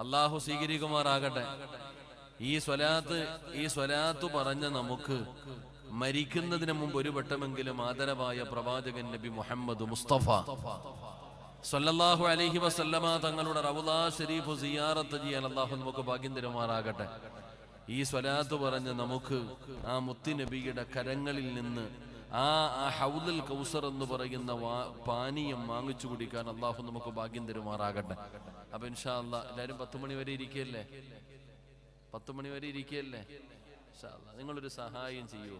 അള്ളാഹു സ്വീകരിക്കുമാറാകട്ടെ. ഈ സ്വലാത്ത് പറഞ്ഞ നമുക്ക് മരിക്കുന്നതിന് മുമ്പ് ഒരു വട്ടമെങ്കിലും ആദരവായ പ്രവാചകൻ നബി മുഹമ്മദ് മുസ്തഫ സല്ലല്ലാഹു അലൈഹി വസല്ലമ തങ്ങളുടെ റൗള ശരീഫ് സിയാറത്ത് ചെയ്യാൻ അള്ളാഹു നമുക്ക് ഭാഗ്യം തരുമാറാകട്ടെ. ഈ സ്വലാത്ത് പറഞ്ഞ് നമുക്ക് ആ മുത്തി നബിയുടെ കരങ്ങളിൽ നിന്ന് ആ ഹൗദുൽ കൗസർ എന്ന് പറയുന്ന പാനീയം വാങ്ങിച്ചു കുടിക്കാൻ അള്ളാഹു നമുക്ക് ഭാഗ്യം തരുമാറാകട്ടെ. അപ്പൊ ഇൻഷാ അല്ലാഹ് എല്ലാവരും 10 മണി വരെ ഇരിക്കുകയല്ലേ? 10 മണി വരെ ഇരിക്കുകയല്ലേ? ഇൻഷാ അല്ലാഹ് നിങ്ങളൊരു സഹായം ചെയ്യൂ.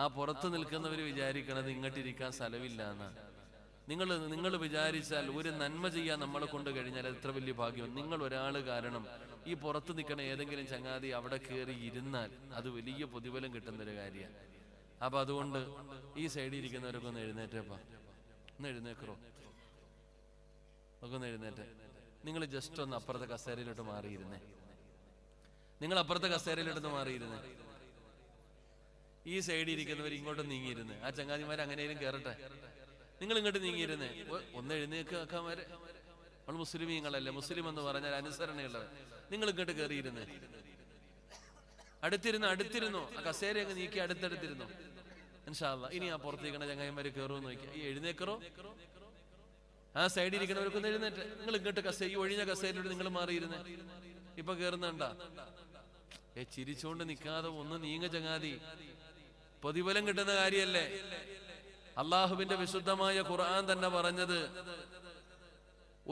ആ പുറത്ത് നിൽക്കുന്നവർ വിചാരിക്കണത് ഇങ്ങോട്ടിരിക്കാൻ സ്ഥലമില്ല എന്നാണ്. നിങ്ങൾ വിചാരിച്ചാൽ ഒരു നന്മ ചെയ്യാൻ നമ്മളെ കൊണ്ട് കഴിഞ്ഞാൽ എത്ര വലിയ ഭാഗ്യം. നിങ്ങൾ ഒരാൾ കാരണം ഈ പുറത്ത് നിൽക്കണ ഏതെങ്കിലും ചങ്ങാതി അവിടെ കയറി ഇരുന്നാൽ അത് വലിയ പ്രതിഫലം കിട്ടുന്നൊരു കാര്യമാണ്. അപ്പൊ അതുകൊണ്ട് ഈ സൈഡിൽ ഇരിക്കുന്നവരൊക്കെ ഒന്ന് എഴുന്നേറ്റേപ്പാ, ഒന്ന് എഴുന്നേക്കറോ, ഒക്കെ ഒന്ന് എഴുന്നേറ്റ്. നിങ്ങൾ ജസ്റ്റ് ഒന്ന് അപ്പുറത്തെ കസേരയിലോട്ട് മാറിയിരുന്നേ. നിങ്ങൾ അപ്പുറത്തെ കസേരയിലോട്ടൊന്ന് മാറിയിരുന്നേ. ഈ സൈഡിൽ ഇരിക്കുന്നവർ ഇങ്ങോട്ട് നീങ്ങിയിരുന്നേ. ആ ചങ്ങാതിമാർ അങ്ങനെയും കയറട്ടെ. നിങ്ങൾ ഇങ്ങോട്ട് നീങ്ങിയിരുന്നേ. ഒന്ന് എഴുന്നേക്കാമാരെ. നമ്മൾ മുസ്ലിമീങ്ങളല്ലേ. മുസ്ലിം എന്ന് പറഞ്ഞാൽ അനുസരണയുള്ളവർ. നിങ്ങൾ ഇങ്ങോട്ട് കയറിയിരുന്നേ. അടുത്തിരുന്നു. ആ കസേര അങ്ങ് നീക്കി അടുത്തടുത്തിരുന്നു. ഇൻഷാ അല്ലാഹ് ഇനി ആ പുറത്തേക്കണ ചങ്ങായിമാര് കയറുമെന്ന് നോക്കിയാ ഈ എഴുന്നേക്കറോ. ആ സൈഡിൽ ഇരിക്കുന്നവർക്കൊന്ന് എഴുന്നേറ്റ്. നിങ്ങൾ ഇങ്ങോട്ട് ഈ ഒഴിഞ്ഞ കസേരയിലൂടെ നിങ്ങൾ മാറിയിരുന്നേ. ഇപ്പൊ കേറുന്നുണ്ടാ? ചിരിച്ചുകൊണ്ട് നിൽക്കാതെ ഒന്ന് നീങ്ങ ചങ്ങാതി. പ്രതിഫലം കിട്ടുന്ന കാര്യല്ലേ. അള്ളാഹുവിന്റെ വിശുദ്ധമായ ഖുർആൻ തന്നെ പറഞ്ഞത്,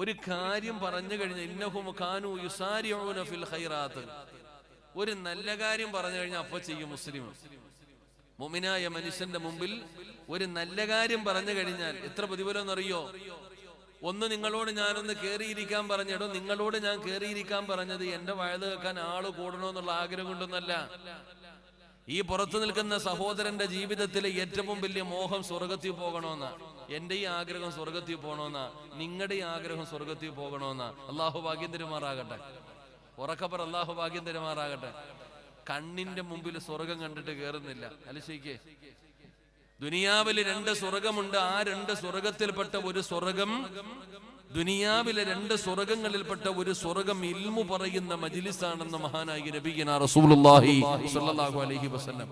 ഒരു കാര്യം പറഞ്ഞു കഴിഞ്ഞാൽ ഇന്നഹും കാനൂ യുസാരിഊന ഫിൽ ഖൈറാത്ത്, ഒരു നല്ല കാര്യം പറഞ്ഞു കഴിഞ്ഞാൽ അപ്പൊ ചെയ്യും. മുസ്ലിം മുഅ്മിനായ മനുഷ്യന്റെ മുമ്പിൽ ഒരു നല്ല കാര്യം പറഞ്ഞു കഴിഞ്ഞാൽ എത്ര പ്രതിഫലം എന്നറിയോ? ഒന്ന് നിങ്ങളോട് ഞാനൊന്ന് കയറിയിരിക്കാൻ പറഞ്ഞിടോ, നിങ്ങളോട് ഞാൻ കയറിയിരിക്കാൻ പറഞ്ഞത് എന്റെ വയത് കേൾക്കാൻ ആള് കൂടണമെന്നുള്ള ആഗ്രഹം കൊണ്ടൊന്നല്ല. ഈ പുറത്തു നിൽക്കുന്ന സഹോദരന്റെ ജീവിതത്തിലെ ഏറ്റവും വലിയ മോഹം സ്വർഗത്തിൽ പോകണമെന്നാ. എന്റെ ഈ ആഗ്രഹം സ്വർഗത്തിൽ പോകണമെന്നാ. നിങ്ങളുടെ ഈ ആഗ്രഹം സ്വർഗത്തിൽ പോകണമെന്നാ. അള്ളാഹു ഭാഗ്യം തരുമാറാകട്ടെ. ഉറക്കപ്പർ അള്ളാഹു ഭാഗ്യം തരുമാറാകട്ടെ. കണ്ണിന്റെ മുമ്പിൽ സ്വർഗം കണ്ടിട്ട് കേറുന്നില്ല. അലശിക്കേ, ദുനിയാവില് 2 സ്വർഗമുണ്ട്. ആ 2 സ്വർഗത്തിൽപ്പെട്ട ഒരു സ്വർഗം, ദുനിയാവിലെ 2 സ്വർഗങ്ങളിൽപ്പെട്ട ഒരു സ്വർഗം ഇൽമു പറയുന്ന മജ്ലിസാണെന്ന് മഹാനായ നബിയുനാ റസൂലുള്ളാഹി സ്വല്ലല്ലാഹു അലൈഹി വസല്ലം.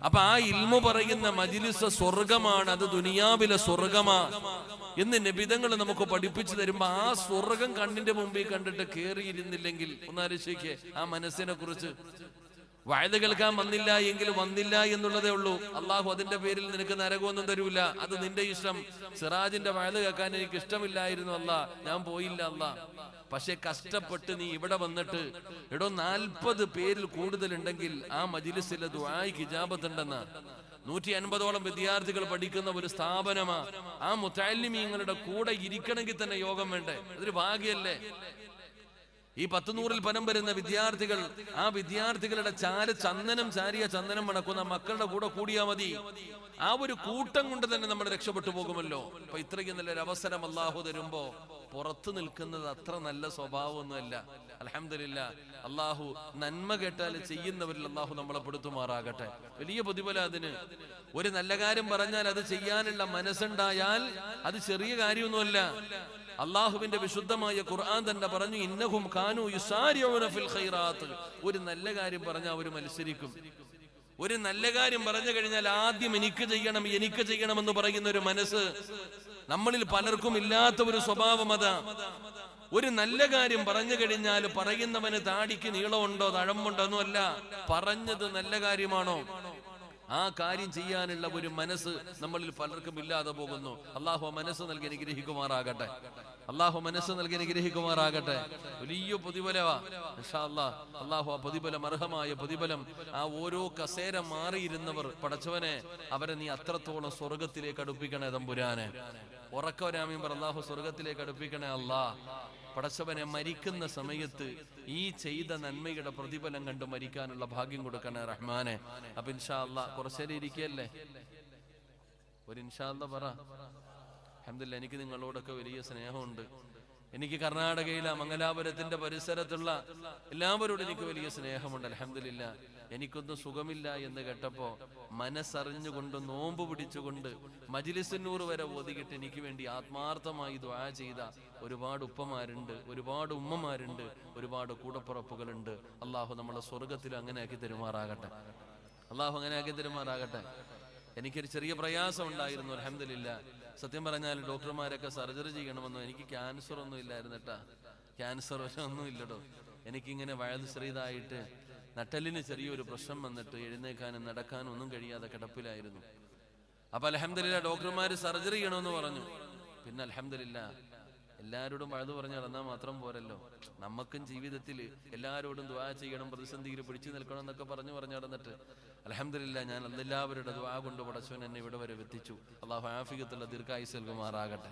അപ്പൊ ആ ഇൽമു പറയുന്ന മജ്ലിസ് സ്വർഗമാണ്. അത് ദുനിയാവിലെ സ്വർഗമാ എന്ന് നബിതങ്ങൾ നമുക്ക് പഠിപ്പിച്ചു തരുമ്പോ ആ സ്വർഗം കണ്ണിന്റെ മുമ്പിൽ കണ്ടിട്ട് കേറിയിരുന്നില്ലെങ്കിൽ ഒന്നാലോചിക്കേ ആ മനസ്സിനെ കുറിച്ച്. വയത് കേൾക്കാൻ വന്നില്ല എങ്കിൽ വന്നില്ല എന്നുള്ളതേ ഉള്ളൂ. അള്ളാഹു അതിന്റെ പേരിൽ നിനക്ക് നരകമൊന്നും തരൂല. അത് നിന്റെ ഇഷ്ടം. സിറാജിന്റെ വയത് കേൾക്കാൻ എനിക്ക് ഇഷ്ടമില്ലായിരുന്നു അല്ലാ, ഞാൻ പോയില്ല അല്ലാ. പക്ഷെ കഷ്ടപ്പെട്ട് നീ ഇവിടെ വന്നിട്ട് 40 പേരിൽ കൂടുതലുണ്ടെങ്കിൽ ആ മജ്ലിസിലെ ദുആഇക്ക് ഇജാബത്ത് ഉണ്ടെന്ന്. 150ഓളം വിദ്യാർത്ഥികൾ പഠിക്കുന്ന ഒരു സ്ഥാപനമാ. ആ മുതഅല്ലിമീങ്ങളുടെ കൂടെ ഇരിക്കണമെങ്കിൽ തന്നെ യോഗം വേണ്ടേ? അതൊരു ഭാഗ്യല്ലേ. ഈ 100-100 പരം വരുന്ന വിദ്യാർത്ഥികൾ, ആ വിദ്യാർത്ഥികളുടെ ചാരിയ ചന്ദനം മണക്കുന്ന മക്കളുടെ കൂടെ കൂടിയാ മതി. ആ ഒരു കൂട്ടം കൊണ്ട് തന്നെ നമ്മൾ രക്ഷപ്പെട്ടു പോകുമല്ലോ. അപ്പൊ ഇത്രയ്ക്ക് നല്ലൊരു അവസരം അള്ളാഹു തരുമ്പോ പുറത്തു നിൽക്കുന്നത് അത്ര നല്ല സ്വഭാവമൊന്നുമല്ല. അൽഹംദുലില്ലാ, അള്ളാഹു നന്മ കേട്ടാൽ ചെയ്യുന്നവരിൽ അള്ളാഹു നമ്മളെ പെടുത്തുമാറാകട്ടെ. വലിയ പ്രതിഫലം അതിന്. ഒരു നല്ല കാര്യം പറഞ്ഞാൽ അത് ചെയ്യാനുള്ള മനസ്സുണ്ടായാൽ അത് ചെറിയ കാര്യമൊന്നുമല്ല. അള്ളാഹുവിന്റെ വിശുദ്ധമായ ഖുർആൻ തന്നെ പറഞ്ഞു, ഇന്നഹും കാനൂ യുസാരിഊന ഫിൽ ഖൈറാത്ത്. ഒരു നല്ല കാര്യം പറഞ്ഞാൽ അവർ മത്സരിക്കും. ഒരു നല്ല കാര്യം പറഞ്ഞു കഴിഞ്ഞാൽ ആദ്യം എനിക്ക് ചെയ്യണമെന്ന് പറയുന്ന ഒരു മനസ്സ് നമ്മളിൽ പലർക്കും ഇല്ലാത്ത ഒരു സ്വഭാവം അതാ. ഒരു നല്ല കാര്യം പറഞ്ഞു കഴിഞ്ഞാൽ പറയുന്നവന് താടിക്ക് നീളമുണ്ടോ തഴമ്പുണ്ടോ ഒന്നുമല്ല, പറഞ്ഞത് നല്ല കാര്യമാണോ ആ കാര്യം ചെയ്യാനുള്ള ഒരു മനസ്സ് നമ്മളിൽ പലർക്കും ഇല്ലാതെ പോകുന്നു. അള്ളാഹു മനസ്സ് നൽകി അനുഗ്രഹിക്കുമാറാകട്ടെ. അള്ളാഹു മനസ്സ് നൽകി അനുഗ്രഹിക്കുമാറാകട്ടെ. വലിയ പ്രതിഫലമാ ഇൻഷാ അല്ലാഹ്. അള്ളാഹു ആ പ്രതിഫലം, അർഹമായ പ്രതിഫലം, ആ ഓരോ കസേര മാറിയിരുന്നവർ പടച്ചവനെ അവരെ നീ അത്രത്തോളം സ്വർഗത്തിലേക്ക് അടുപ്പിക്കണേ തമ്പുരാനെ. ഉറക്കവരാമീൻ പറ, അള്ളാഹു സ്വർഗത്തിലേക്ക് അടുപ്പിക്കണേ അല്ലാ. പടച്ചവനെ മരിക്കുന്ന സമയത്ത് ഈ ചെയ്ത നന്മയുടെ പ്രതിഫലം കണ്ട് മരിക്കാനുള്ള ഭാഗ്യം കൊടുക്കണേ റഹ്മാനെ. അപ്പൊ ഇൻഷാ അല്ലാഹ് കുറച്ചേരം ഇരിക്കല്ലേ? ഒരു ഇൻഷാ അല്ലാഹ് പറ. അൽഹംദുലില്ലാഹ്, എനിക്ക് നിങ്ങളോടൊക്കെ വലിയ സ്നേഹമുണ്ട്. എനിക്ക് കർണാടകയിലെ മംഗലാപുരത്തിന്റെ പരിസരത്തുള്ള എല്ലാവരോടും എനിക്ക് വലിയ സ്നേഹമുണ്ട്. അൽഹംദുലില്ലാഹ്, എനിക്കൊന്നും സുഖമില്ല എന്ന് കേട്ടപ്പോ മനസ്സറിഞ്ഞുകൊണ്ട് നോമ്പ് പിടിച്ചുകൊണ്ട് മജ്ലിസുന്നൂർ വരെ ഒതുകിട്ട് എനിക്ക് വേണ്ടി ആത്മാർത്ഥമായി ദുആ ചെയ്ത ഒരുപാട് ഉപ്പമാരുണ്ട്, ഒരുപാട് ഉമ്മമാരുണ്ട്, ഒരുപാട് കൂടപ്പുറപ്പുകളുണ്ട്. അള്ളാഹു നമ്മളെ സ്വർഗത്തിൽ അങ്ങനെ ആക്കി തരുമാറാകട്ടെ. അള്ളാഹു അങ്ങനെ ആക്കി തരുമാറാകട്ടെ. എനിക്കൊരു ചെറിയ പ്രയാസം ഉണ്ടായിരുന്നു, അൽഹംദുലില്ലാ. സത്യം പറഞ്ഞാൽ ഡോക്ടർമാരൊക്കെ സർജറി ചെയ്യണമെന്നോ, എനിക്ക് ക്യാൻസർ ഒന്നും ഇല്ലായിരുന്നു കേട്ടാ. ക്യാൻസർ ഒന്നും ഇല്ലടോ. എനിക്കിങ്ങനെ വയല് ചെറിയതായിട്ട് നട്ടലിന് ചെറിയൊരു പ്രശ്നം വന്നിട്ട് എഴുന്നേക്കാനും നടക്കാനും ഒന്നും കഴിയാതെ കിടപ്പിലായിരുന്നു. അപ്പൊ അൽഹംദുലില്ലാ ഡോക്ടർമാര് സർജറി ചെയ്യണമെന്ന് പറഞ്ഞു. പിന്നെ അൽഹംദുലില്ലാ എല്ലാവരോടും വഴുതു പറഞ്ഞു നടന്നാൽ മാത്രം പോരല്ലോ, നമുക്കും ജീവിതത്തിൽ എല്ലാവരോടും ദുആ ചെയ്യണം, പ്രതിസന്ധിയിൽ പിടിച്ചു നിൽക്കണം എന്നൊക്കെ പറഞ്ഞു നടന്നിട്ട് അൽഹംദുലില്ലാ ഞാൻ എല്ലാവരുടെ ദുആ കൊണ്ട് പടച്ചവൻ എന്നെ ഇവിടെ വരെ എത്തിച്ചു. അല്ലാഹു ആഫിയത്തുള്ള ദീർഘായുസ്സ് നൽകുമാറാകട്ടെ.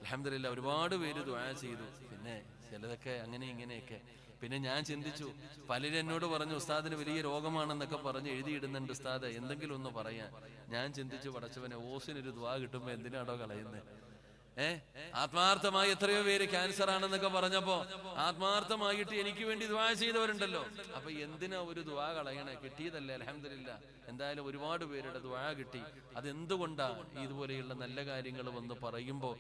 അൽഹംദുലില്ലാ ഒരുപാട് പേര് ദുആ ചെയ്തു. പിന്നെ ചിലതൊക്കെ അങ്ങനെ ഇങ്ങനെയൊക്കെ. പിന്നെ ഞാൻ ചിന്തിച്ചു, പലരും എന്നോട് പറഞ്ഞു ഉസ്താദിന് വലിയ രോഗമാണെന്നൊക്കെ പറഞ്ഞ് എഴുതിയിടുന്നുണ്ട് ഉസ്താദ്, എന്തെങ്കിലും ഒന്ന് പറയാൻ. ഞാൻ ചിന്തിച്ചു, പടച്ചവനെ ഓസിനൊരു ദുആ കിട്ടുമ്പോ എന്തിനാണോ കളയുന്നത്? ആത്മാർത്ഥമായി എത്രയോ പേര് ക്യാൻസർ ആണെന്നൊക്കെ പറഞ്ഞപ്പോ ആത്മാർത്ഥമായിട്ട് എനിക്ക് വേണ്ടി ദുആ ചെയ്തവരുണ്ടല്ലോ. അപ്പൊ എന്തിനാ ഒരു ദുആ കളയണേ? കിട്ടിയതല്ലേ അൽഹംദുലില്ലാ. എന്തായാലും ഒരുപാട് പേരുടെ ദുആ കിട്ടി. അതെന്തുകൊണ്ടാ? ഇതുപോലെയുള്ള നല്ല കാര്യങ്ങൾ വന്ന് പറയുമ്പോ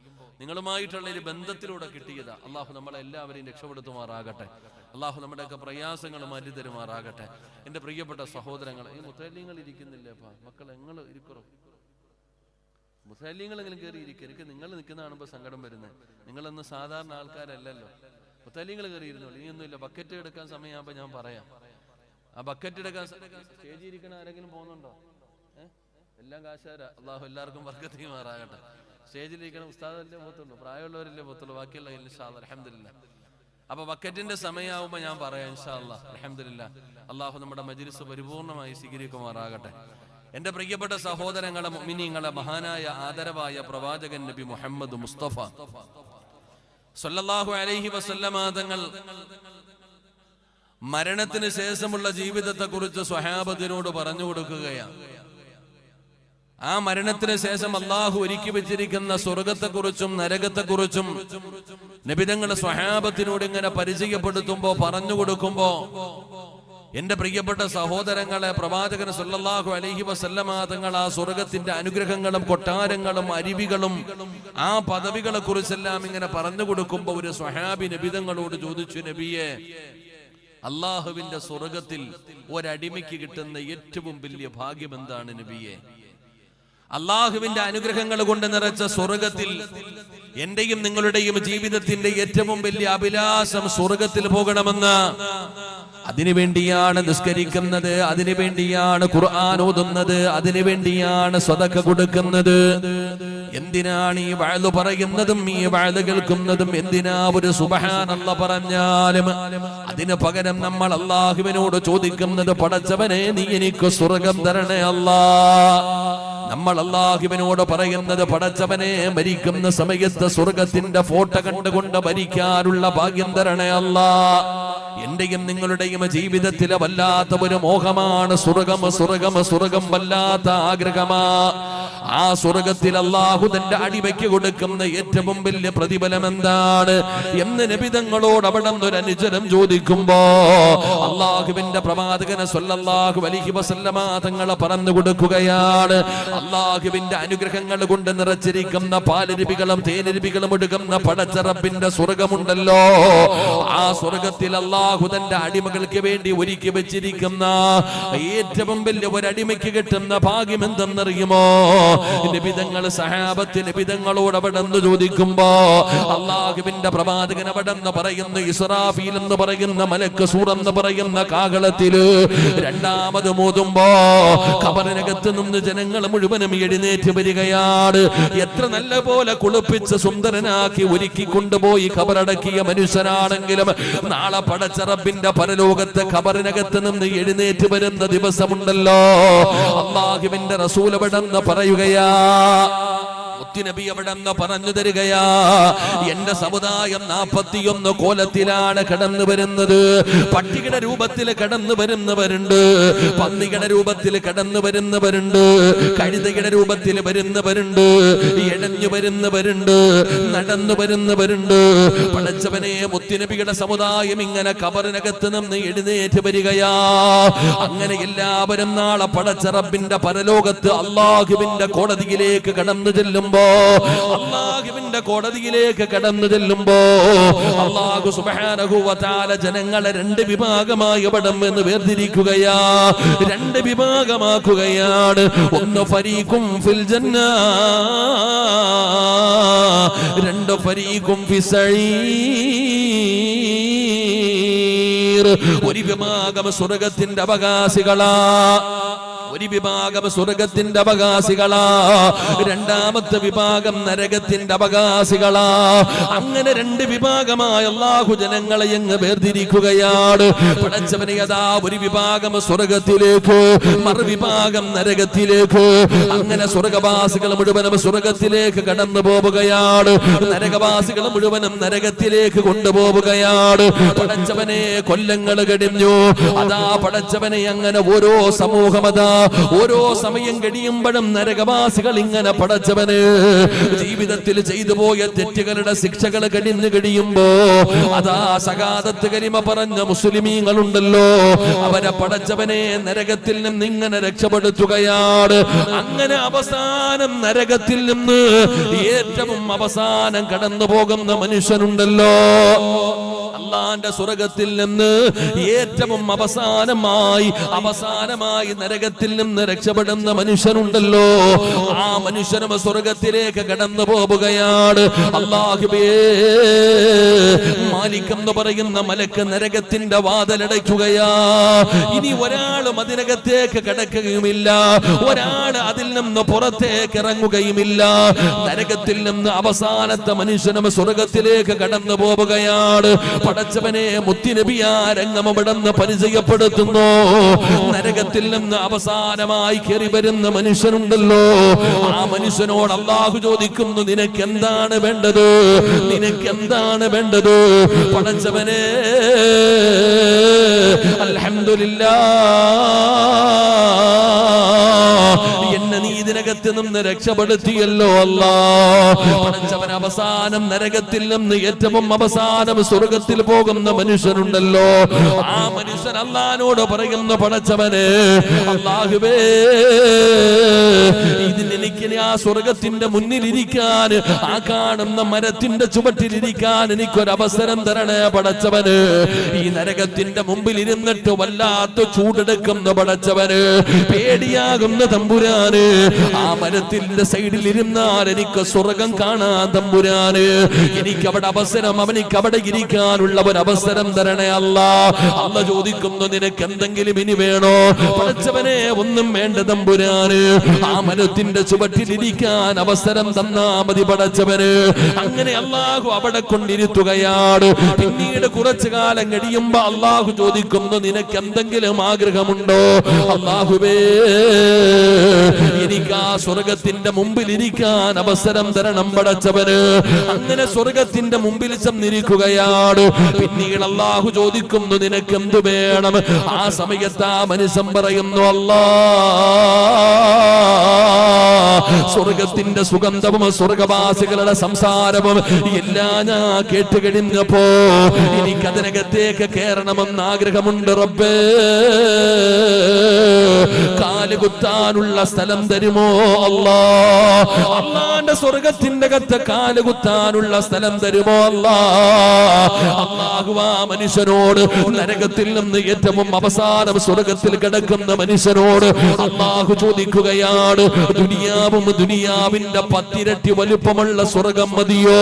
നിങ്ങളുമായിട്ടുള്ള ഒരു ബന്ധത്തിലൂടെ കിട്ടിയതാ. അള്ളാഹു നമ്മളെ എല്ലാവരെയും രക്ഷപ്പെടുത്തുമാറാകട്ടെ. അള്ളാഹു നമ്മുടെയൊക്കെ പ്രയാസങ്ങൾ മാറ്റി തരുമാറാകട്ടെ. എന്റെ പ്രിയപ്പെട്ട സഹോദരങ്ങൾ, ഈ മുത്തല്ലിങ്ങൾ ഇരിക്കുന്നില്ലേപ്പാ മക്കൾ, നിങ്ങൾ ഇരിക്കറോ? മുത്തല്ലിങ്ങളെങ്കിലും കയറി ഇരിക്കുക. എനിക്ക് നിങ്ങൾ നിൽക്കുന്ന കാണുമ്പോൾ സങ്കടം വരുന്നത്. നിങ്ങളൊന്നും സാധാരണ ആൾക്കാരല്ലല്ലോ. മുത്തല്ലിങ്ങൾ കയറി ഇരുന്നോളൂ. ഇനിയൊന്നുമില്ല. ബക്കറ്റ് എടുക്കാൻ സമയമാകുമ്പോൾ ഞാൻ പറയാം. ആ ബക്കറ്റ് എടുക്കാൻ സ്റ്റേജിൽ ഇരിക്കണ ആരെങ്കിലും പോകുന്നുണ്ടോ? എല്ലാം കാശാര. അള്ളാഹു എല്ലാവർക്കും ബർക്കത്ത് ചെയ്യുമാറാകട്ടെ. സ്റ്റേജിലിരിക്കണ ഉസ്താദല്ലേ പോത്തുള്ളൂ, പ്രായമുള്ളവരല്ലേ പോത്തുള്ളൂ, ബാക്കിയുള്ള ഇൻഷാ അല്ലാഹ് അൽഹംദുലില്ലാ. അപ്പൊ ബക്കറ്റിന്റെ സമയമാകുമ്പോൾ ഞാൻ പറയാം ഇൻഷാ അല്ലാഹ് അൽഹംദുലില്ലാ. അള്ളാഹു നമ്മുടെ മജ്‌ലിസ് പരിപൂർണമായി സ്വീകരിക്കുമാറാകട്ടെ. എന്റെ പ്രിയപ്പെട്ട സഹോദരങ്ങളെ, മുഅ്മിനീങ്ങളെ, മഹാനായ ആദരവായ പ്രവാചകൻ നബി മുഹമ്മദ് മുസ്തഫ സല്ലല്ലാഹു അലൈഹി വസല്ലമ തങ്ങൾ മരണത്തിന് ശേഷമുള്ള ജീവിതത്തെ കുറിച്ച് സ്വഹാബത്തിനോട് പറഞ്ഞു കൊടുക്കുകയാണ്. ആ മരണത്തിന് ശേഷം അള്ളാഹു ഒരുക്കി വെച്ചിരിക്കുന്ന സ്വർഗത്തെക്കുറിച്ചും നരകത്തെക്കുറിച്ചും നബി തങ്ങൾ സ്വഹാബത്തിനോട് ഇങ്ങനെ പരിചയപ്പെടുത്തുമ്പോ പറഞ്ഞു കൊടുക്കുമ്പോ, എന്റെ പ്രിയപ്പെട്ട സഹോദരങ്ങളെ, പ്രവാചകൻ സല്ലല്ലാഹു അലൈഹി വസല്ലമ തങ്ങൾ ആ സ്വർഗത്തിന്റെ അനുഗ്രഹങ്ങളും കൊട്ടാരങ്ങളും അരുവികളും ആ പദവികളെ കുറിച്ചെല്ലാം ഇങ്ങനെ പറഞ്ഞു കൊടുക്കുമ്പോ ഒരു സ്വഹാബി നബി തങ്ങളോട് ചോദിച്ചു, നബിയെ, അള്ളാഹുവിന്റെ സ്വർഗത്തിൽ ഒരടിമയ്ക്ക് കിട്ടുന്ന ഏറ്റവും വലിയ ഭാഗ്യം എന്താണ് നബിയെ? അള്ളാഹുവിന്റെ അനുഗ്രഹങ്ങൾ കൊണ്ട് നിറച്ച സ്വർഗത്തിൽ എന്റെയും നിങ്ങളുടെയും ജീവിതത്തിന്റെ ഏറ്റവും വലിയ അഭിലാഷം സ്വർഗത്തിൽ പോകണമെന്ന്. അതിനുവേണ്ടിയാണ് നിസ്കരിക്കുന്നത്, അതിനുവേണ്ടിയാണ് ഖുർആൻ ഓതുന്നത്, അതിനുവേണ്ടിയാണ് സദഖ കൊടുക്കുന്നത്. എന്തിനാണ് ഈ വഅദ് പറയുന്നതും ഈ വഅദ് കേൾക്കുന്നതും? എന്തിനാ ഒരു സുബ്ഹാനല്ലാഹ് പറഞ്ഞാലും അതിന് പകരം നമ്മൾ അല്ലാഹുവിനോട് ചോദിക്കുന്നത്, പടച്ചവനെ നീ എനിക്ക് സ്വർഗം തരണേ അല്ലാഹ്. നമ്മൾ അല്ലാഹുവിനോട് പറയുന്നത്, പടച്ചവനെ മരിക്കുന്ന സമയത്ത് സ്വർഗത്തിന്റെ ഫോട്ടോ കണ്ടുകൊണ്ട് മരിക്കാനുള്ള ഭാഗ്യം തരണേ അല്ലാഹ്. എന്റെയും നിങ്ങളുടെയും ജീവിതത്തിലെ വല്ലാത്ത ഒരു മോഹമാണ് സ്വർഗം. സ്വർഗം സ്വർഗം വല്ലാത്ത ആഗ്രഹമാ. ആ സ്വർഗത്തിൽ അല്ലാഹു തന്റെ അടിമയ്ക്ക് കൊടുക്കുന്ന ഏറ്റവും വലിയ പ്രതിഫലം എന്താണ് എന്ന് നബി തങ്ങളോട് അവിടെ ഒരു അനുചരം ചോദിക്കുമ്പോ അല്ലാഹുവിന്റെ പ്രവാചകൻ സല്ലല്ലാഹു അലൈഹി വസല്ലമ തങ്ങൾ പറഞ്ഞു കൊടുക്കുകയാണ്, അല്ലാഹുവിന്റെ അനുഗ്രഹങ്ങൾ കൊണ്ട് നിറച്ചിരിക്കുന്ന പാലരുവികളും തേനരുവികളും ഒഴുകുന്ന പടച്ച റബ്ബിന്റെ സ്വർഗമുണ്ടല്ലോ, ആ സ്വർഗത്തിൽ അല്ലാഹു തന്റെ അടിമകൾക്ക് വേണ്ടി ഒരുക്കി വെച്ചിരിക്കുന്ന ഏറ്റവും വലിയ ഒരടിമയ്ക്ക് കിട്ടുന്ന ഭാഗ്യം എന്തെന്നറിയുമോ? നിബിതങ്ങൾ സഹാബത്ത് നിബിതങ്ങളോട് അവിടെ നിന്ന് ചോദിക്കുമ്പോ അല്ലാഹുവിന്റെ പ്രവാചകൻ അവിടെ നിന്ന് പറയുന്നു, ഇസ്രാഫീൽ എന്ന് പറയുന്ന മലക്ക് സൂർ എന്ന് പറയുന്ന കാഹളത്തില് രണ്ടാമത് മോതുമ്പോ ഖബറിനകത്ത് നിന്ന് ജനങ്ങൾ മുഴുവനും എഴുന്നേറ്റ് വരികയാണ്. എത്ര നല്ല പോലെ കുളിപ്പിച്ച് സുന്ദരനാക്കി ഒരുക്കി കൊണ്ടുപോയി ഖബറടക്കിയ മനുഷ്യനാണെങ്കിലും നാളെ പടച്ച റബ്ബിന്റെ പരലോകത്തെ ഖബറിനകത്ത് നിന്ന് എഴുന്നേറ്റ് വരുന്ന ദിവസമുണ്ടല്ലോ, അല്ലാഹുവിന്റെ റസൂൽ അവിടെ നിന്ന് പറയുകയാ, നബി അവിടെ നിന്ന് പറഞ്ഞു തരികയാ, എന്റെ സമുദായം 41 കോലത്തിലാണ് കടന്നു വരുന്നത്. പട്ടികയുടെ രൂപത്തിൽ കടന്നു വരുന്നവരുണ്ട്, പന്നിയുടെ രൂപത്തിൽ കടന്നു വരുന്നവരുണ്ട്, കഴുതയുടെ രൂപത്തിൽ വരുന്നവരുണ്ട്, എഴഞ്ഞു വരുന്നവരുണ്ട്, നടന്നു വരുന്നവരുണ്ട്. പടച്ചവനെ, മുത്തുനബിയുടെ സമുദായം ഇങ്ങനെ ഖബറിനകത്ത് നിന്ന് എഴുന്നേറ്റ് വരികയാ. അങ്ങനെ എല്ലാവരും നാളെ പടച്ച റബ്ബിന്റെ പരലോകത്ത് അല്ലാഹുവിന്റെ കോടതിയിലേക്ക് കടന്നു ചെല്ലുമ്പോ ചെല്ലുമ്പോ, അല്ലാഹുവിന്റെ കോടതിയിലേക്ക് കടന്നു ചെല്ലുമ്പോ അല്ലാഹു സുബ്ഹാനഹു വ തആല ജനങ്ങളെ രണ്ട് വിഭാഗമായി അവിടെന്ന് വേർതിരിക്കുകയാ, രണ്ട് വിഭാഗമാക്കുകയാണ്. ഒന്ന് ഫരീഖും ഫിൽ ജന്ന, രണ്ട് ഫരീഖും ഫിസ്സഈർ. ഒരു വിഭാഗം സ്വർഗ്ഗത്തിന്റെ അവകാശികളാ, ഒരു വിഭാഗം സ്വർഗ്ഗത്തിന്റെ അവകാശികളാ, രണ്ടാമത്തെ വിഭാഗം നരകത്തിന്റെ അവകാശികളാ. അങ്ങനെ രണ്ട് വിഭാഗമായ അല്ലാഹു ജനങ്ങളെ അങ്ങ് വേർതിരിക്കുകയാണ്. പടച്ചവനെ, അതാ ഒരു വിഭാഗം സ്വർഗ്ഗത്തിലേക്ക്, മറുവിഭാഗം നരകത്തിലേക്ക്. അങ്ങനെ സ്വർഗ്ഗവാസികൾ മുഴുവനും സ്വർഗ്ഗത്തിലേക്ക് കടന്നു പോവുകയാണ്, നരകവാസികൾ മുഴുവനും നരകത്തിലേക്ക് കൊണ്ടുപോവുകയാണ്. പടച്ചവനെ, കൊല്ലങ്ങൾ കഴിഞ്ഞു. അതാ പടച്ചവനെ, അങ്ങനെ ഓരോ സമൂഹം, അതാ ഓരോ സമയം കഴിയുമ്പോഴും നരകവാസികൾ ഇങ്ങനെ പടച്ചവന് ജീവിതത്തിൽ ചെയ്തു പോയ തെറ്റുകളുടെ ശിക്ഷകൾ കഴിഞ്ഞു കഴിയുമ്പോ, അതാ സകാദത്ത് കലിമ പറഞ്ഞ മുസ്ലിമീങ്ങളുണ്ടല്ലോ, അവരെ പടച്ചവനെ നരകത്തിൽ നിന്ന് ഇങ്ങനെ രക്ഷപ്പെടുത്തുകയാണ്. അങ്ങനെ അവസാനം നരകത്തിൽ നിന്ന് ഏറ്റവും അവസാനം കടന്നു പോകുന്ന മനുഷ്യനുണ്ടല്ലോ, അല്ലാഹുവിന്റെ സ്വർഗ്ഗത്തിൽ നിന്ന് ഏറ്റവും അവസാനമായി നരകത്തിൽ നിന്ന് രക്ഷപ്പെടുന്ന മനുഷ്യനുണ്ടല്ലോ, ആ മനുഷ്യനും സ്വർഗ്ഗത്തിലേക്ക് കടന്നു പോവുകയാണ്. അല്ലാഹുവേ, മാലിക് എന്ന് പറയുന്ന മലക്ക് നരകത്തിന്റെ വാതിലടയ്ക്കുകയാ. ഇനി ഒരാളും അതിനകത്തേക്ക് കടക്കുകയുമില്ല, ഒരാൾ അതിൽ നിന്ന് പുറത്തേക്ക് ഇറങ്ങുകയുമില്ല. നരകത്തിൽ നിന്ന് അവസാനത്തെ മനുഷ്യനും സ്വർഗ്ഗത്തിലേക്ക് കടന്നു പോവുകയാണ്. പടച്ചവനെ, മുത്തുനബിയാ രംഗം അവിടുന്ന് പരിചയപ്പെടുത്തുന്നു. നരകത്തിൽ നിന്ന് അവസാനമായി കയറി വരുന്ന മനുഷ്യനുണ്ടല്ലോ, ആ മനുഷ്യനോട് അല്ലാഹു ചോദിക്കുന്നു, നിനക്ക് എന്താണ് വേണ്ടത്, നിനക്ക് എന്താണ് വേണ്ടത്? പടച്ചവനെ, അൽഹംദുലില്ലാഹ്, എന്നെ നീ ഇതിനകത്ത് നിന്ന് രക്ഷപ്പെടുത്തിയല്ലോ അല്ലാ. പടച്ചവൻ അവസാനം നരകത്തിൽ നിന്ന് ഏറ്റവും അവസാനം സ്വർഗ്ഗത്തിൽ പോകുന്ന മനുഷ്യനുണ്ടല്ലോ, ആ മനുഷ്യൻ അല്ലാഹുവോട് പറയുന്നു, പടച്ചവനെ, അല്ലാഹുവേ, ഇതിനെനിക്ക് ആ സ്വർഗ്ഗത്തിന്റെ മുന്നിലിരിക്കാൻ, ആ കാണുന്ന മരത്തിന്റെ ചുവട്ടിലിരിക്കാൻ എനിക്കൊരവസരം തരണേ പടച്ചവന്. ഈ നരകത്തിന്റെ മുമ്പിൽ ഇരുന്നിട്ട് വല്ലാത്ത ചൂടെടുക്കുന്ന പടച്ചവന്, പേടിയാകുന്ന തമ്പുരാന്, ആ മരത്തിന്റെ സൈഡിൽ ഇരുന്നാൽ എനിക്ക് സ്വർഗം കാണാൻ തമ്പുരാന്, എനിക്ക് അവിടെ അവസരം, അവനിക്ക് അവിടെ ഇരിക്കാനുള്ള ഒരു അവസരം തരണേ അല്ലാ. അല്ല ചോദിക്കുന്നു, നിനക്ക് എന്തെങ്കിലും ഇനി വേണോ? പടച്ചവനെ, ഒന്നും വേണ്ട തമ്പുരാന്, ആ മരത്തിന്റെ ചുവട്ടിലിരിക്കാൻ അവസരം തന്നാ മതി പടച്ചവന്. അങ്ങനെ അല്ലാഹു അവിടെ കൊണ്ടിരുത്തുകയാണ്. പിന്നീട് കുറച്ചു കാലം കഴിയുമ്പോ അല്ലാഹു ചോദിക്കുന്നു, നിനക്ക് എന്തെങ്കിലും ആഗ്രഹമുണ്ടോ? അല്ലാഹുവേ, എനിക്ക് ആ സ്വർഗത്തിന്റെ മുമ്പിൽ ഇരിക്കാൻ അവസരം തരണം പടച്ചവന്. അങ്ങനെ സ്വർഗത്തിന്റെ മുമ്പിൽ ചെന്നിരിക്കുകയാണ്. പിന്നീട് അല്ലാഹു ചോദിക്കുന്നു, നിനക്ക് എന്തു വേണം? ആ സമയത്ത് ആ മനുഷ്യൻ പറയുന്നു, അല്ലാ, സ്വർഗത്തിന്റെ സുഗന്ധവും സ്വർഗവാസികളുടെ സംസാരവും എല്ലാം ഞാൻ കേട്ടുകഴിഞ്ഞപ്പോ എനിക്കതിനകത്തേക്ക് കയറണമെന്ന് ആഗ്രഹമുണ്ട് റബ്ബേ. കാലുകുത്താനുള്ള സ്ഥലം തരുമോ അല്ലാ? അല്ലാഹുവിന്റെ സ്വർഗത്തിന്റെ അകത്ത് കാലുകുത്താനുള്ള സ്ഥലം തരുമോ അല്ലാ? അല്ലാഹു ആ മനുഷ്യനോട്, നരകത്തിൽ നിന്ന് ഏറ്റവും അവസാനം സ്വർഗത്തിൽ കിടക്കുന്ന മനുഷ്യനോട് അല്ലാഹു ചോദിക്കുകയാണ്, ദുനിയാവും ദുനിയാവിന്റെ 10 ഇരട്ടി വലുപ്പമുള്ള സ്വർഗം മതിയോ?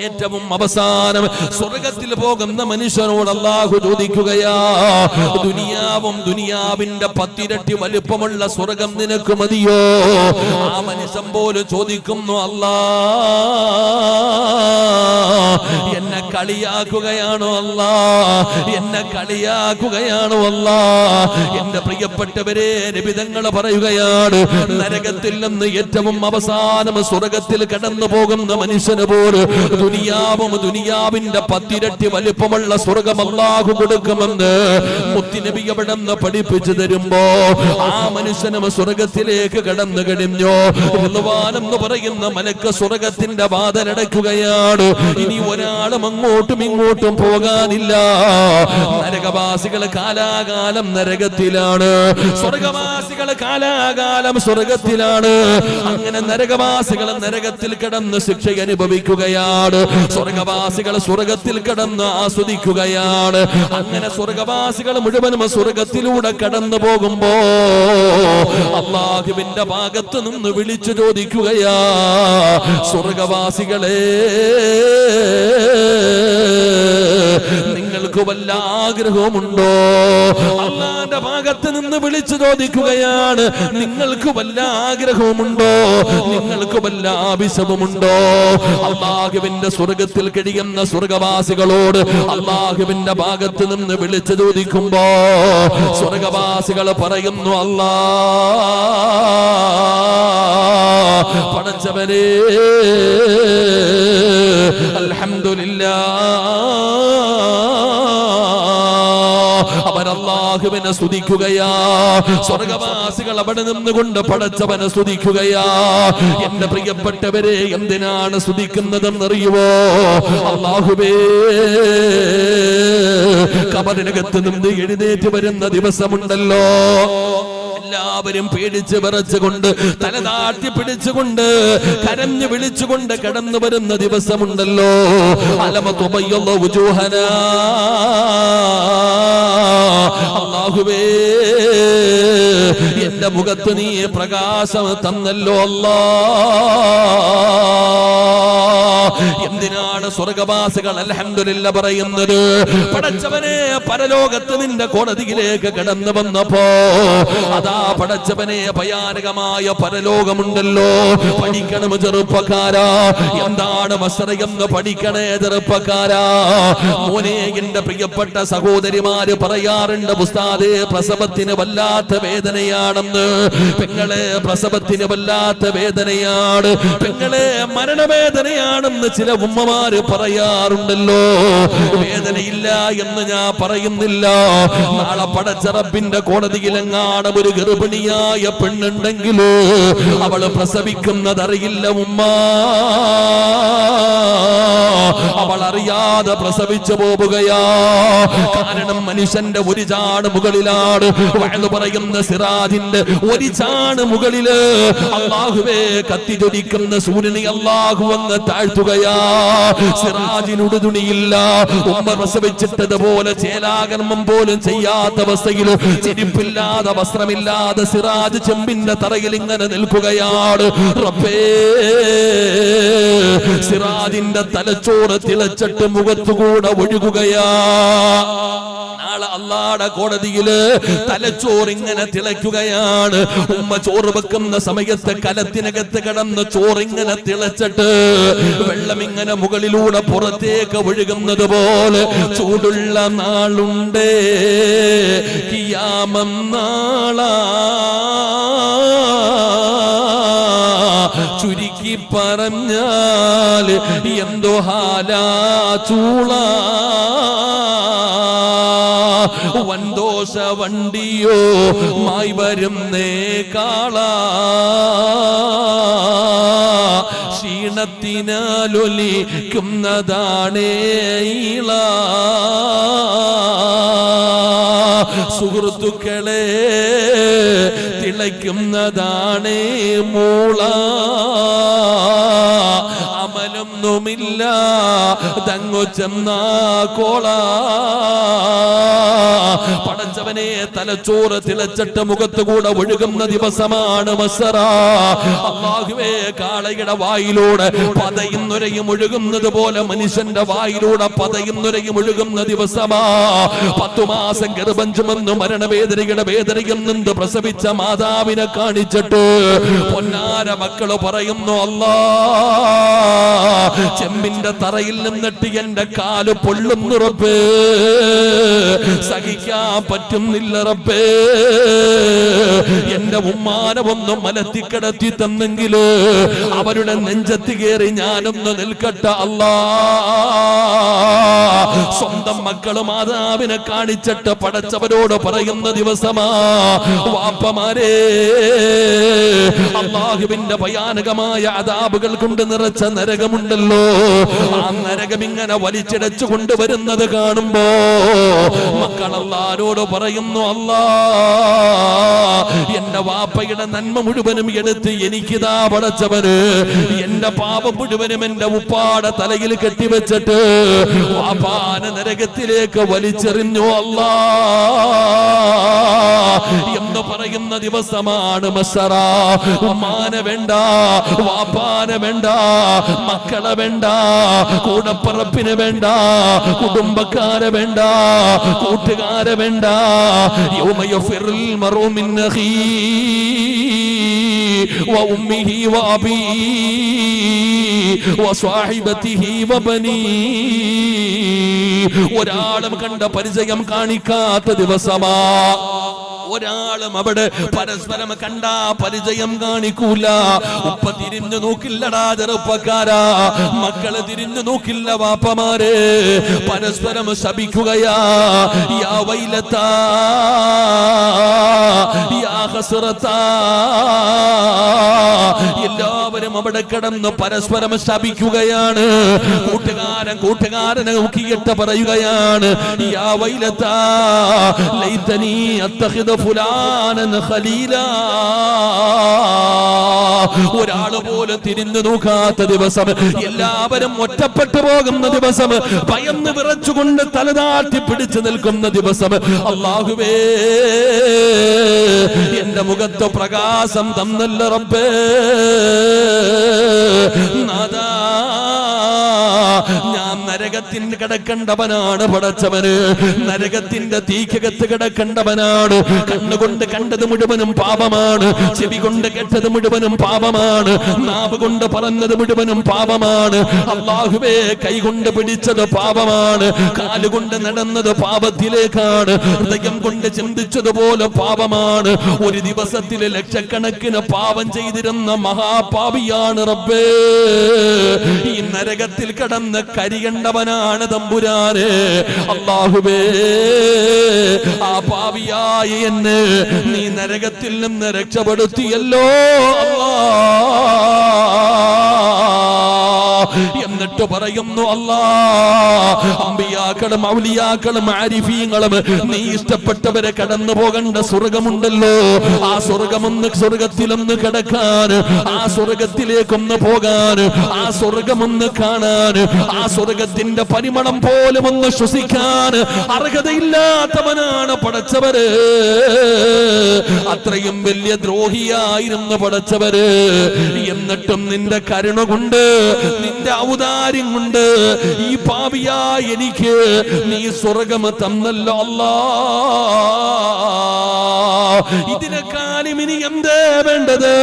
ഏറ്റവും അവസാനം സ്വർഗത്തിൽ പോകുന്ന മനുഷ്യനോട് അല്ലാഹു ചോദിക്കുകയാ, ദുനിയാവും ദുനിയാവിന്റെ 10 ഇരട്ടി വലുപ്പമുള്ള സ്വർഗം നിനക്ക് മതിയോ? ആ മനുഷ്യൻ പോലും ചോദിക്കുന്നു, അല്ലാ, എന്നെ കളിയാക്കുകയാണോ അല്ലാ? എന്നെ കളിയാക്കുകയാണോ അല്ലാ? എന്റെ പ്രിയപ്പെട്ടവരെ, നബിതങ്ങൾ പറയുകയാണ്, നരകത്തിൽ നിന്ന് ഏറ്റവും അവസാനം സ്വർഗത്തിൽ കടന്നു പോകുന്ന മനുഷ്യന് പോലും ദുനിയാവും ദുനിയാവിന്റെ 10 ഇരട്ടി വലിപ്പമുള്ള സ്വർഗം അല്ലാഹു കൊടുക്കുമെന്ന് മുത്തുനബി അവിടുന്ന് പഠിപ്പിച്ചു തരുമ്പോ ആ മനുഷ്യനും സ്വർഗത്തിലേക്ക് സ്വർഗത്തിലേക്ക് കടന്നു കഴിഞ്ഞു. റിദ്വാൻ എന്ന് പറയുന്ന മലക്ക് സ്വർഗത്തിന്റെ വാതിലടയ്ക്കുകയാണ്. ഇനി ഒരാളും അങ്ങോട്ടും ഇങ്ങോട്ടും പോകാനില്ല. നരകവാസികൾ കാലാകാലം നരകത്തിലാണ്, സ്വർഗവാസികൾ കാലാകാലം സ്വർഗത്തിലാണ്. അങ്ങനെ നരകവാസികൾ നരകത്തിൽ കിടന്ന് ശിക്ഷ അനുഭവിക്കുകയാണ്, സ്വർഗവാസികൾ സ്വർഗത്തിൽ കിടന്ന് ആസ്വദിക്കുകയാണ്. അങ്ങനെ സ്വർഗവാസികൾ മുഴുവനും സ്വർഗത്തിലൂടെ കടന്നു പോകുമ്പോ അല്ലാഹുവിന്റെ ഭാഗത്ത് നിന്ന് വിളിച്ചു ചോദിക്കുകയാ, സ്വർഗവാസികളെ നിങ്ങൾക്ക് വല്ല ആഗ്രഹവുമുണ്ടോ? അല്ലാഹുവിന്റെ ഭാഗത്ത് നിന്ന് വിളിച്ചു ചോദിക്കുകയാണ്, നിങ്ങൾക്ക് വല്ല ആഗ്രഹവുമുണ്ടോ? നിങ്ങൾക്ക് വല്ല ആവശ്യവുമുണ്ടോ? അല്ലാഹുവിന്റെ സ്വർഗത്തിൽ കഴിയുന്ന സ്വർഗവാസികളോട് അല്ലാഹുവിന്റെ ഭാഗത്ത് നിന്ന് വിളിച്ചു ചോദിക്കുമ്പോ സ്വർഗവാസികൾ പറയുന്നു, അല്ലാ പടച്ചവനേ അൽഹംദുലില്ലാഹ്. അവർ അല്ലാഹുവിനെ സ്തുതിക്കുകയാ. സ്വർഗവാസികൾ അവിടെ നിന്നുകൊണ്ട് പടച്ചവനെ സ്തുതിക്കുകയാ. എന്റെ പ്രിയപ്പെട്ടവരെ, എന്തിനാണ് സ്തുതിക്കുന്നതെന്നറിയുവോ? അല്ലാഹുവേ, ഖബറിനകത്ത് നിന്ന് എഴുന്നേറ്റ് വരുന്ന ദിവസമുണ്ടല്ലോ, എല്ലാവരും പേടിച്ച് വിറച്ചുകൊണ്ട് തലതാട്ടി പിടിച്ചുകൊണ്ട് കരഞ്ഞു വിളിച്ചുകൊണ്ട് കടന്നു വരുന്ന ദിവസമുണ്ടല്ലോ. അല്ലാഹുവേ, എന്റെ മുഖത്ത് നീ പ്രകാശം തന്നല്ലോ അല്ലാ. എന്തിനാണ് സ്വർഗവാസികൾ അൽഹംദുലില്ലാഹ് പറയുന്നത്? പടച്ചവനെ, പരലോകത്ത് നിന്റെ കോടതിയിലേക്ക് കടന്നു വന്നപ്പോ അതാ പടച്ചവനെ ഭയാനകമായ പരലോകമുണ്ടല്ലോ. പഠിക്കണം ചെറുപ്പക്കാരാ, എന്താണ് മസ്റയെന്ന് പഠിക്കണേ ചെറുപ്പക്കാരാ. മോനെ, എന്റെ പ്രിയപ്പെട്ട സഹോദരിമാര് പറയാറുണ്ട്, ഉസ്താദേ പ്രസവത്തിന് വല്ലാത്ത വേദനയാണെന്ന്. പെങ്ങളെ, പ്രസവത്തിന് വല്ലാത്ത വേദനയാണ്. പെങ്ങളെ, മരണവേദനയാണെന്ന് ചില ഉമ്മമാര് പറയാറുണ്ടല്ലോ. വേദനയില്ല എന്ന് ഞാൻ പറയുന്നില്ല. നാളെ പടച്ച റബ്ബിന്റെ കോടതിയിലെങ്ങാണ് ഒരു ഗർഭിണിയായ പെണ്ണുണ്ടെങ്കിലോ അവള് പ്രസവിക്കുന്നതറിയില്ല ഉമ്മ. അവൾ അറിയാതെ പ്രസവിച്ചു പോവുകയാ. കാരണം മനുഷ്യന്റെ ഒരു ചാണ് മുകളിലാണ്, വഅദ് പറയുന്ന സിറാജിന്റെ ഒരു ചാണ് മുകളില് അല്ലാഹുവേ കത്തി ജ്വലിക്കുന്ന സൂര്യനെ അല്ലാഹു അങ്ങ് താഴ്ത്തുകയാ. സിറാജിനോട് തുണിയില്ല. ഉമ്മ പ്രസവിച്ചിട്ടതുപോലെ ചേലാകർമ്മം പോലും ചെയ്യാത്ത അവസ്ഥയിൽ, ചെരുപ്പില്ലാതെ വസ്ത്രമില്ലാതെ സിറാജ് ചെമ്പിന്റെ തറയിൽ ഇങ്ങനെ നിൽക്കുകയാണ്. റബ്ബേ, സിറാജിന്റെ തലച്ചോറ് തിളച്ചിട്ട് മുഖത്തുകൂടെ ഒഴുകുകയാ. നാളെ അല്ലാഹുവിന്റെ കോടതിയില് തലച്ചോറ് ഇങ്ങനെ തിളയ്ക്കുകയാണ്. ഉമ്മ ചോറ് വെക്കുന്ന സമയത്ത് കലത്തിനകത്ത് കിടന്ന് ചോറിങ്ങനെ തിളച്ചിട്ട് വെള്ളം ഇങ്ങനെ മുകളിലൂടെ പുറത്തേക്ക് ഒഴുകുന്നത് പോലെ ചൂടുള്ള നാളുണ്ടേ ഖിയാമം നാളാ. ചുരുക്കി പറഞ്ഞാൽ എന്തോ ഹാലാ ചൂള. വൻദോഷ വണ്ടിയോ മായി വരുന്നേ കാള. ക്ഷീണത്തിനാലൊലിക്കുന്നതാണേ ഈള. സുഹൃത്തുക്കളെ, തിളയ്ക്കുന്നതാണേ മൂള. അമലൊന്നുമില്ല തങ്ങു ചെന്നാ കോള. പടച്ചവനെ, തലച്ചോറ് തിളച്ചിട്ട് മുഖത്തുകൂടെ ഒഴുകുന്ന ദിവസമാണ് മസ്റ. അല്ലാഹുവേ, കാളയുടെ വായിലൂടെ പതയും നുരയും ഒഴുകുന്നത് പോലെ മനുഷ്യന്റെ വായിലൂടെ പതയും നുരയും ഒഴുകുന്ന ദിവസമാ. 10 മാസം ഗർഭം ചുമന്ന് മരണവേദനയുടെ വേദനയിൽ നിന്ന് പ്രസവിച്ച മാതാവിനെ കാണിച്ചിട്ട് പൊന്നാര മക്കള് പറയുന്നു, അല്ലാ ചെമ്പിന്റെ തറയിൽ നിന്നിട്ട് എന്റെ കാല് പൊള്ളുന്നുറപ്പ്. സഹിക്കാൻ സഹിക്കാൻ പറ്റുന്നില്ല റബ്ബേ. എന്റെ ഉമ്മാനെ ഒന്ന് മലത്തിക്കിടത്തി തന്നെങ്കില് അവരുടെ നെഞ്ചത്ത് കയറി ഞാനൊന്ന് നിൽക്കട്ടെ അല്ലാ. സ്വന്തം മക്കള് മാതാവിനെ കാണിച്ചിട്ട് പടച്ചവരോട് പറയുന്ന ദിവസമാ. വാപ്പമാരെ, അല്ലാഹുവിന്റെ ഭയാനകമായ അദാബുകൾ കൊണ്ട് നിറച്ച നരകമുണ്ടല്ലോ, ആ നരകം ഇങ്ങനെ വലിച്ചിടച്ചു കൊണ്ടുവരുന്നത് കാണുമ്പോ മക്കൾ അല്ലാഹുവോട് പറയുന്നു, അല്ലാ എന്റെ വാപ്പയുടെ നന്മ മുഴുവനും എടുത്ത് എനിക്കിതാ പടച്ചവന് എന്റെ പാപം മുഴുവനും എന്റെ ഉപ്പാടെ തലയിൽ കെട്ടിവെച്ചിട്ട് വാപ്പാനെ നരകത്തിലേക്ക് വലിച്ചെറിഞ്ഞു അല്ലാ എന്ന് പറയുന്ന ദിവസമാണ് മസ്സറ. ഉമ്മാനെ വേണ്ട, വാപ്പാനെ വേണ്ട, മക്കളെ വേണ്ട, കൂടപ്പറപ്പിനെ വേണ്ട, കുടുംബക്കാരെ വേണ്ട, കൂട്ടുകാരെ വേണ്ട. യൗമ യഫിറുൽ മർഉ മിൻ അഖീഹി വഉമ്മിഹി വഅബീഹി വസ്വാഹിബതിഹി വബനീഹി. ഒരാളും കണ്ട പരിചയം കാണിക്കാത്ത ദിവസമാ. ഒരാളും അവിടെ പരസ്പരം കണ്ടാ പരിചയം കാണിക്കൂല. ഉപ്പ തിരിഞ്ഞു നോക്കില്ലടാ ചെറുപ്പക്കാരാ, മക്കള് തിരിഞ്ഞു നോക്കില്ല വാപ്പമാരെ. പരസ്പരം ശപിക്കുകയാ. യാ വൈലത്താ യാ ഹസ്റത്താ. എല്ലാവരും അവിടെ കിടന്ന് പരസ്പരം ശപിക്കുകയാണ്. കൂട്ടുകാരനെ നോക്കിയിട്ട് പറയുകയാണ്, യാ വൈലത്താ ലൈതനി അത്തഖിദ ഫുലാനൻ ഖലീലാ. ഒരാള് പോലും തിരിഞ്ഞു നോക്കാത്ത ദിവസം, എല്ലാവരും ഒറ്റപ്പെട്ടു പോകുന്ന ദിവസം, ഭയന്ന് വിറച്ചുകൊണ്ട് തലതാട്ടി പിടിച്ചു നിൽക്കുന്ന ദിവസം, അല്ലാഹുവേ എന്റെ മുഖത്ത് പ്രകാശം തന്നല്ല റബ്ബേ. നാദാ, ഞാൻ നരകത്തിന് കിടക്കേണ്ടവനാണ് പടച്ചവന്. നരകത്തിന്റെ തീക്കകത്ത് കിടക്കേണ്ടവനാണ്. കണ്ണുകൊണ്ട് കണ്ടത് മുഴുവനും പാപമാണ്, ചെവി കൊണ്ട് കേട്ടത് മുഴുവനും പാപമാണ്, നാവ് കൊണ്ട് പറഞ്ഞത് മുഴുവനും പാപമാണ്. അല്ലാഹുവേ കൈകൊണ്ട് പിടിച്ചത് പാപമാണ്, കാലുകൊണ്ട് നടന്നത് പാപത്തിലേക്കാണ്, ഹൃദയം കൊണ്ട് ചിന്തിച്ചതുപോലെ പാപമാണ്. ഒരു ദിവസത്തിൽ ലക്ഷക്കണക്കിന് പാപം ചെയ്തിരുന്ന മഹാപാപിയാണ് റബ്ബേ. ഈ നരകത്തിൽ കടന്ന് കരികണ്ടവനാണ് തമ്പുരാനെ. അല്ലാഹുവേ ആ പാപിയായ എന്നെ നീ നരകത്തിൽ നിന്ന് രക്ഷപ്പെടുത്തിയല്ലോ അല്ലാ. എന്നിട്ട് പറയുന്നു, അല്ലാ അമ്പിയാക്കളും ഔലിയാക്കളും ആരിഫീങ്ങളും നീ ഇഷ്ടപ്പെട്ടവരെ കടന്നു പോകേണ്ട സ്വർഗമുണ്ടല്ലോ, ആ സ്വർഗത്തിലൊന്ന് കിടക്കാൻ, ആ സ്വർഗത്തിലേക്കൊന്ന് പോകാൻ, ആ സ്വർഗമൊന്ന് കാണാൻ, ആ സ്വർഗത്തിന്റെ പരിമളം പോലും ഒന്ന് ശ്വസിക്കാൻ അർഹതയില്ലാത്തവനാണ് പടച്ചവര്. അത്രയും വലിയ ദ്രോഹിയായിരുന്നു പടച്ചവര്. എന്നിട്ടും നിന്റെ കരുണ കൊണ്ട്, നിന്റെ ഔദാര്യം കൊണ്ട് ഈ പാപിയായ എനിക്ക് നീ സ്വർഗം തന്നല്ലോ അല്ലാ. ഇതിനെക്കാളും ഇനി എന്തേ വേണ്ടത്?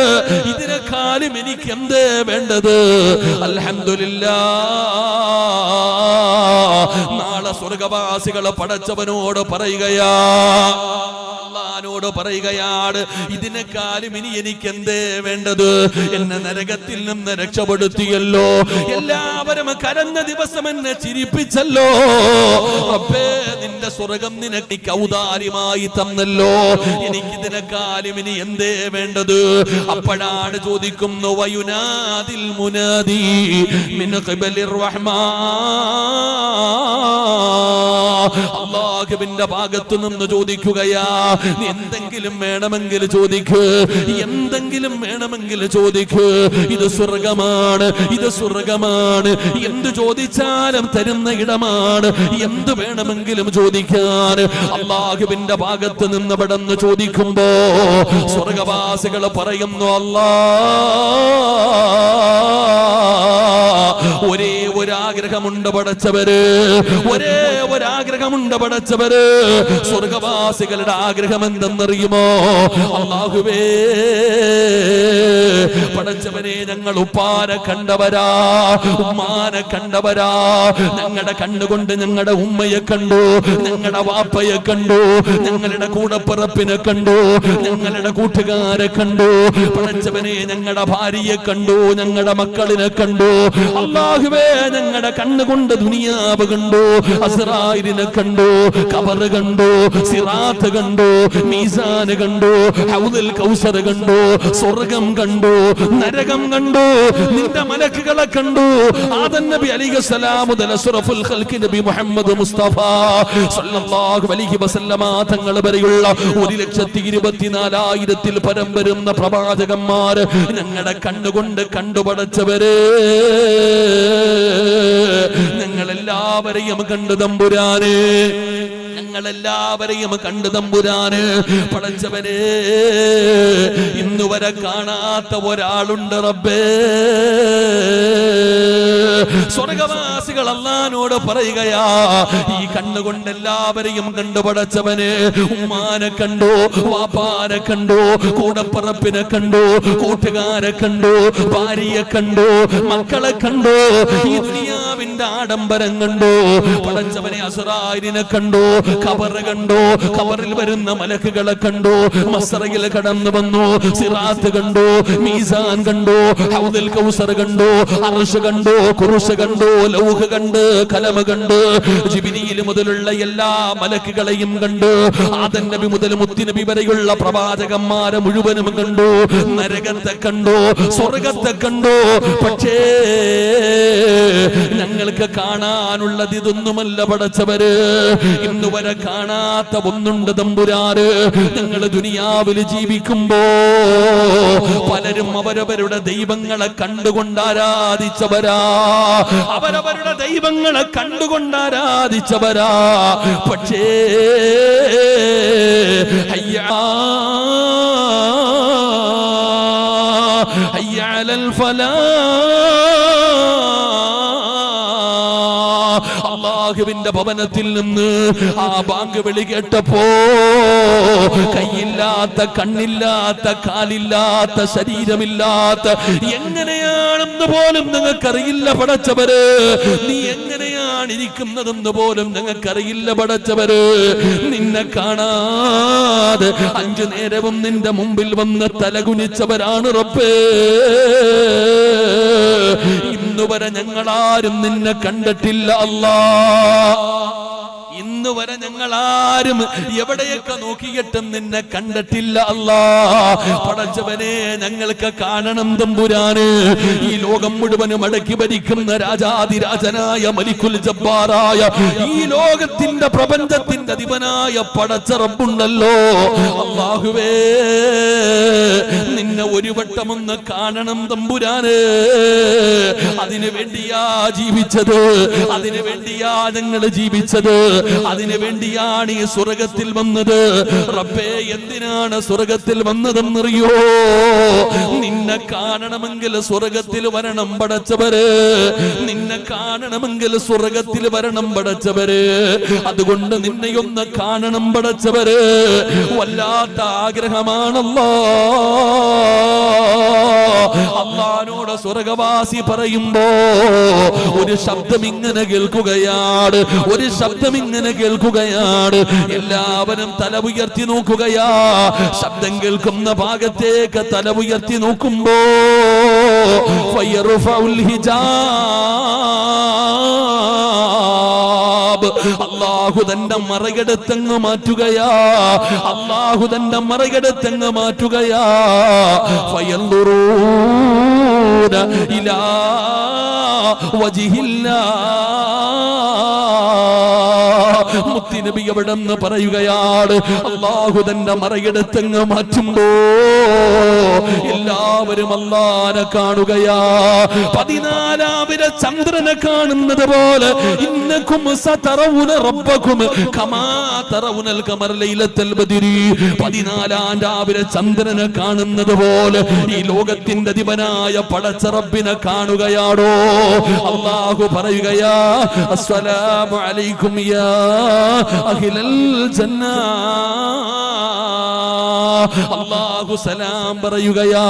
ഇതിനെക്കാളും എനിക്ക് എന്തേ വേണ്ടത്? അൽഹംദുലില്ലാഹ്. നാളെ സ്വർഗവാസികളെ പടച്ചവനോട് പറയുകയാ, അല്ലാഹുവോട് പറയുകയാണ്, ഇതിനെക്കാളും ഇനി എനിക്ക് എന്തേ വേണ്ടത്? എന്നെ നരകത്തിൽ നിന്ന് രക്ഷപ്പെടുത്തിയല്ലോ, എല്ലാവരും കരഞ്ഞ ദിവസം എന്നെ ചിരിപ്പിച്ചല്ലോ റബ്ബേ. നിന്റെ സ്വർഗം നിനക്ക് ഔദാര്യമായി തന്നല്ലോ, എനിക്കിതിനെക്കാളും ഇനി എന്തേ വേണ്ടത്? അപ്പോഴാണ് ചോദിക്കുന്നു, വയുനാദിൽ മുനാദി മിൻ ഖിബലിർ റഹ്മാൻ. അല്ലാഹുവിന്റെ ഭാഗത്തു നിന്ന് ചോദിക്കുകയാ, എന്തെങ്കിലും വേണമെങ്കിൽ ചോദിക്ക്, എന്തെങ്കിലും വേണമെങ്കിൽ ചോദിക്ക്. ഇത് സ്വർഗമാണ്, ഇത് സ്വർഗമാണ്. എന്ത് ചോദിച്ചാലും തരുന്ന ഇടമാണ്. എന്ത് വേണമെങ്കിലും ചോദിക്കാൻ അല്ലാഹുവിന്റെ ഭാഗത്ത് നിന്ന് പെടന്ന് ചോദിക്കുമ്പോ സ്വർഗവാസികൾ പറയുന്നു, അല്ലാ ഒരേ ഒരാഗ്രഹമുണ്ട് പടച്ചവര്, ഒരേ ഒരാഗ്രഹമുണ്ട് പടച്ചവര്. സ്വർഗവാസികളുടെ ആഗ്രഹം എന്തെന്നറിയുമോ? അല്ലാഹുവേ പടച്ചവനെ, ഞങ്ങൾ ഉപ്പാനെ കണ്ടവരാ, ഉമ്മാനെ കണ്ടവരാ. ഞങ്ങളുടെ കണ്ണുകൊണ്ട് ഞങ്ങളുടെ ഉമ്മയെ കണ്ടു, ഞങ്ങളുടെ വാപ്പയെ കണ്ടു, ഞങ്ങളുടെ കൂടപ്പിറപ്പിനെ കണ്ടു, ഞങ്ങളുടെ കൂട്ടുകാരെ കണ്ടു. പടച്ചവനെ, ഞങ്ങളുടെ ഭാര്യയെ കണ്ടു, ഞങ്ങളുടെ മക്കളിനെ കണ്ടു. അല്ലാഹുവേ, ഞങ്ങളുടെ കണ്ണുകൊണ്ട് ദുനിയാവ് കണ്ടു, അസ്റായിലിനെ കണ്ടു, ഖബർ കണ്ടു, സിറാത്ത് കണ്ടു, മീസാന് കണ്ടു, ഹൗദുൽ കൗസർ കണ്ടു, സ്വർഗം കണ്ടു, നരകം കണ്ടു, നിന്റെ മലക്കുകളെ കണ്ടു. ആദം നബി അലൈഹിസ്സലാം മുതൽ അഷ്റഫുൽ ഖൽഖ് നബി മുഹമ്മദ് മുസ്തഫ സല്ലല്ലാഹു അലൈഹി വസല്ലമ തങ്ങൾ വരെയുള്ള 1,24,000 പരം വരുന്ന പ്രവാചകന്മാർ ഞങ്ങളുടെ കണ്ണുകൊണ്ട് കണ്ടുപടച്ചവരെ, ഞങ്ങളെല്ലാവരെയും കണ്ടു തമ്പുരാനെ, ഞങ്ങളെല്ലാവരെയും കണ്ടു തമ്പുരാന്. പടച്ചവരെ, ഇന്നുവരെ കാണാത്ത ഒരാളുണ്ട് റബ്ബേ. സ്വർഗവാസികൾ അല്ലാഹുവോട് പറയുകയാ, ഈ കണ്ണുകൊണ്ട് എല്ലാവരെയും കണ്ടു പടച്ചവനെ. ഉമ്മാനെ കണ്ടു, വാപ്പാനെ കണ്ടു, കൂടപ്പറപ്പിനെ കണ്ടു, കൂട്ടുകാരെ കണ്ടു, ഭാര്യയെ കണ്ടു, മക്കളെ കണ്ടു, ഈ ദുനിയാവിന്റെ ആഡംബരം കണ്ടു. പടച്ചവനെ, അസ്റായിലിനെ കണ്ടു, ഖബർ കണ്ടു, ഖബറിൽ വരുന്ന മലക്കുകളെ കണ്ടു, മസ്റയിൽ കടന്നു വന്നു, സിറാത്ത് കണ്ടു, മീസാൻ കണ്ടു, ഹൗദുൽ കൗസർ കണ്ടു, അർശ് കണ്ടു, കുർശ് കണ്ടു, ലൗഹ് കണ്ട്, കലം കണ്ട്, ജിബ്രീൽ മുതലുള്ള എല്ലാ മലക്കുകളെയും കണ്ടു. ആദം നബി മുതൽ മുത്ത് നബി വരെയുള്ള പ്രവാചകന്മാരെ മുഴുവനും കണ്ടു. നരകത്തെ കണ്ടു, സ്വർഗത്തെ കണ്ടു. പക്ഷേ ഞങ്ങൾക്ക് കാണാനുള്ളത് ഇതൊന്നുമല്ല പടച്ചവര്. ഇന്നുവരെ കാണാത്ത ഒന്നുണ്ട് തമ്പുരാന്. ഞങ്ങൾ ദുനിയാവിൽ ജീവിക്കുമ്പോ പലരും അവരവരുടെ ദൈവങ്ങളെ കണ്ടുകൊണ്ട് ആരാധിച്ചവരാ, അവരവരുടെ ദൈവങ്ങളെ കണ്ടുകൊണ്ട് ആരാധിച്ചവരാ. പക്ഷേ ഹയ്യ അലൽ അല്ലാഹുവിന്റെ ഭവനത്തിൽ നിന്ന് ആ ബാങ്ക് വിളി കേട്ടപ്പോ കൈയില്ലാത്ത, കണ്ണില്ലാത്ത, കാലില്ലാത്ത, ശരീരമില്ലാത്ത, എങ്ങനെയാണെന്ന് പോലും നിങ്ങൾക്കറിയില്ല പടച്ചവര്. നീ എങ്ങനെയാണ് ഇരിക്കുന്നതെന്ന് പോലും നിങ്ങൾക്കറിയില്ല പടച്ചവര്. നിന്നെ കാണാതെ 5 നേരവും നിന്റെ മുമ്പിൽ വന്ന് തലകുനിച്ചവരാണ് റബ്ബേ. ഇന്നുവരെ ഞങ്ങളാരും നിന്നെ കണ്ടിട്ടില്ല അല്ലാ. ഇന്നുവരെ ഞങ്ങളാരും എവിടെയൊക്കെ നോക്കിയിട്ടും നിന്നെ കണ്ടിട്ടില്ല അല്ലാ. പടച്ചവനെ, ഞങ്ങൾക്ക് കാണണം തമ്പുരാന്. ഈ ലോകം മുഴുവനും അടക്കി ഭരിക്കുന്ന രാജാതിരാജനായ മലിക്കുൽ ജബ്ബാറായ, ഈ ലോകത്തിന്റെ പ്രപഞ്ചത്തിന്റെ അധിപനായ പടച്ച റബ്ബുണ്ടല്ലോ അല്ലാഹുവേ, നിന്നെ ഒരു വട്ടമൊന്ന് കാണണം തമ്പുരാന്. അതിനു വേണ്ടിയാ ജീവിച്ചത്, അതിനു വേണ്ടിയാ ഞങ്ങൾ ജീവിച്ചത്, അതിനു വേണ്ടിയാണ് ഈ സ്വർഗത്തിൽ വന്നത്. റബ്ബേ, എന്തിനാണ് സ്വർഗത്തിൽ വന്നതെന്നറിയോ? നിന്നെ കാണണമെങ്കിൽ സ്വർഗത്തിൽ വരണം പടച്ചവര്. നിന്നെ കാണണമെങ്കിൽ സ്വർഗത്തിൽ വരണം പടച്ചവര്. അതുകൊണ്ട് നിന്നെയൊന്ന് കാണണം പടച്ചവര്. വല്ലാത്ത ആഗ്രഹമാണല്ലോ. അല്ലാഹുവോട് സ്വർഗവാസി പറയുമ്പോ ഒരു ശബ്ദം ഇങ്ങനെ കേൾക്കുകയാണ്, ഒരു ശബ്ദം ഇങ്ങനെ കേൾക്കുകയാണ്. എല്ലാവരും തല ഉയർത്തി നോക്കുകയാ. ശബ്ദം കേൾക്കുന്ന ഭാഗത്തേക്ക് തല ഉയർത്തി നോക്കുമ്പോ ഫയർഫഉൽ ഹിജാബ്, അല്ലാഹു തന്റെ മറകെടുത്തങ്ങ് മാറ്റുകയാ. അല്ലാഹു തന്റെ മറകെടുത്തങ്ങ് മാറ്റുകയാ. ഫയൻദുറൂന ഇലാ വജ്ഹില്ലാഹ്, മുത്തുനബി എവിടെന്ന് പറയുകയാണ്, അല്ലാഹു തന്റെ മറയെടുത്തങ്ങ് മാറ്റുമ്പോ എല്ലാവരും അല്ലാഹനെ കാണുകയാ. 14 ചന്ദ്രനെ കാണുന്നത് പോലെ ഇന്നകും സതറൗന റബ്ബകും കമാ തറൗനൽ ഖമർ ലൈലത്തുൽ ബദ്രി. 14 രാവിലെ ചന്ദ്രനെ കാണുന്നത് പോലെ ഈ ലോകത്തിന്റെ അധിപനായ പടച്ച റബ്ബിനെ കാണുകയാണോ? അല്ലാഹു പറയുകയാ, അസ്സലാമു അലൈക്കും യാ അഹ്ലൽ ജന്ന. അല്ലാഹു സലാം പറയുകയാ,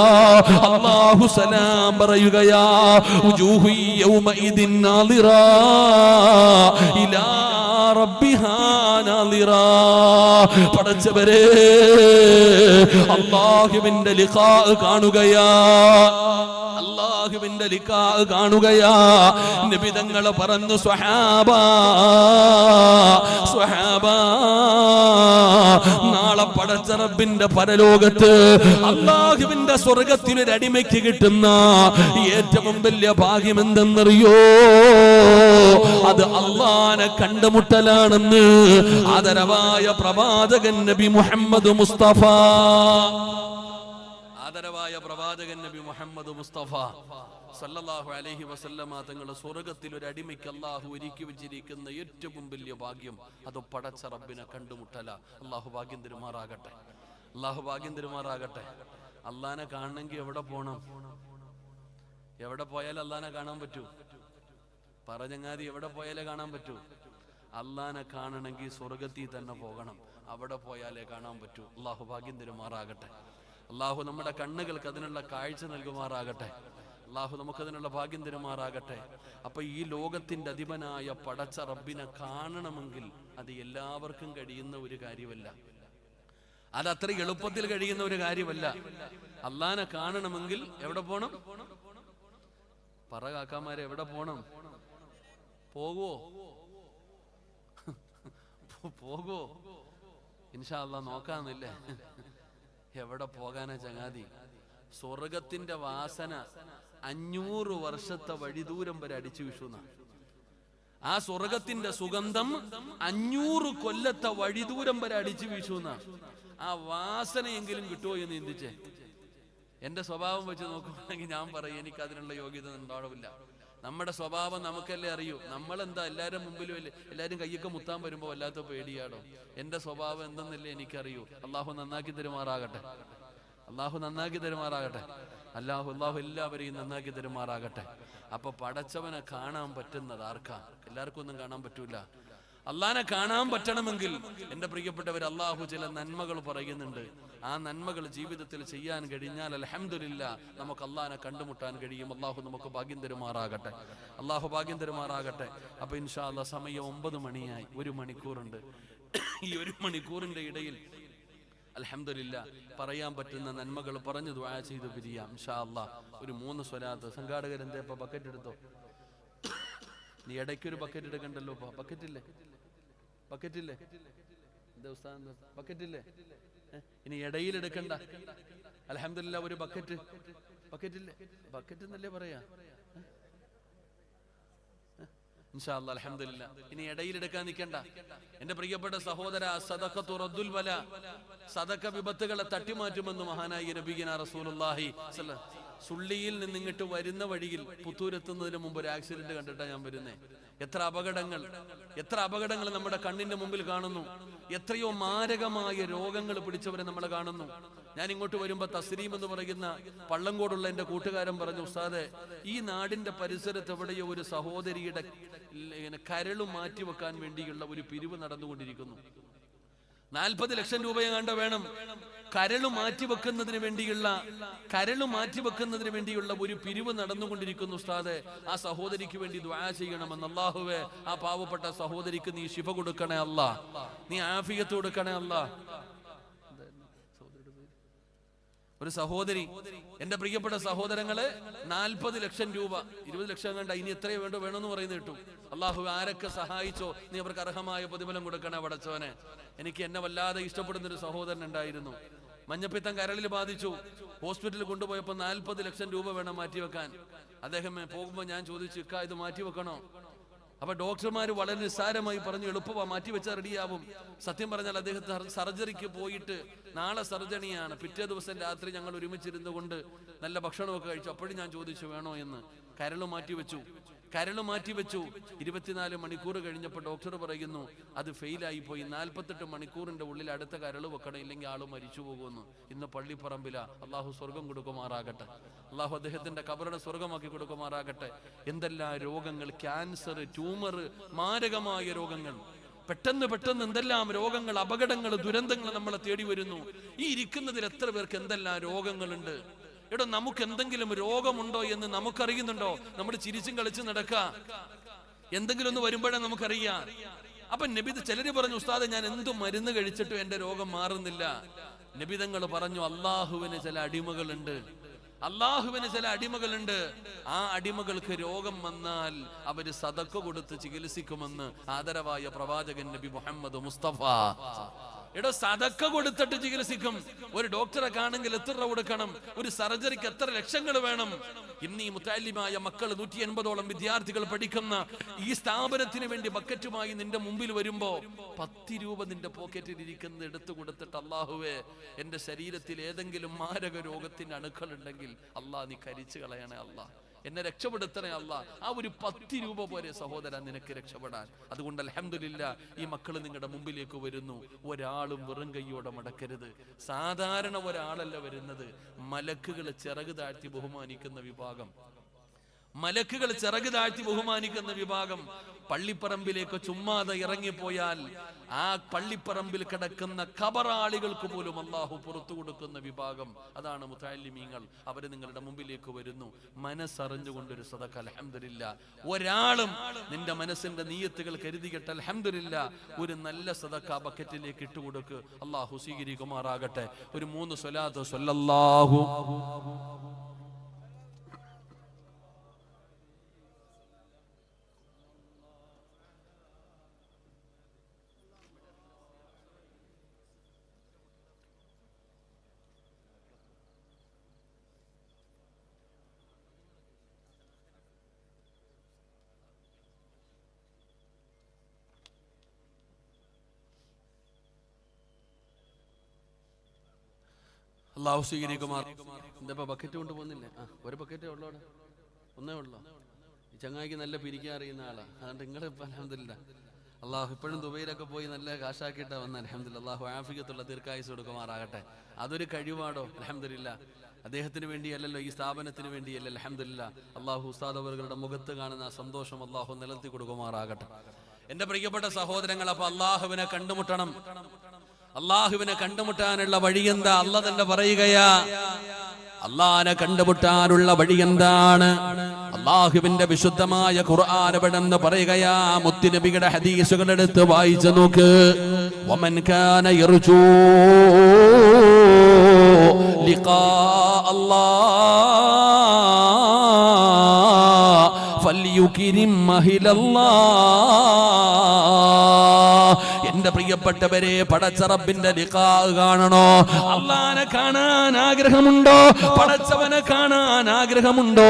അല്ലാഹു സലാം പറയുകയാ. ഉജൂഹു യൗമഇദിൻ നാളിറാ ഇലാ റബ്ബിഹാ നാളിറാ. പടച്ചവരെ, അല്ലാഹുവിന്റെ ലിഖാ കാണുകയാ, അല്ലാഹുവിന്റെ ലിഖാ കാണുകയാ. നബി തങ്ങൾ പറഞ്ഞു, സ്വഹാബാ സ്വഹാബാ, നാളെ പടച്ച റബ്ബിന്റെ പരലോകത്ത് അല്ലാഹുവിന്റെ സ്വർഗത്തിനൊരു അടിമയ്ക്ക് കിട്ടുന്ന ഏറ്റവും വലിയ ഭാഗ്യം എന്തെന്നറിയോ? അത് അല്ലാഹനെ കണ്ടുമുട്ടലാണെന്ന് ആദരവായ പ്രവാചകൻ നബി മുഹമ്മദ് മുസ്തഫ, ആദരവായ പ്രവാചകൻ നബി മുഹമ്മദ് മുസ്തഫ സല്ലല്ലാഹു അലൈഹി വസല്ലമ തങ്ങളുടെ സ്വർഗത്തിൽ ഒരു അടിമയ്ക്ക് അല്ലാഹു ഒരുക്കി വെച്ചിരിക്കുന്ന ഏറ്റവും വലിയ ഭാഗ്യം അത് പടച്ച റബ്ബിനെ കണ്ടുമുട്ടല. അല്ലാഹു ഭാഗ്യം തരുമാറാകട്ടെ, അല്ലാഹു ഭാഗ്യം തരുമാറാകട്ടെ. അല്ലാഹനെ കാണണമെങ്കിൽ എവിടെ പോണം? എവിടെ പോയാലും അല്ലാഹനെ കാണാൻ പറ്റൂ? പറഞ്ഞങ്ങാതി എവിടെ പോയാലേ കാണാൻ പറ്റൂ? അല്ലാഹനെ കാണണമെങ്കിൽ സ്വർഗത്തിൽ തന്നെ പോകണം, അവിടെ പോയാലേ കാണാൻ പറ്റൂ. അല്ലാഹു ഭാഗ്യം തരുമാറാകട്ടെ. അല്ലാഹു നമ്മുടെ കണ്ണുകൾക്ക് അതിനുള്ള കാഴ്ച നൽകുമാറാകട്ടെ. അല്ലാഹു നമുക്കതിനുള്ള ഭാഗ്യം തരുമാറാകട്ടെ. അപ്പൊ ഈ ലോകത്തിന്റെ അധിപനായ പടച്ച റബ്ബിനെ കാണണമെങ്കിൽ അത് എല്ലാവർക്കും കഴിയുന്ന ഒരു കാര്യമല്ല, അത് അത്ര എളുപ്പത്തിൽ കഴിയുന്ന ഒരു കാര്യമല്ല. അല്ലാഹനെ കാണണമെങ്കിൽ എവിടെ പോണം? പറ കാക്കാമാരെ, എവിടെ പോണം? പോകുവോ? പോകുവോ? ഇൻഷാ അല്ലാഹ് നോക്കാന്നില്ലേ? എവിടെ പോകാനാ ചങ്ങാതി? സ്വർഗത്തിന്റെ വാസന 500 വർഷത്തെ വഴിദൂരം വരെ അടിച്ചു വീശുന്ന ആ സ്വർഗത്തിന്റെ സുഗന്ധം 500 കൊല്ലത്തെ വഴിദൂരം വരെ അടിച്ചു വീശുന്ന ആ വാസനയെങ്കിലും കിട്ടുമോ എന്ന് ചിന്തിച്ചേ. എന്റെ സ്വഭാവം വെച്ച് നോക്കുകയാണെങ്കിൽ ഞാൻ പറയും, എനിക്ക് അതിനുള്ള യോഗ്യത ഉണ്ടാവില്ല. നമ്മുടെ സ്വഭാവം നമുക്കല്ലേ അറിയൂ. നമ്മളെന്താ എല്ലാവരും മുമ്പിലും എല്ലാവരും കയ്യൊക്കെ മുത്താൻ വരുമ്പോ വല്ലാത്ത പേടിയാടോ. എന്റെ സ്വഭാവം എന്തെന്നല്ലേ എനിക്കറിയൂ. അള്ളാഹു നന്നാക്കി തരുമാറാകട്ടെ, അള്ളാഹു നന്നാക്കി തരുമാറാകട്ടെ. അള്ളാഹു എല്ലാവരെയും നന്നാക്കി തരുമാറാകട്ടെ. അപ്പൊ പടച്ചവനെ കാണാൻ പറ്റുന്നത് ആർക്കാ? എല്ലാവർക്കും ഒന്നും കാണാൻ പറ്റൂല. അള്ളാഹനെ കാണാൻ പറ്റണമെങ്കിൽ എന്റെ പ്രിയപ്പെട്ടവർ, അള്ളാഹു ചില നന്മകൾ പറയുന്നുണ്ട്. ആ നന്മകൾ ജീവിതത്തിൽ ചെയ്യാൻ കഴിഞ്ഞാൽ അൽഹംദുലില്ലാ നമുക്ക് അള്ളാഹനെ കണ്ടുമുട്ടാൻ കഴിയും. അള്ളാഹു നമുക്ക് ഭാഗ്യം തരുമാറാകട്ടെ, അള്ളാഹു ഭാഗ്യം തരുമാറാകട്ടെ. അപ്പൊ ഇൻഷാ അല്ലാഹ് സമയം 9 മണിയായി, 1 മണിക്കൂറുണ്ട്. ഈ 1 മണിക്കൂറിന്റെ ഇടയിൽ അൽഹംദുലില്ലാ പറയാൻ പറ്റുന്ന നന്മകൾ പറഞ്ഞു ദുആ ചെയ്തു പിരിയാം ഇൻഷാ അല്ലാഹ്. ഒരു 3 സ്വലാത്ത്. സംഘാടകരെന്തേ ഇപ്പൊ ബക്കറ്റ് എടുത്തോ? നീ ഇടയ്ക്കൊരു ബക്കറ്റ് എടുക്കണ്ടല്ലോ. ബക്കറ്റില്ലേ? ബക്കറ്റില്ലേ? എന്താ ഉസ്താദ്, ബക്കറ്റില്ലേ? ഇനി ഇടയിൽ എടുക്കണ്ട. അൽഹംദുലില്ലാ ഒരു ബക്കറ്റ്. ബക്കറ്റില്ലേ? ബക്കറ്റ് എന്നല്ലേ പറയാ? ഇൻഷാ അല്ലാഹ് അൽഹംദുലില്ലാ. ഇനി ഇടയിൽ എടുക്കാൻ നിൽക്കണ്ട എന്റെ പ്രിയപ്പെട്ട സഹോദര. സദഖത്തു റദ്ദുൽ ബലാ, സദഖ വിപത്തുകളെ തട്ടിമാറ്റുമെന്ന് മഹാനായ നബിയിന റസൂലുള്ളാഹി സ്വല്ലല്ലാഹു. സുള്ളിയിൽ നിന്ന് ഇങ്ങോട്ട് വരുന്ന വഴിയിൽ പുത്തൂരെത്തുന്നതിന് മുമ്പ് ഒരു ആക്സിഡന്റ് കണ്ടിട്ടാ ഞാൻ വരുന്നേ. എത്ര അപകടങ്ങൾ നമ്മുടെ കണ്ണിന്റെ മുമ്പിൽ കാണുന്നു. എത്രയോ മാരകമായ രോഗങ്ങൾ പിടിച്ചവരെ നമ്മൾ കാണുന്നു. ഞാൻ ഇങ്ങോട്ട് വരുമ്പോ തസ്രീം എന്ന് പറയുന്ന പള്ളങ്കോടുള്ള എന്റെ കൂട്ടുകാരൻ പറഞ്ഞു, ഉസ്താദെ ഈ നാടിന്റെ പരിസരത്ത് എവിടെയോ ഒരു സഹോദരിയുടെ കരളു മാറ്റിവെക്കാൻ വേണ്ടിയുള്ള ഒരു പിരിവ് നടന്നുകൊണ്ടിരിക്കുന്നു. 40 ലക്ഷം രൂപയെങ്ങാണ്ട് വേണം കരളു മാറ്റിവെക്കുന്നതിന് വേണ്ടിയുള്ള ഒരു പിരിവ് നടന്നുകൊണ്ടിരിക്കുന്നു. ഉസ്താദെ ആ സഹോദരിക്ക് വേണ്ടി ദുആ ചെയ്യണമെന്ന്. അല്ലാഹുവേ ആ പാവപ്പെട്ട സഹോദരിക്ക് നീ ശിഫ കൊടുക്കണേ അല്ലാ, നീ ആഫിയത്ത് കൊടുക്കണേ അല്ലാ. ഒരു സഹോദരി, എന്റെ പ്രിയപ്പെട്ട സഹോദരങ്ങളെ, 40 ലക്ഷം രൂപ, 20 ലക്ഷം കണ്ട ഇനി എത്രയോ വേണമെന്ന് പറയുന്നത് കേട്ടു. അള്ളാഹു ആരൊക്കെ സഹായിച്ചോ നീ അവർക്ക് അർഹമായ പ്രതിഫലം കൊടുക്കണേ പടച്ചോനെ. എനിക്ക് എന്നെ വല്ലാതെ ഇഷ്ടപ്പെടുന്ന ഒരു സഹോദരൻ ഉണ്ടായിരുന്നു. മഞ്ഞപ്പിത്തം കരളിൽ ബാധിച്ചു. ഹോസ്പിറ്റലിൽ കൊണ്ടുപോയപ്പോ 40 ലക്ഷം രൂപ വേണം മാറ്റിവെക്കാൻ. അദ്ദേഹം പോകുമ്പോ ഞാൻ ചോദിച്ചു, ഇക്ക ഇത് മാറ്റിവെക്കണോ? അപ്പൊ ഡോക്ടർമാർ വളരെ നിസ്സാരമായി പറഞ്ഞു, എളുപ്പമാ, മാറ്റിവെച്ചാൽ റെഡിയാവും. സത്യം പറഞ്ഞാൽ അദ്ദേഹത്തെ സർജറിക്ക് പോയിട്ട് നാളെ സർജറിയാണ്. പിറ്റേ ദിവസം രാത്രി ഞങ്ങൾ ഒരുമിച്ചിരുന്നു കൊണ്ട് നല്ല ഭക്ഷണമൊക്കെ കഴിച്ചു. അപ്പോഴും ഞാൻ ചോദിച്ചു വേണോ എന്ന്. കരൾ മാറ്റിവെച്ചു. 24 മണിക്കൂർ കഴിഞ്ഞപ്പോൾ ഡോക്ടർ പറയുന്നു അത് ഫെയിലായി പോയി. 48 മണിക്കൂറിന്റെ ഉള്ളിൽ അടുത്ത കരൾ വെക്കണം, ഇല്ലെങ്കിൽ ആള് മരിച്ചു പോകുന്നു. ഇന്ന് പള്ളിപ്പറമ്പില. അള്ളാഹു സ്വർഗം കൊടുക്കുമാറാകട്ടെ. അള്ളാഹു അദ്ദേഹത്തിന്റെ ഖബറിനെ സ്വർഗമാക്കി കൊടുക്കുമാറാകട്ടെ. എന്തെല്ലാം രോഗങ്ങൾ, ക്യാൻസർ, ട്യൂമർ, മാരകമായ രോഗങ്ങൾ, പെട്ടെന്ന് എന്തെല്ലാം രോഗങ്ങൾ, അപകടങ്ങൾ, ദുരന്തങ്ങൾ നമ്മളെ തേടി വരുന്നു. ഈ ഇരിക്കുന്നതിൽ എത്ര പേർക്ക് എന്തെല്ലാം രോഗങ്ങളുണ്ട്. എടോ, നമുക്ക് എന്തെങ്കിലും രോഗമുണ്ടോ എന്ന് നമുക്കറിയുന്നുണ്ടോ? നമ്മൾ ചിരിച്ചും കളിച്ചും നടക്കുക. എന്തെങ്കിലും ഒന്ന് വരുമ്പോഴേ നമുക്കറിയാം. അപ്പൊ നബി, ചിലര് പറഞ്ഞു ഉസ്താദെ ഞാൻ എന്തു മരുന്ന് കഴിച്ചിട്ടും എന്റെ രോഗം മാറുന്നില്ല. നബിതങ്ങൾ പറഞ്ഞു അള്ളാഹുവിന് ചില അടിമകളുണ്ട്. ആ അടിമകൾക്ക് രോഗം വന്നാൽ അവര് സദഖ കൊടുത്ത് ചികിത്സിക്കുമെന്ന് ആദരവായ പ്രവാചകൻ നബി മുഹമ്മദ് മുസ്തഫ. എടോ, സദഖ കൊടുത്തിട്ട് ചികിത്സിക്കും. ഒരു ഡോക്ടറെ കാണെങ്കിൽ എത്ര രൂപ കൊടുക്കണം? ഒരു സർജറിക്ക് എത്ര ലക്ഷങ്ങൾ വേണം? ഇന്ന് ഈ മുത്തഅല്ലിമായ മക്കൾ 180ഓളം വിദ്യാർത്ഥികൾ പഠിക്കുന്ന ഈ സ്ഥാപനത്തിന് വേണ്ടി ബക്കറ്റുമായി നിന്റെ മുമ്പിൽ വരുമ്പോ 10 രൂപ നിന്റെ പോക്കറ്റിൽ ഇരിക്കുന്നത് എടുത്തു കൊടുത്തിട്ട് അള്ളാഹുവേ എന്റെ ശരീരത്തിൽ ഏതെങ്കിലും മാരക രോഗത്തിന്റെ അണുക്കൾ ഉണ്ടെങ്കിൽ അള്ളാഹ് നീ കരിച്ചു കളയണേ, അള്ളാഹ് എന്നെ രക്ഷപ്പെടുത്തണേ അള്ളാഹ്. ആ ഒരു 10 രൂപ പോരെ സഹോദരൻ നിനക്ക് രക്ഷപ്പെടാൻ. അതുകൊണ്ട് അൽഹംദുലില്ലാഹ് ഈ മക്കൾ നിങ്ങളുടെ മുമ്പിലേക്ക് വരുന്നു. ഒരാളും വെറും കൈയോടെ മടക്കരുത്. സാധാരണ ഒരാളല്ല വരുന്നത്. മലക്കുകൾ ചിറക് താഴ്ത്തി ബഹുമാനിക്കുന്ന വിഭാഗം. പള്ളിപ്പറമ്പിലേക്ക് ചുമ്മാതെ ഇറങ്ങിപ്പോയാൽ ആ പള്ളിപ്പറമ്പിൽ കിടക്കുന്ന ഖബറാളികൾക്ക് പോലും അള്ളാഹു പുറത്തു കൊടുക്കുന്ന വിഭാഗം. അതാണ് മുതഅല്ലിമീങ്ങൾ. അവര് നിങ്ങളുടെ മുമ്പിലേക്ക് വരുന്നു മനസ്സറിഞ്ഞുകൊണ്ടൊരു സദഖ. അൽഹംദുലില്ലാഹ് ഒരാളും നിന്റെ മനസ്സിന്റെ നിയ്യത്തുകൾ കരുതിയിട്ട് അൽഹംദുലില്ലാഹ് ഒരു നല്ല സദഖ ബക്കറ്റിലേക്ക് ഇട്ടുകൊടുക്ക്. അള്ളാഹു സ്വീകരിക്കുമാറാകട്ടെ. ഒരു 3 സ്വലാത്ത് സ്വല്ലല്ലാഹു അള്ളാഹു സ്വീകരിക്കുമാർ. എന്താ ബക്കറ്റ് കൊണ്ട് പോകുന്നില്ലേ? ഒരു ബക്കറ്റേ ഉള്ളൂ, അവിടെ ഒന്നേ ഉള്ളൂ. ഈ ചങ്ങായിക്ക് നല്ല പിരിക്കാൻ അറിയുന്ന ആളാ. അതുകൊണ്ട് നിങ്ങൾ അൽഹംദുലില്ലാഹ് അള്ളാഹു ഇപ്പോഴും ദുബൈയിലൊക്കെ പോയി നല്ല കാശാക്കിയിട്ടാ വന്ന. അൽഹംദുലില്ലാഹ് അള്ളാഹു ആഫിയത്തുള്ള ദീർഘായുസ്സ് കൊടുക്കുമാറാകട്ടെ. അതൊരു കഴിവാടോ. അൽഹംദുലില്ലാഹ് അദ്ദേഹത്തിന് വേണ്ടിയല്ലല്ലോ, ഈ സ്ഥാപനത്തിന് വേണ്ടിയല്ല. അൽഹംദുലില്ലാഹ് അള്ളാഹു ഉസ്താദ് അവരുടെ മുഖത്ത് കാണുന്ന സന്തോഷം അള്ളാഹു നിലനിർത്തി കൊടുക്കുമാറാകട്ടെ. എന്റെ പ്രിയപ്പെട്ട സഹോദരങ്ങൾ, അപ്പൊ അള്ളാഹുവിനെ കണ്ടുമുട്ടണം. അള്ളാഹുവിനെ കണ്ടുമുട്ടാനുള്ള വഴി എന്താ? അള്ളാഹ് തന്നെ പറയുകയാ. അള്ളാഹിനെ കണ്ടുമുട്ടാനുള്ള വഴി എന്താണ്? അള്ളാഹുവിന്റെ വിശുദ്ധമായ ഖുർആൻ എവിടെന്ന് പറയുകയാ. മുത്തുനബിയുടെ ഹദീസുകൾ എടുത്ത് വായിച്ചു നോക്ക്. വമൻ കാന യർജൂ ലിഖാ അല്ലാഹ് ഫൽയുകിരിം അഹ്ലല്ലാഹ്. എന്റെ പ്രിയപ്പെട്ടവരെ, പടച്ച റബ്ബിന്റെ ലിഖാ കാണണോ? അള്ളാനെ കാണാൻ ആഗ്രഹമുണ്ടോ? പടച്ചവനെ കാണാൻ ആഗ്രഹമുണ്ടോ?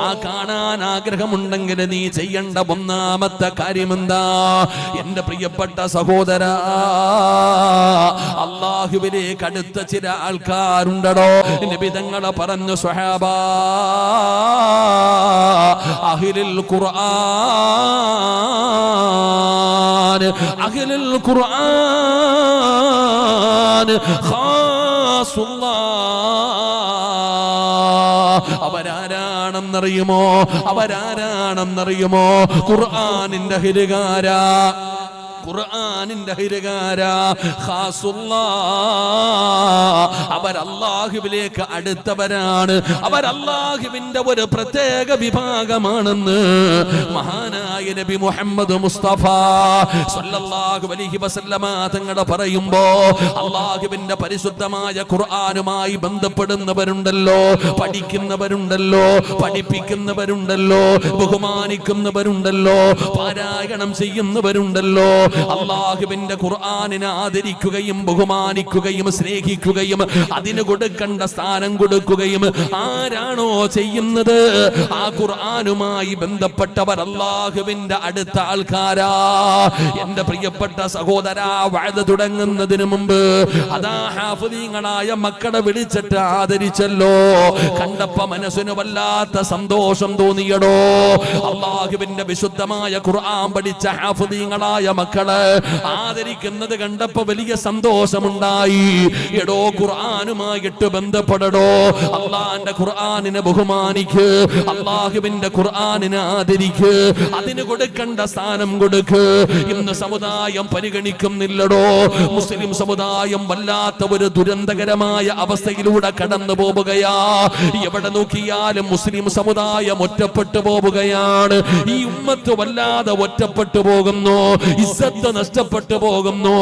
ആ കാണാൻ ആഗ്രഹമുണ്ടെങ്കിൽ നീ ചെയ്യേണ്ട ഒന്നാമത്തെ കാര്യം എന്താ? എന്റെ പ്രിയപ്പെട്ട സഹോദര, അള്ളാഹുവിലേക്ക് അടുത്ത ചില ആൾക്കാരുണ്ടോ? നബി തങ്ങളെ പറഞ്ഞു, സ്വഹാബാ അഹ്ലുൽ ഖുർആൻ, അഹ്ലുൽ ഖുർആൻ ഖാസുല്ലാഹ്. അവരാരാണെന്നറിയുമോ? ഖുർആനിന്റെ അഹ്ലുകാരാ. അവർ അല്ലാഹുവിലേക്ക് അടുത്തവരാണ്. അവർ അല്ലാഹുവിന്റെ ഒരു പ്രത്യേക വിഭാഗമാണെന്ന് മഹാനായ നബി മുഹമ്മദ് മുസ്തഫ സല്ലല്ലാഹു അലൈഹി വസല്ലമ തങ്ങൾ പറയുമ്പോ, അല്ലാഹുവിന്റെ പരിശുദ്ധമായ ഖുർആനുമായി ബന്ധപ്പെടുന്നവരുണ്ടല്ലോ, പഠിക്കുന്നവരുണ്ടല്ലോ, പഠിപ്പിക്കുന്നവരുണ്ടല്ലോ, ബഹുമാനിക്കുന്നവരുണ്ടല്ലോ, പാരായണം ചെയ്യുന്നവരുണ്ടല്ലോ, അള്ളാഹുവിന്റെ ഖുർആനിനെ ആദരിക്കുകയും ബഹുമാനിക്കുകയും സ്നേഹിക്കുകയും അതിന് കൊടുക്കേണ്ട സ്ഥാനം കൊടുക്കുകയും ആരാണോ ചെയ്യുന്നത് ആ ഖുർആനുമായി ബന്ധപ്പെട്ടവർ അള്ളാഹുവിന്റെ അടുത്ത ആൾക്കാരാ. എന്റെ പ്രിയപ്പെട്ട സഹോദരാ, വഅദ് തുടങ്ങുന്നതിന് മുമ്പ് അതാ ഹാഫിളീങ്ങളായ മക്കളെ വിളിച്ചിട്ട് ആദരിച്ചല്ലോ. കണ്ടപ്പോ മനസ്സിന് വല്ലാത്ത സന്തോഷം തോന്നിയടോ. അള്ളാഹുവിന്റെ വിശുദ്ധമായ ഖുർആൻ പഠിച്ച ഹാഫിളീങ്ങളായ മക്കളെ ആദരിക്കുന്നത് കണ്ടപ്പോ വലിയ സന്തോഷമുണ്ടായി. എടോ, ഖുർആനുമായിട്ട് ബന്ധപ്പെടടോ. അള്ളാന്റെ ഖുർആനിനെ ബഹുമാനിക്ക്, അള്ളാഹുവിന്റെ ഖുർആനിനെ ആദരിക്ക്, അതിന് കൊടുക്കേണ്ട സ്ഥാനം കൊടുക്ക്. ഇന്ന് സമുദായം പരിഗണിക്കുന്നില്ലടോ. മുസ്ലിം സമുദായം വല്ലാത്ത ഒരു ദുരന്തകരമായ അവസ്ഥയിലൂടെ കടന്നു പോവുകയാ. എവിടെ നോക്കിയാലും മുസ്ലിം സമുദായം ഒറ്റപ്പെട്ടു പോവുകയാണ്. ഈ ഉമ്മത്ത് വല്ലാതെ ഒറ്റപ്പെട്ടു പോകുന്നു, ഇസ്സത്ത് നഷ്ടപ്പെട്ടു പോകുന്നു.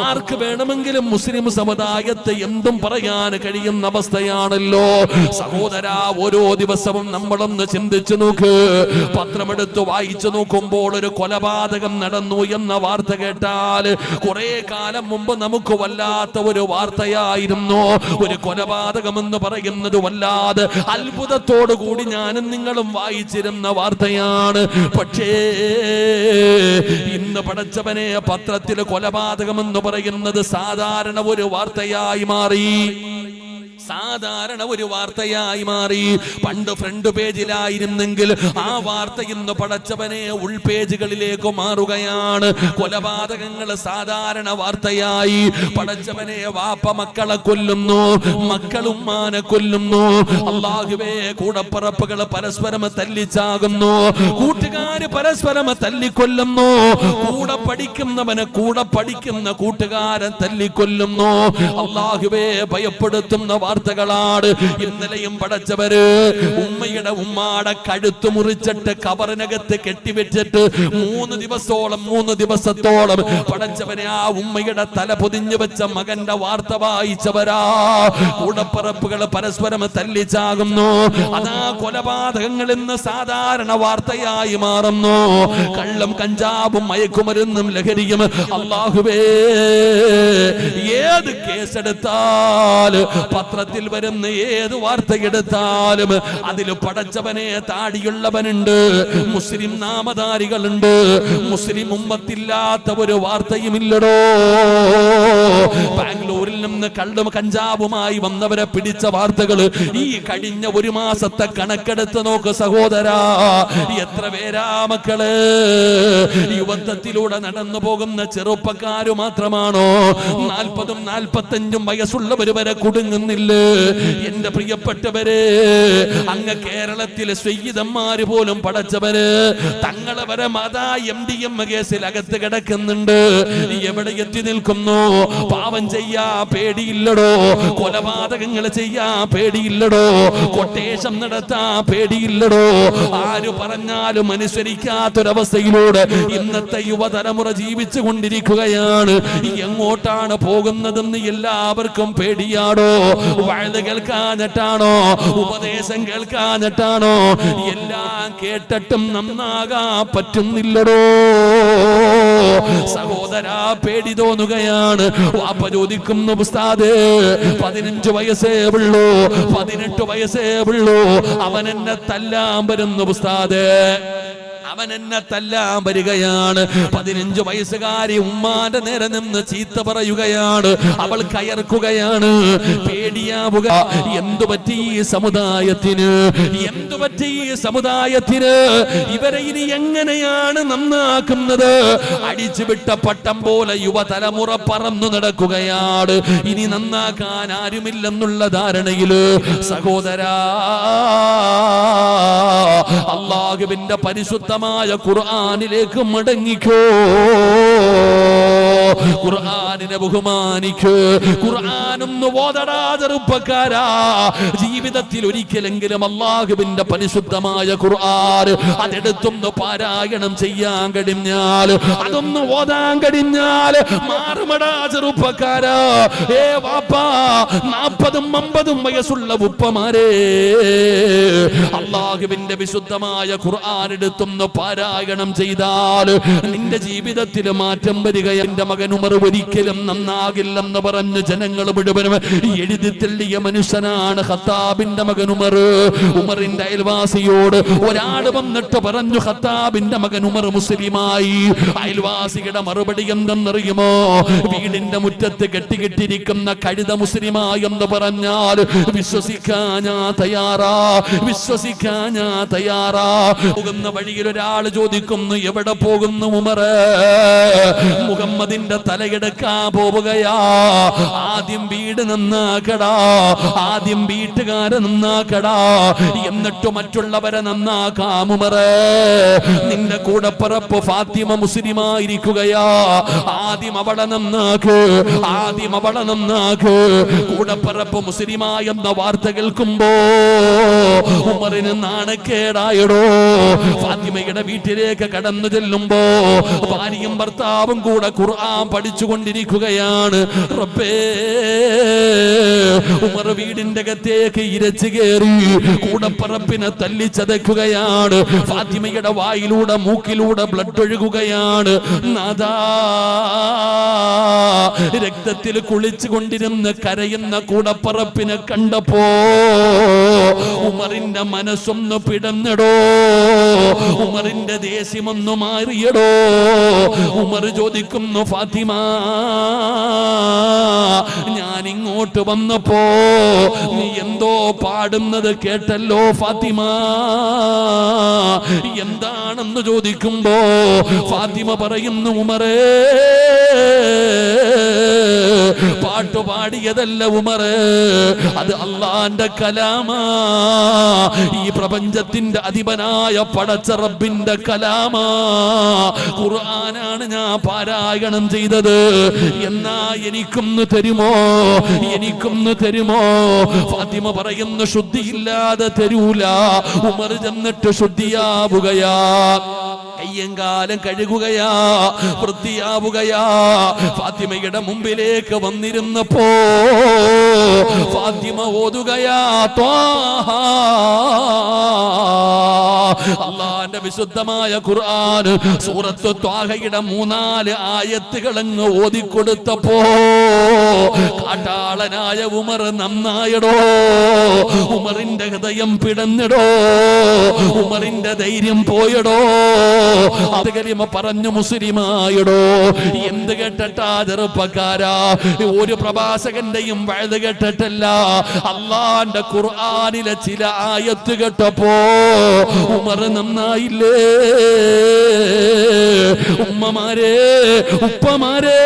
ആർക്ക് വേണമെങ്കിലും മുസ്ലിം സമുദായത്തെ എന്തും പറയാൻ കഴിയുന്ന അവസ്ഥയാണല്ലോ സഹോദരാ. ഓരോ ദിവസവും നമ്മളൊന്ന് ചിന്തിച്ചു നോക്ക്. പത്രമെടുത്ത് വായിച്ചു നോക്കുമ്പോൾ ഒരു കൊലപാതകം നടന്നു എന്ന വാർത്ത കേട്ടാൽ കുറെ കാലം മുമ്പ് നമുക്ക് വല്ലാത്ത ഒരു വാർത്തയായിരുന്നു. ഒരു കൊലപാതകം എന്ന് പറയുന്നത് വല്ലാതെ അത്ഭുതത്തോടു കൂടി ഞാനും നിങ്ങളും വായിച്ചിരുന്ന വാർത്തയാണ്. പക്ഷേ ഇന്ന് പടച്ചവനെ പത്രത്തിൽ കൊലപാതകം എന്ന് പറയുന്നത് സാധാരണ ഒരു വാർത്തയായി മാറി. സാധാരണ ഒരു വാർത്തയായി മാറി. പണ്ട് ഫ്രണ്ട് പേജിലായിരുന്നെങ്കിൽ ആ വാർത്ത ഇന്ന് പടച്ചവനെ ഉൾപേജുകളിലേക്ക് മാറുകയാണ്. കൊലപാതകങ്ങൾ സാധാരണ വാർത്തയായി. പടച്ചവനെ വാപ്പ മക്കളെ കൊല്ലുന്നു, മക്കളുമ്മാനെ കൊല്ലുന്നു. അല്ലാഹുവേ, കൂടപ്പറപ്പുകൾ പരസ്പരം തല്ലിച്ചാകുന്നു, കൂട്ടുകാര് പരസ്പരം തല്ലിക്കൊല്ലുന്നു, കൂടെ പഠിക്കുന്നവനെ കൂടെ പഠിക്കുന്ന കൂട്ടുകാരൻ തല്ലിക്കൊല്ലുന്നു. അല്ലാഹുവേ, ഭയപ്പെടുത്തുന്ന വാർത്തകളാണ്. ഇന്നലെയും പടച്ചവര് ഉമ്മയുടെ ഉമ്മാടെ കഴുത്ത് മുറിച്ചിട്ട് കവറിനകത്ത് കെട്ടിവെച്ചിട്ട് 3 ദിവസത്തോളം പടച്ചവനെ ആ ഉമ്മയുടെ തല പൊതിഞ്ഞു വെച്ച മകന്റെ വാർത്ത വായിച്ചവരാ. കൂടപ്പറപ്പുകൾ പരസ്പരം തല്ലിച്ചാകുന്നു. അതാ കൊലപാതകങ്ങൾ ഇന്ന് സാധാരണ വാർത്തയായി മാറുന്നു. കള്ളം, കഞ്ചാവും, മയക്കുമരുന്നും ലഹരിയും. അല്ലാഹുവേ, ഏത് കേസെടുത്താൽ പത്രത്തിൽ വരുന്ന ഏത് വാർത്തയെടുത്താലും അതിൽ പടച്ചവനെ താടിയുള്ളവനുണ്ട്, മുസ്ലിം നാമധാരികളുണ്ട്. മുസ്ലിം ഉമ്മത്തില്ലാത്ത ഒരു വാർത്തയുമില്ലടോ. ബാംഗ്ലൂരിൽ നിന്ന് കള്ളും കഞ്ചാവുമായി വന്നവരെ പിടിച്ച വാർത്തകൾ ഈ കഴിഞ്ഞ 1 മാസത്തെ കണക്കെടുത്ത് നോക്ക് സഹോദരാ. എത്ര പേരാ മക്കള് യുവത്വത്തിലൂടെ നടന്നു പോകുന്ന ചെറുപ്പക്കാര് മാത്രമാണോ? 40ഉം 45ഉം വയസ്സുള്ളവർ വരെ കുടുങ്ങുന്നില്ലേ? എന്റെ പ്രിയപ്പെട്ടവരെ, അങ്ങ് കേരളത്തിലെ സ്വയ്യിദന്മാര് പോലും പടച്ചവര് തങ്ങളെ വരെ മതാ MDM കേസിൽ അകത്ത് കിടക്കുന്നുണ്ട്. എവിടെ എത്തി നിൽക്കുന്നു? പാവം ചെയ്യാ പേടിയില്ലടോ, കൊലപാതകങ്ങൾ ചെയ്യാ പേടിയില്ലടോ, കൊട്ടേഷൻ നടത്താ പേടിയില്ലടോ. ആര് പറഞ്ഞാലും അനുസരിക്കാത്തൊരവസ്ഥയിലൂടെ ഇന്നത്തെ യുവതലമുറ ജീവിച്ചു കൊണ്ടിരിക്കുകയാണ്. എങ്ങോട്ടാണ് പോകുന്നതെന്ന് എല്ലാവർക്കും പേടിയാടോ. വഅദ് കേൾക്കാഞ്ഞിട്ടാണോ? ഉപദേശം കേൾക്കാഞ്ഞിട്ടാണോ? എല്ലാം കേട്ടിട്ടും നന്നാകാൻ പറ്റുന്നില്ലടോ. സഹോദരാ, പേടി തോന്നുകയാണ്. വാപ്പ ചോദിക്കുന്നു, ഉസ്താദേ 15 വയസ്സേ ഉള്ളൂ, 18 വയസ്സേ ഉള്ളൂ, അവൻ എന്നെ തല്ലാൻ വരുന്നു ഉസ്താദേ, അവൻ എന്നെ തല്ലാൻ വരികയാണ്. 15 വയസ്സുകാരി ഉമ്മാന്റെ നേരെ നിന്ന് ചീത്ത പറയുകയാണ്, അവൾ കയർക്കുകയാണ്. പേടിയാവുക. എന്തു പറ്റി ഈ സമുദായത്തിന്? എന്തു പറ്റി ഈ സമുദായത്തിന്? ഇവരെ ഇനി എങ്ങനെയാണ് നന്നാക്കുന്നത്? അടിച്ചുവിട്ട പട്ടം പോലെ യുവതലമുറ പറന്നു നടക്കുകയാണ്. ഇനി നന്നാക്കാൻ ആരുമില്ലെന്നുള്ള ധാരണയില് സഹോദരാ, അല്ലാഹുവിന്റെ പരിശുദ്ധമായ ഖുർആനിലേക്ക് മടങ്ങിക്കോ. ഖുർആൻ ഖുർആനിനെ ബഹുമാനിക്ക്. ഖുർആനൊന്ന് ഓതടാ ചെറുപ്പക്കാരാ. ജീവിതത്തിൽ ഒരിക്കലെങ്കിലും അല്ലാഹുവിന്റെ പരിശുദ്ധമായ ഖുർആൻ അതെടുത്തൊന്ന് പാരായണം ചെയ്യാൻ കഴിഞ്ഞാൽ, അതൊന്ന് ഓതാൻ കഴിഞ്ഞാൽ മാറുമടാ ചെറുപ്പക്കാരാ. വാപ്പാ, 40ഉം 50ഉം വയസ്സുള്ള ഉപ്പമാരെ, അല്ലാഹുവിന്റെ വിശുദ്ധമായ ഖുർആൻ എടുത്തൊന്ന് പാരായണം ചെയ്താൽ നിന്റെ ജീവിതത്തിൽ മാറ്റം വരികയാണ്. എന്റെ മകൻ ഉമർ ഒരിക്കലും നന്നാകില്ലെന്ന് പറഞ്ഞ് ജനങ്ങൾ മുഴുവനും എഴുതി തള്ളിയ മനുഷ്യനാണ് ഖത്താബിന്റെ മകൻ ഉമർ. ഉമറിന്റെ അയൽവാസിയോട് ഒരാൾ വന്നിട്ട് പറഞ്ഞു, ഖത്താബിന്റെ മകൻ ഉമർ മുസ്ലിമായി. അയൽവാസിയുടെ മറുപടി എന്തെന്നറിയുമോ? വീടിന്റെ മുറ്റത്ത് കെട്ടിക്കെട്ടിരിക്കുന്ന കഴുത മുസ്ലിമായി എന്ന് പറഞ്ഞാൽ വിശ്വസിക്കാൻ ഞാൻ തയ്യാറാ, വിശ്വസിക്കാൻ ഞാൻ തയ്യാറാ. പോകുന്ന വഴിയിൽ ഒരാൾ ചോദിക്കുന്നു, എവിടെ പോകുന്നു ഉമറ്? മുഹമ്മദിന്റെ തലയെടുക്കാൻ പോവുകയാ. ആദ്യം വീട് നന്നാക്കടാ, ആദ്യം വീട്ടുകാരെ നന്നാക്കടാ, എന്നിട്ട് മറ്റുള്ളവരെ നന്നാക്കാം ഉമറ്. നിന്റെ കൂടപ്പിറപ്പ് ഫാത്തിമ മുസ്ലിമായിരിക്കുകയാ. ആദ്യം അവളെ നന്നാക്ക്, ആദ്യം അവളെ നന്നാക്ക്. കൂടപ്പിറപ്പ് മുസ്ലിമായെന്ന വാർത്ത കേൾക്കുമ്പോ ഉമറിന് നാണക്കേടായടോ. ഫാത്തിമയുടെ വീട്ടിലേക്ക് കടന്നു ചെല്ലുമ്പോ ഭാര്യയും ഭർത്താവും കൂടെ ഖുർആൻ പഠിച്ചുകൊണ്ടിരിക്കുകയാണ്. റബ്ബേ, ഉമർ വീടിന്റെ അകത്തേക്ക് ഇരച്ചു കയറി കൂടപ്പറപ്പിനെ തല്ലിച്ചതയ്ക്കുകയാണ്. ഫാത്തിമയുടെ വായിലൂടെ മൂക്കിലൂടെ ബ്ലഡ് ഒഴുകുകയാണ്. നാദാ, രക്തത്തിൽ കുളിച്ചു കൊണ്ടിരുന്ന് കരയുന്ന കൂടപ്പറപ്പിനെ കണ്ടപ്പോ ഉമറിന്റെ മനസ്സൊന്ന് പിടഞ്ഞടോ. ഉമറിന്റെ ദേഷ്യമൊന്നു മാറിയടോ. ഉമർ ചോദിക്കുന്നു, ഫാത്തിമ, ഞാൻ ഇങ്ങോട്ട് വന്നപ്പോ നീ എന്തോ പാടുന്നത് കേട്ടല്ലോ ഫാത്തിമ, എന്താണെന്ന് ചോദിക്കുമ്പോ ഫാത്തിമ പറയുന്നു, ഉമറേ, പാട്ടുപാടിയതല്ല ഉമറ്, അത് അള്ളാന്റെ കലാമാ. ഈ പ്രപഞ്ചത്തിന്റെ അധിപനായ പടച്ച റബ്ബിന്റെ കലാമാ. ഖുർആനാണ് ഞാൻ പാരായണം ചെയ്തത്. എന്നാ എനിക്കൊന്ന് തരുമോ, എനിക്കൊന്ന് തരുമോ? ഫാത്തിമ പറയുന്നു, ശുദ്ധിയില്ലാതെ തരൂല. ഉമർ ചെന്നിട്ട് ശുദ്ധിയാവുകയാ, കയ്യങ്കാലം കഴുകുകയാ, വൃത്തിയാവുകയാ. ഫാത്തിമയുടെ മുമ്പിലേക്ക് വന്നിരുന്നപ്പോ ഫാത്തിമ ഓതുകയാ, ത്വാഹ, അള്ളാന്റെ വിശുദ്ധമായ ഖുർആൻ സൂറത്ത് ത്വാഹയുടെ 3-4 ആയത്തുകൾ അങ്ങ് ഓതിക്കൊടുത്തപ്പോ കാട്ടാളനായ ഉമർ നന്നായടോ. ഉമറിന്റെ ഹൃദയം പിടഞ്ഞടോ. ഉമറിന്റെ ധൈര്യം പോയടോ. അത് കലിമ പറഞ്ഞു മുസ്ലിമായടോ. എന്ത് കേട്ടട്ടാ ചെറുപ്പക്കാരാ? ഒരു പ്രഭാഷകന്റെയും വഴുത് കേട്ടിട്ടല്ല, അള്ളാന്റെ ഖുർആനിലെ ചില ആയത്ത് കേട്ടപ്പോ ഉമർ നന്നായില്ലേ? ഉമ്മമാരെ, ഉപ്പമാരെ,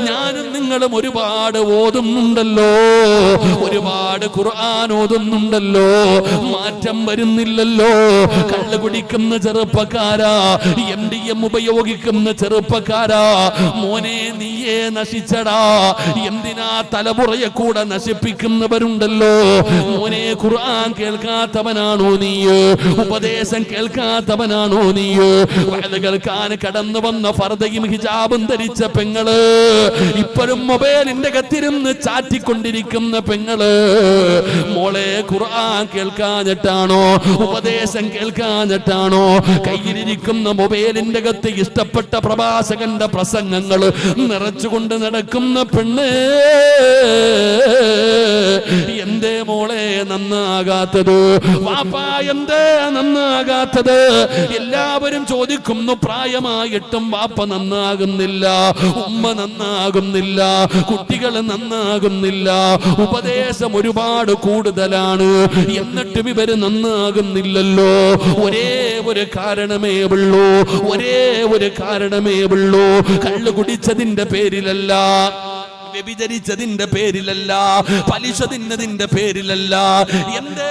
ഞാനും നിങ്ങളും ഒരുപാട് ഓതുന്നുണ്ടല്ലോ, ഒരുപാട് ഖുർആൻ ഓതുന്നുണ്ടല്ലോ, മാറ്റം വരുന്നില്ലല്ലോ. കള്ള് കുടിക്കുന്ന ചെറുപ്പക്കാരാ, MDM ഉപയോഗിക്കുന്ന ചെറുപ്പക്കാരാ, മോനെ നീയേ നശിച്ചടാ. എന്തിനാ തലമുറയെ കൂടെ നശിപ്പിക്കുന്നവരുണ്ടല്ലോ. മോനെ, ഖുർആൻ കേൾക്കാത്തവനാണോ നീ? ഉപദേശം കേൾക്കാത്തവനാണോ നീ? വയത് കേൾക്കാൻ കടന്നു വന്ന ഫർദയും ഹിജാബും ധരിച്ച പെങ്ങള്, ഇപ്പോഴും മൊബൈലിന്റെ കത്തിരുന്ന് ചാറ്റിക്കൊണ്ടിരിക്കുന്ന പെങ്ങള്, മോളെ, ഖുർആൻ കേൾക്കാഞ്ഞിട്ടാണോ? ഉപദേശം കേൾക്കാഞ്ഞിട്ടാണോ? കയ്യിലിരിക്കുന്ന മൊബൈലിന്റെ കത്ത് ഇഷ്ടപ്പെട്ട പ്രഭാഷകന്റെ പ്രസംഗങ്ങൾ നിറച്ചുകൊണ്ട് നടക്കുന്ന പെണ്ണ്, എന്തേ മോളെ നന്നാകാത്തത്? വാപ്പാ, എന്തേ നന്നാകാത്തത്? എല്ലാവരും ചോദിക്കുന്നു, പ്രായമായിട്ടും വാപ്പ നന്നാകുന്നില്ല, ഉമ്മ നന്നാകുന്നില്ല, കുട്ടികൾ നന്നാകുന്നില്ല, ഉപദേശം ഒരുപാട് കൂടുതലാണ്, എന്നിട്ടും ഇവര് നന്നാകുന്നില്ലല്ലോ. ഒരേ ഒരു കാരണമേ ഉള്ളൂ, ഒരേ ഒരു കാരണമേ ഉള്ളൂ. കള്ളു കുടിച്ചതിന്റെ പേരിലല്ല, വ്യഭിചരിച്ചതിന്റെ പേരിലല്ല, പലിശ തിന്നതിന്റെ പേരിലല്ല. എന്തേ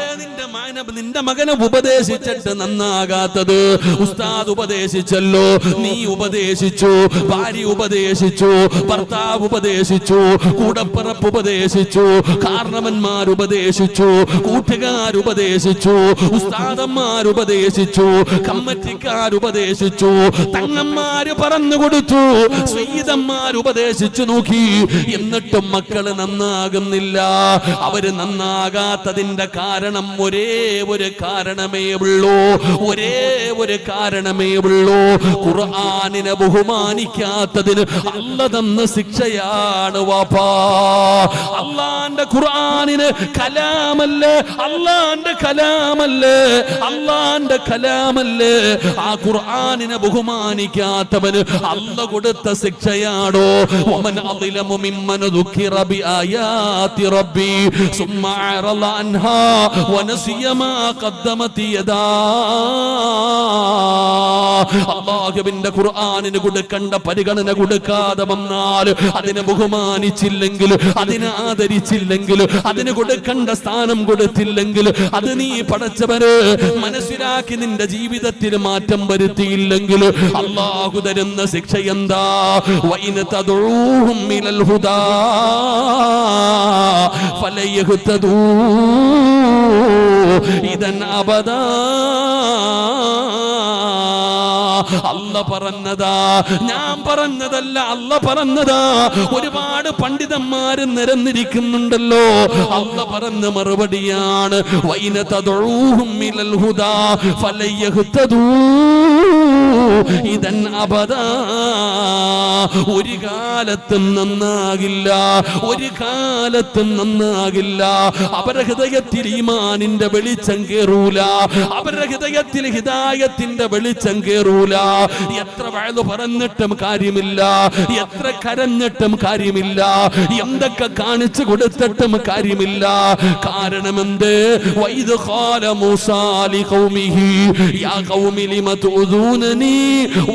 നിന്റെ മകനെ ഉപദേശിച്ചിട്ട് നന്നാകാത്തത്? ഉസ്താദ് ഉപദേശിച്ചല്ലോ, നീ ഉപദേശിച്ചു, ഭാര്യ ഉപദേശിച്ചു, ഭർത്താവ് ഉപദേശിച്ചു, കൂടപ്പിറപ്പ് ഉപദേശിച്ചു, കാരണവന്മാർ ഉപദേശിച്ചു, കൂട്ടുകാരുപദേശിച്ചു, ഉസ്താദന്മാർ ഉപദേശിച്ചു, കമ്മറ്റിക്കാർ ഉപദേശിച്ചു, തങ്ങന്മാര് പറഞ്ഞു കൊടുത്തു, സ്വീതന്മാർ ഉപദേശിച്ചു നോക്കി. എന്നിട്ടും മക്കള് നന്നാകുന്നില്ല. അവര് നന്നാകാത്തതിന്റെ കാരണം ഒരേ ഒരു കാരണമേ ഉള്ളൂ, ഒരേ ഒരു കാരണമേ ഉള്ളൂ. ഖുർആനിനെ ബഹുമാനിക്കാത്തതിന് അല്ലാഹ് തന്ന ശിക്ഷയാണ് വാപ്പാ. അല്ലാഹുവിന്റെ ഖുർആനിന് കലാമല്ലേ, അല്ലാഹുവിന്റെ കലാമല്ലേ, അല്ലാഹുവിന്റെ കലാമല്ലേ. ആ ഖുർആനിനെ ബഹുമാനിക്കാത്തവന് അല്ലാഹ് കൊടുത്ത ശിക്ഷയാണോ? വമൻ അളിലമു മിമ്മൻ ദുക്കിറ ബിആയാതി റബ്ബി സുമ്മ അറള അൻഹാ വനസിയ മാ ഖദ്ദമത് യദാ. അല്ലാഹുവിന്റെ ഖുർആനിന് കൊടുക്കേണ്ട പരിഗണന കൊടുക്കാതെ വന്നാൽ, അതിനെ ബഹുമാനിച്ചില്ലെങ്കിൽ, അതിനെ ആദരിച്ചില്ലെങ്കിൽ, അതിന് കൊടുക്കേണ്ട സ്ഥാനം കൊടുത്തില്ലെങ്കിൽ, അത് നീ പടച്ചവന് മനസ്സിലാക്കി നിന്റെ ജീവിതത്തിൽ മാറ്റം വരുത്തിയില്ലെങ്കിൽ അല്ലാഹു തരുന്ന ശിക്ഷ എന്താ? വഇൻ തദഊഹും മിനൽ ഹുദാ ഫലയഹ്തദൂ ഇദൻ അബദാ. അല്ല പറഞ്ഞതാ, ഞാൻ പറഞ്ഞതല്ല, അല്ല പറഞ്ഞതാ. ഒരുപാട് പണ്ഡിതന്മാര് നിരന്നിരിക്കുന്നുണ്ടല്ലോ. അല്ല പറഞ്ഞ മറുപടിയാണ് വൈന തദഊഹും മിനൽ ഹുദാ ഫലയഹ്തദൂ ഇദൻ അബദാ. ഒരു കാലത്തും നന്നാകില്ല, ഒരു കാലത്തും നന്നാകില്ല. അവരുടെ ഹൃദയത്തിൽ ഈമാനിന്റെ വെളിച്ചം കേറൂല, അവരുടെ ഹൃദയത്തിൽ ഹിദായത്തിന്റെ വെളിച്ചം കേറൂല. എത്ര വഴു പറഞ്ഞിട്ടും കാര്യമില്ല, എത്ര കരഞ്ഞിട്ടും കാര്യമില്ല, എന്തൊക്കെ കാണിച്ചു കൊടുത്തിട്ടും കാര്യമില്ല. കാരണം എന്ത്? വൈദ് ഖാല മൂസാ ലിഖൗമിഹി യാ ഖൗമി ലിമ തുദൂനനി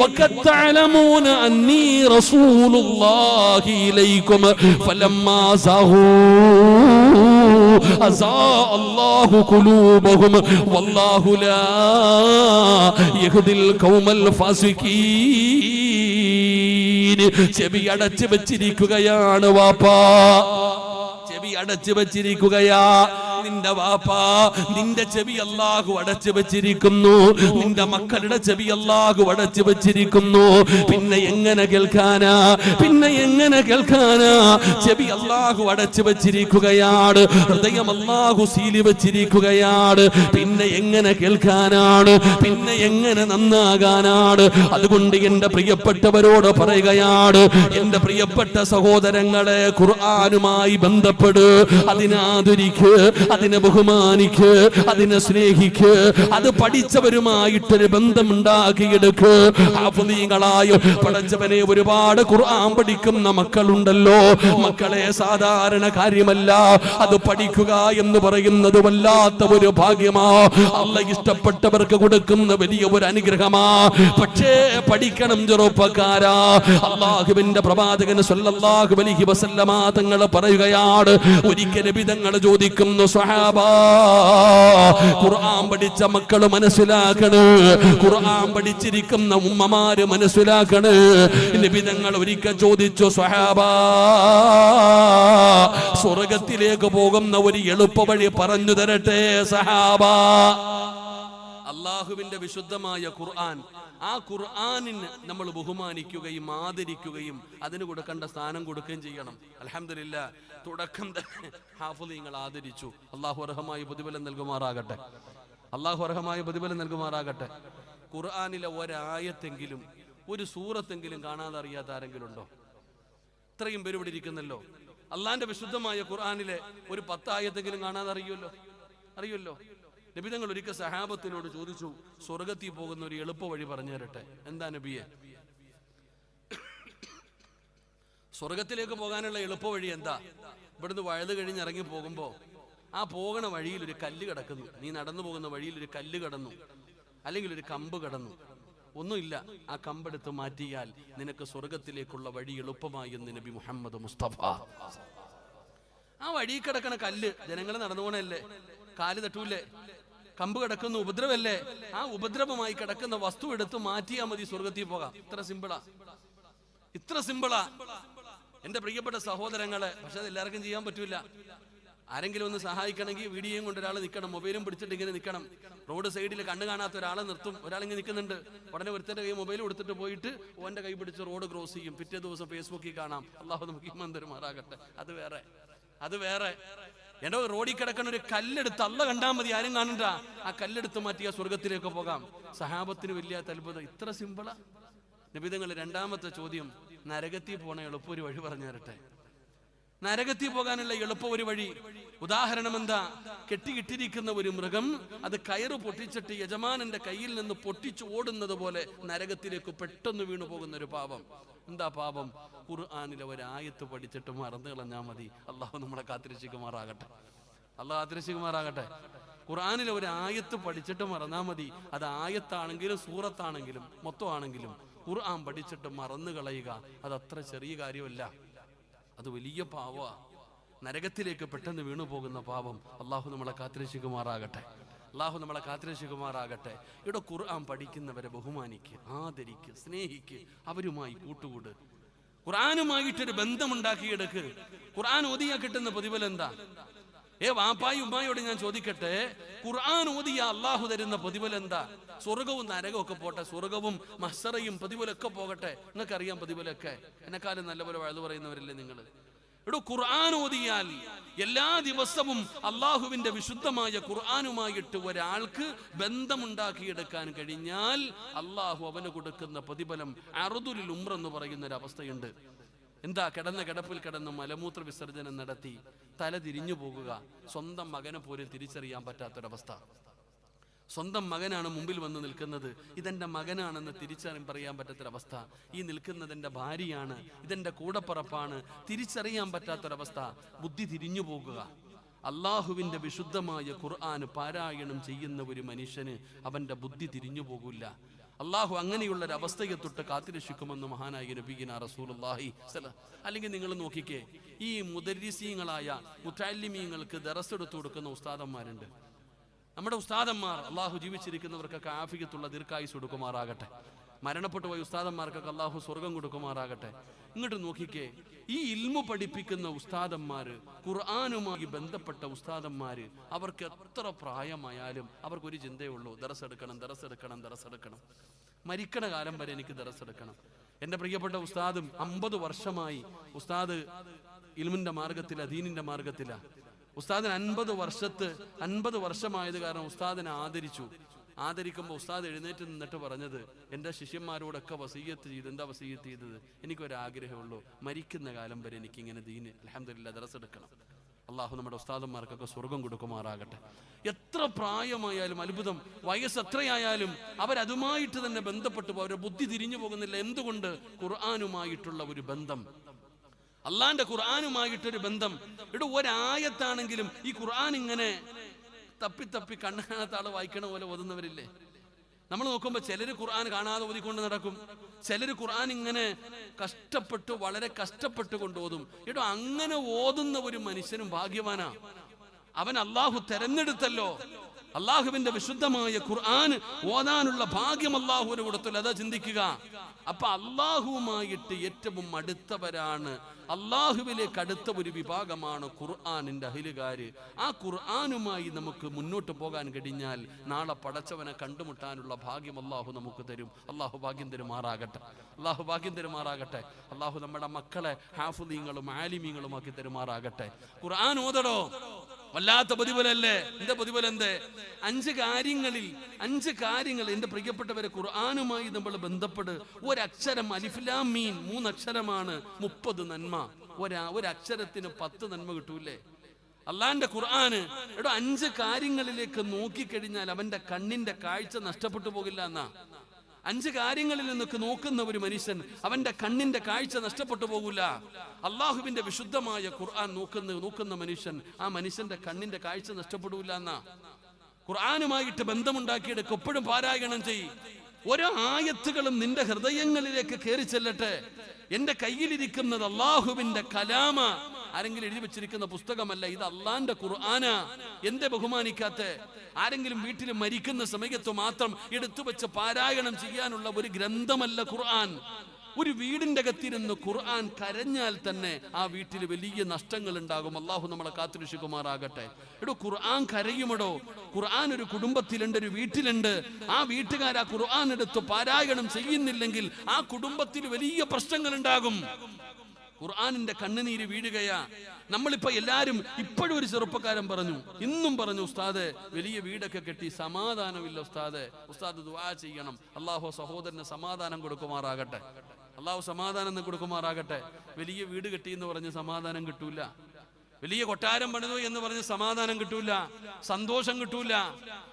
വഖദ് തഅലമൂന അന്നി റസൂലുള്ളാഹി ഇലൈക്കും ഫലമ്മാ സഹൂ അസാ അല്ലാഹു ഖുലൂബഹും വല്ലാഹു ലാ യഹ്ദിൽ ഖൗമൽ ഫാസിഖീൻ. ചെവി അടച്ചു വെച്ചിരിക്കുകയാണ് വാപ്പാ, ചെവി അടച്ചു വെച്ചിരിക്കുകയാ നിന്റെ വാപ്പാ. നിന്റെ ചെവി അല്ലാഹു അടച്ചു വെച്ചിരിക്കുന്നു, നിന്റെ മക്കളുടെ ചെവി അല്ലാഹു അടച്ചു വെച്ചിരിക്കുന്നു. പിന്നെ എങ്ങനെ കേൾക്കാനാ? പിന്നെ എങ്ങനെ കേൾക്കാനാ? ചെവി അല്ലാഹു അടച്ചു വെച്ചിരിക്കുകയാണ്, ഹൃദയം അല്ലാഹു സീലി വെച്ചിരിക്കുകയാണ്. പിന്നെ എങ്ങനെ കേൾക്കാനാണ്? പിന്നെ എങ്ങനെ നന്നാകാനാണ്? അതുകൊണ്ട് എന്റെ പ്രിയപ്പെട്ടവരോട് പറയുകയാണ്, എന്റെ പ്രിയപ്പെട്ട സഹോദരങ്ങളെ, ഖുർആനുമായി ബന്ധപ്പെട്, അതിനാദരിക്ക്, അതിനെ ബഹുമാനിക്ക്, അതിനെ സ്നേഹിക്ക്, അത് പഠിച്ചവരുമായിട്ടൊരു ബന്ധമുണ്ടാക്കിയെടുക്ക്. ഹാഫിളീങ്ങളായ പഠിച്ചവനെ ഒരുപാട് ഖുർആൻ പഠിക്കുന്ന മക്കളുണ്ടല്ലോ. മക്കളെ സാധാരണ കാര്യമല്ല, അത് പഠിക്കുക എന്ന് പറയുന്നത് വല്ലാത്ത ഒരു ഭാഗ്യമാ, അല്ലാഹ് ഇഷ്ടപ്പെട്ടവർക്ക് കൊടുക്കുന്ന വലിയ ഒരു അനുഗ്രഹമാ. പക്ഷേ പഠിക്കണം ചെറുപ്പക്കാരാ. അല്ലാഹുവിന്റെ പ്രവാചകൻ സ്വല്ലല്ലാഹു അലൈഹി വസല്ലമ തങ്ങൾ പറയുകയാണ്, ഒരിക്കൽ നബി തങ്ങൾ ചോദിക്കുന്നു, സ്വഹാബാ, ഖുർആൻ പഠിച്ച മക്കൾ മനസ്സിലാക്കണ്, ഖുർആൻ പഠിച്ചിരിക്കുന്ന ഉമ്മമാര് മനസ്സിലാക്കണ്. നബി തങ്ങൾ ഒരിക്കൽ ചോദിച്ചു, സ്വഹാബാ, സ്വർഗത്തിലേക്ക് പോകുന്ന ഒരു എളുപ്പ വഴി പറഞ്ഞു തരട്ടെ സഹാബാ. അള്ളാഹുവിന്റെ വിശുദ്ധമായ ഖുർആൻ, ആ ഖുർആനിനെ നമ്മൾ ബഹുമാനിക്കുകയും ആദരിക്കുകയും അതിന് കൊടുക്കേണ്ട സ്ഥാനം കൊടുക്കുകയും ചെയ്യണം. അൽഹംദുലില്ലാഹ്, തുടക്കം തന്നെ ഹാഫിളീങ്ങൾ ആദരിച്ചു. അല്ലാഹു അർഹമായ പ്രതിഫലം നൽകുമാറാകട്ടെ, അല്ലാഹു അർഹമായ പ്രതിഫലം നൽകുമാറാകട്ടെ. ഖുർആനിലെ ഒരായത്തെങ്കിലും, ഒരു സൂറത്തെങ്കിലും കാണാതെ അറിയാത്ത ആരെങ്കിലും ഉണ്ടോ? ഇത്രയും പേര് ഇവിടെ ഇരിക്കുന്നല്ലോ. അള്ളാന്റെ വിശുദ്ധമായ ഖുർആനിലെ ഒരു 10 ആയത്തെങ്കിലും കാണാതെ അറിയുമല്ലോ. നബി തങ്ങൾ ഒരിക്കൽ സഹാബത്തിനോട് ചോദിച്ചു, സ്വർഗത്തിൽ പോകുന്ന ഒരു എളുപ്പ വഴി പറഞ്ഞു തരട്ടെ. എന്താ നബിയെ? സ്വർഗത്തിലേക്ക് പോകാനുള്ള എളുപ്പ വഴി എന്താ? ഇവിടുന്ന് വഴുത് കഴിഞ്ഞ് ഇറങ്ങി പോകുമ്പോ ആ പോകണ വഴിയിൽ ഒരു കല്ല് കിടക്കുന്നു. നീ നടന്നു പോകുന്ന വഴിയിൽ ഒരു കല്ല് കടന്നു, അല്ലെങ്കിൽ ഒരു കമ്പ് കടന്നു. ഒന്നുമില്ല, ആ കമ്പെടുത്ത് മാറ്റിയാൽ നിനക്ക് സ്വർഗത്തിലേക്കുള്ള വഴി എളുപ്പമായി എന്ന് നബി മുഹമ്മദ് മുസ്തഫ. ആ വഴി കിടക്കണ കല്ല് ജനങ്ങൾ നടന്നു പോണല്ലേ, കാല് തട്ടൂലേ, കമ്പ് കിടക്കുന്ന ഉപദ്രവല്ലേ, ആ ഉപദ്രവമായി കിടക്കുന്ന വസ്തു എടുത്ത് മാറ്റിയാൽ മതി, സ്വർഗത്തിൽ പോകാം. ഇത്ര സിമ്പിളാ, ഇത്ര സിമ്പിളാ എന്റെ പ്രിയപ്പെട്ട സഹോദരങ്ങളെ. പക്ഷെ അത് എല്ലാവർക്കും ചെയ്യാൻ പറ്റൂല. ആരെങ്കിലും ഒന്ന് സഹായിക്കണമെങ്കിൽ വീഡിയോയും കൊണ്ട് ഒരാൾ നിൽക്കണം, മൊബൈലും പിടിച്ചിട്ട് ഇങ്ങനെ നിൽക്കണം. റോഡ് സൈഡിൽ കണ്ണു കാണാത്ത ഒരാളെ നിർത്തും, ഒരാളിങ്ങനെ നിൽക്കുന്നുണ്ട്, ഉടനെ ഒരുത്തന്റെ കൈ മൊബൈൽ കൊടുത്തിട്ട് പോയിട്ട് ഓന്റെ കൈ പിടിച്ച് റോഡ് ക്രോസ് ചെയ്യും. പിറ്റേ ദിവസം ഫേസ്ബുക്കിൽ കാണാം. അള്ളാഹു നമുക്ക് ഈമാൻ തരുമാറാകട്ടെ. അത് വേറെ, അത് വേറെ. എടോ, റോഡിൽ കിടക്കണ ഒരു കല്ലെടുത്ത് അള്ള കണ്ടാൽ മതി, ആരും കാണണ്ട, ആ കല്ലെടുത്ത് മാറ്റിയ സ്വർഗത്തിലേക്ക് പോകാം. സഹാബത്തിന് വലിയ അത്ഭുതം. ഇത്ര സിമ്പിളാ. നബിതങ്ങൾ രണ്ടാമത്തെ ചോദ്യം, നരകത്തിൽ പോണ എളുപ്പ ഒരു വഴി പറഞ്ഞു തരട്ടെ. നരകത്തിൽ പോകാനുള്ള എളുപ്പ ഒരു വഴി. ഉദാഹരണം എന്താ? കെട്ടിയിട്ടിരിക്കുന്ന ഒരു മൃഗം അത് കയറ് പൊട്ടിച്ചിട്ട് യജമാനന്റെ കയ്യിൽ നിന്ന് പൊട്ടിച്ചു ഓടുന്നത് പോലെ നരകത്തിലേക്ക് പെട്ടെന്ന് വീണു പോകുന്ന ഒരു പാപം. എന്താ പാപം? ഖുർആനിലെ ഒരു ആയത്ത് പഠിച്ചിട്ട് മറന്നു കളഞ്ഞാൽ മതി. അള്ളാഹു നമ്മളെ കാത്തിരക്ഷിക്കുമാറാകട്ടെ, അള്ളാഹു കാത്തിരക്ഷിക്കുമാറാകട്ടെ. ഖുർആനിലെ ഒരു ആയത്ത് പഠിച്ചിട്ട് മറന്നാൽ മതി. അത് ആയത്താണെങ്കിലും സൂറത്താണെങ്കിലും മൊത്തമാണെങ്കിലും ഖുർആൻ പഠിച്ചിട്ട് മറന്നു കളയുക, അത് അത്ര ചെറിയ കാര്യമല്ല, അത് വലിയ പാവമാ. നരകത്തിലേക്ക് പെട്ടെന്ന് വീണു പോകുന്ന പാപം. അള്ളാഹു നമ്മളെ കാത്തിരക്ഷിക്കുമാറാകട്ടെ, അള്ളാഹു നമ്മളെ കാത്തിരക്ഷിക്കുമാറാകട്ടെ. ഇവിടെ ഖുർആൻ പഠിക്കുന്നവരെ ബഹുമാനിക്ക്, ആദരിക്ക്, സ്നേഹിക്ക്, അവരുമായി കൂട്ടുകൂട്. ഖുർആനുമായിട്ടൊരു ബന്ധമുണ്ടാക്കിയെടുക്ക്. ഖുർആൻ ഓതിയാ കിട്ടുന്ന പ്രതിഫലം എന്താ? വാപ്പായി ഉമ്മായോട് ഞാൻ ചോദിക്കട്ടെ, ഖുർആൻ ഓതിയ അള്ളാഹു തരുന്ന പ്രതിഫലം എന്താ? സ്വർഗവും നരകവും ഒക്കെ പോട്ടെ, സ്വർഗവും മഹ്ശറയും പ്രതിഫലമൊക്കെ പോകട്ടെ, നിങ്ങൾക്കറിയാം പ്രതിഫലമൊക്കെ. എന്നെക്കാളും നല്ലപോലെ വഴുതു പറയുന്നവരല്ലേ നിങ്ങൾ. ഇവിടെ ഖുർആൻ ഓതിയാൽ എല്ലാ ദിവസവും അള്ളാഹുവിന്റെ വിശുദ്ധമായ ഖുർആനുമായിട്ട് ഒരാൾക്ക് ബന്ധമുണ്ടാക്കിയെടുക്കാൻ കഴിഞ്ഞാൽ അള്ളാഹു അവന് കൊടുക്കുന്ന പ്രതിഫലം അർദുൽ ഉംറ എന്ന് പറയുന്ന ഒരു അവസ്ഥയുണ്ട്. എന്താ? കിടന്ന കിടപ്പിൽ കിടന്ന് മലമൂത്ര വിസർജനം നടത്തി തല തിരിഞ്ഞു പോകുക, സ്വന്തം മകനെ പോലും തിരിച്ചറിയാൻ പറ്റാത്തൊരവസ്ഥ. സ്വന്തം മകനാണ് മുമ്പിൽ വന്ന് നിൽക്കുന്നത്, ഇതെന്റെ മകനാണെന്ന് തിരിച്ചറിയാൻ പറയാൻ പറ്റാത്തൊരവസ്ഥ. ഈ നിൽക്കുന്നത് എന്റെ ഭാര്യയാണ്, ഇതെന്റെ കൂടപ്പറപ്പാണ്, തിരിച്ചറിയാൻ പറ്റാത്തൊരവസ്ഥ. ബുദ്ധി തിരിഞ്ഞു പോകുക. അള്ളാഹുവിന്റെ വിശുദ്ധമായ ഖുർആൻ പാരായണം ചെയ്യുന്ന ഒരു മനുഷ്യന് അവന്റെ ബുദ്ധി തിരിഞ്ഞു പോകില്ല. അള്ളാഹു അങ്ങനെയുള്ളൊരവസ്ഥയെ തൊട്ട് കാത്തിരക്ഷിക്കുമെന്ന് മഹാനായ നബിയിന റസൂലുള്ളാഹി അല്ലെങ്കിൽ നിങ്ങൾ നോക്കിക്കേ, ഈ മുദരിസീങ്ങളായ മുതഅല്ലിമീങ്ങൾക്ക് ദറസ് എടുത്തു കൊടുക്കുന്ന ഉസ്താദന്മാരുണ്ട്. നമ്മുടെ ഉസ്താദന്മാർ അള്ളാഹു ജീവിച്ചിരിക്കുന്നവർക്കൊക്കെ ആഫിയത്തുള്ള ദീർഘായുസ് കൊടുക്കുമാറാകട്ടെ. മരണപ്പെട്ടു പോയ ഉസ്താദന്മാർക്കൊക്കെ അള്ളാഹു സ്വർഗം കൊടുക്കുമാറാകട്ടെ. ഇങ്ങോട്ട് നോക്കിക്കേ, ഈ ഇൽമു പഠിപ്പിക്കുന്ന ഉസ്താദന്മാര്, ഖുർആനുമായി ബന്ധപ്പെട്ട ഉസ്താദന്മാര്, അവർക്ക് എത്ര പ്രായമായാലും അവർക്കൊരു ചിന്തയുള്ളൂ, ദറസ് എടുക്കണം, ദറസ് എടുക്കണം, ദറസ് എടുക്കണം. മരിക്കണ കാലം വരെ എനിക്ക് ദറസ് എടുക്കണം. എന്റെ പ്രിയപ്പെട്ട ഉസ്താദും 50 വർഷമായി ഉസ്താദ് ഇൽമിന്റെ മാർഗത്തില, ദീനിന്റെ മാർഗത്തില. ഉസ്താദിന് 50 വർഷമായത് കാരണം ഉസ്താദിനെ ആദരിക്കുമ്പോൾ ഉസ്താദ് എഴുന്നേറ്റ് നിന്നിട്ട് പറഞ്ഞത്, എൻ്റെ ശിഷ്യന്മാരോടൊക്കെ വസീയത്ത് ചെയ്ത്. എന്താ വസീയത്ത് ചെയ്തത്? എനിക്കൊരാഗ്രഹമുള്ളൂ, മരിക്കുന്ന കാലം വരെ എനിക്കിങ്ങനെ ദീന് അൽഹംദുലില്ലാഹ് ദറസ് എടുക്കണം. അള്ളാഹു നമ്മുടെ ഉസ്താദന്മാർക്കൊക്കെ സ്വർഗം കൊടുക്കുമാറാകട്ടെ. എത്ര പ്രായമായാലും അത്ഭുതം, വയസ്സ് എത്രയായാലും അവരതുമായിട്ട് തന്നെ ബന്ധപ്പെട്ടു പോകും. അവരുടെ ബുദ്ധി തിരിഞ്ഞു പോകുന്നില്ല. എന്തുകൊണ്ട്? ഖുർആനുമായിട്ടുള്ള ഒരു ബന്ധം, അള്ളാന്റെ ഖുർആനുമായിട്ടൊരു ബന്ധം. ഇവിടെ ഒരായത്താണെങ്കിലും ഈ ഖുർആൻ ഇങ്ങനെ തപ്പി കണ്ണ് കാണാത്ത ആള് വായിക്കണ പോലെ ഓതുന്നവരില്ലേ? നമ്മൾ നോക്കുമ്പോൾ ചിലര് ഖുർആൻ കാണാതെ ഓതിക്കൊണ്ട് നടക്കും, ചിലര് ഖുർആൻ ഇങ്ങനെ വളരെ കഷ്ടപ്പെട്ട് കൊണ്ട് ഓതും. ഇവിടെ അങ്ങനെ ഓതുന്ന ഒരു മനുഷ്യനും ഭാഗ്യവാനാ. അവൻ അള്ളാഹു തെരഞ്ഞെടുത്തല്ലോ. അള്ളാഹുവിന്റെ വിശുദ്ധമായ ഖുർആൻ ഓതാനുള്ള ഭാഗ്യം അള്ളാഹുവിന് കൊടുത്തല്ലോ. അതാ ചിന്തിക്കുക. അപ്പൊ അള്ളാഹുവുമായിട്ട് ഏറ്റവും അടുത്തവരാണ്, അള്ളാഹുവിലേക്ക് അടുത്ത ഒരു വിഭാഗമാണ് ഖുർആനിന്റെ അഹിലുകാര്. ആ ഖുർആനുമായി നമുക്ക് മുന്നോട്ട് പോകാൻ കഴിഞ്ഞാൽ നാളെ പടച്ചവനെ കണ്ടുമുട്ടാനുള്ള ഭാഗ്യം അള്ളാഹു നമുക്ക് തരും. അള്ളാഹു ഭാഗ്യം തരുമാറാകട്ടെ, അള്ളാഹു ഭാഗ്യം തരുമാറാകട്ടെ. അള്ളാഹു നമ്മുടെ മക്കളെ ഹാഫിളീങ്ങളും ആലിമീങ്ങളും ആക്കി തരുമാറാകട്ടെ. ഖുർആൻ ഓതടോ, വല്ലാത്ത പ്രതിഫലല്ലേ? എന്റെ പ്രതിഫലം എന്തേ? 5 കാര്യങ്ങൾ എന്റെ പ്രിയപ്പെട്ടവരെ, ഖുർആനുമായി നമ്മൾ ബന്ധപ്പെട്ട് ഒരക്ഷരം അലിഫ് ലാം മീം 3 അക്ഷരമാണ്, 30 നന്മ. ഒരക്ഷരത്തിന് 10 നന്മ കിട്ടൂലേ? അള്ളാന്റെ ഖുർആന് 5 കാര്യങ്ങളിലേക്ക് നോക്കിക്കഴിഞ്ഞാൽ അവന്റെ കണ്ണിന്റെ കാഴ്ച നഷ്ടപ്പെട്ടു പോകില്ല എന്നാ. 5 കാര്യങ്ങളിൽ നിന്നൊക്കെ നോക്കുന്ന ഒരു മനുഷ്യൻ അവന്റെ കണ്ണിന്റെ കാഴ്ച നഷ്ടപ്പെട്ടു പോകില്ല. അള്ളാഹുവിന്റെ വിശുദ്ധമായ ഖുർആൻ നോക്കുന്ന മനുഷ്യൻ, ആ മനുഷ്യന്റെ കണ്ണിന്റെ കാഴ്ച നഷ്ടപ്പെടൂല എന്നാ. ഖുർആനുമായിട്ട് ബന്ധമുണ്ടാക്കിയെടുക്ക്, എപ്പോഴും പാരായണം ചെയ്യ്. ഓരോ ആയത്തുകളും നിന്റെ ഹൃദയങ്ങളിലേക്ക് കയറി ചെല്ലട്ടെ. എന്റെ കയ്യിലിരിക്കുന്നത് അള്ളാഹുവിന്റെ കലാമ, ആരെങ്കിലും എഴുതി വെച്ചിരിക്കുന്ന പുസ്തകമല്ല, ഇത് അള്ളാന്റെ ഖുർആന. എന്റെ ബഹുമാനിക്കാത്ത ആരെങ്കിലും വീട്ടിൽ മരിക്കുന്ന സമയത്ത് മാത്രം എടുത്തു വെച്ച് പാരായണം ചെയ്യാനുള്ള ഒരു ഗ്രന്ഥമല്ല ഖുർആൻ. ഒരു വീടിന്റെ അകത്തിരുന്ന് ഖുർആൻ കരഞ്ഞാൽ തന്നെ ആ വീട്ടിൽ വലിയ നഷ്ടങ്ങൾ ഉണ്ടാകും. അള്ളാഹു നമ്മളെ കാത്തുരക്ഷിക്കുമാറാകട്ടെ. എടോ, ഖുർആൻ കരയുമടോ. ഖുർആൻ ഒരു കുടുംബത്തിലുണ്ട്, ഒരു വീട്ടിലുണ്ട്. ആ വീട്ടുകാർ ആ ഖുർആൻ എടുത്ത് പാരായണം ചെയ്യുന്നില്ലെങ്കിൽ ആ കുടുംബത്തിൽ വലിയ പ്രശ്നങ്ങൾ ഉണ്ടാകും. ഖുർആനിന്റെ കണ്ണുനീര് വീഴുകയാ. നമ്മളിപ്പോ എല്ലാരും ഇപ്പോഴും ഒരു ചെറുപ്പക്കാരൻ പറഞ്ഞു, ഇന്നും പറഞ്ഞു, ഉസ്താദ് വലിയ വീടൊക്കെ കെട്ടി സമാധാനമില്ല ഉസ്താദ് ദുആ ചെയ്യണം. അള്ളാഹു സഹോദരന് സമാധാനം കൊടുക്കുമാറാകട്ടെ. അള്ളാഹു സമാധാനം കൊടുക്കുമാറാകട്ടെ. വലിയ വീട് കെട്ടി എന്ന് പറഞ്ഞ് സമാധാനം കിട്ടൂല. വലിയ കൊട്ടാരം പണിതു എന്ന് പറഞ്ഞ് സമാധാനം കിട്ടൂല, സന്തോഷം കിട്ടൂല.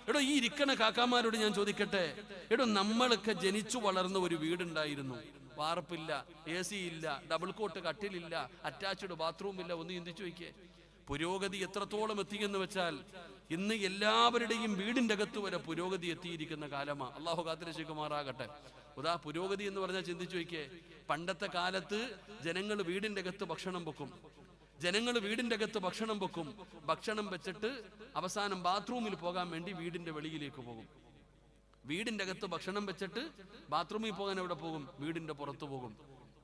എടോ, ഈ ഇരിക്കണ കാക്കാമാരോട് ഞാൻ ചോദിക്കട്ടെ, എടോ നമ്മളൊക്കെ ജനിച്ചു വളർന്ന ഒരു വീടുണ്ടായിരുന്നു. വാർപ്പില്ല, AC ഇല്ല, ഡബിൾ കോട്ട് കട്ടിലില്ല, അറ്റാച്ച്ഡ് ബാത്റൂം ഇല്ല. ഒന്ന് ചിന്തിച്ചു നോക്കിയേ. പുരോഗതി എത്രത്തോളം എത്തിയെന്ന് വെച്ചാൽ ഇന്ന് എല്ലാവരുടെയും വീടിന്റെ അകത്ത് വരെ പുരോഗതി എത്തിയിരിക്കുന്ന കാലമാണ്. അള്ളാഹു കാത്തുരക്ഷിക്കുമാറാകട്ടെ. പുരോഗതി എന്ന് പറഞ്ഞാൽ ചിന്തിച്ചു നോക്കിയേ. പണ്ടത്തെ കാലത്ത് ജനങ്ങൾ വീടിന്റെ അകത്ത് ഭക്ഷണം വെക്കും. ഭക്ഷണം വെച്ചിട്ട് അവസാനം ബാത്റൂമിൽ പോകാൻ വേണ്ടി വീടിന്റെ വെളിയിലേക്ക് പോകും. വീടിന്റെ അകത്ത് ഭക്ഷണം വെച്ചിട്ട് ബാത്റൂമിൽ പോകാൻ എവിടെ പോകും? വീടിന്റെ പുറത്തു പോകും.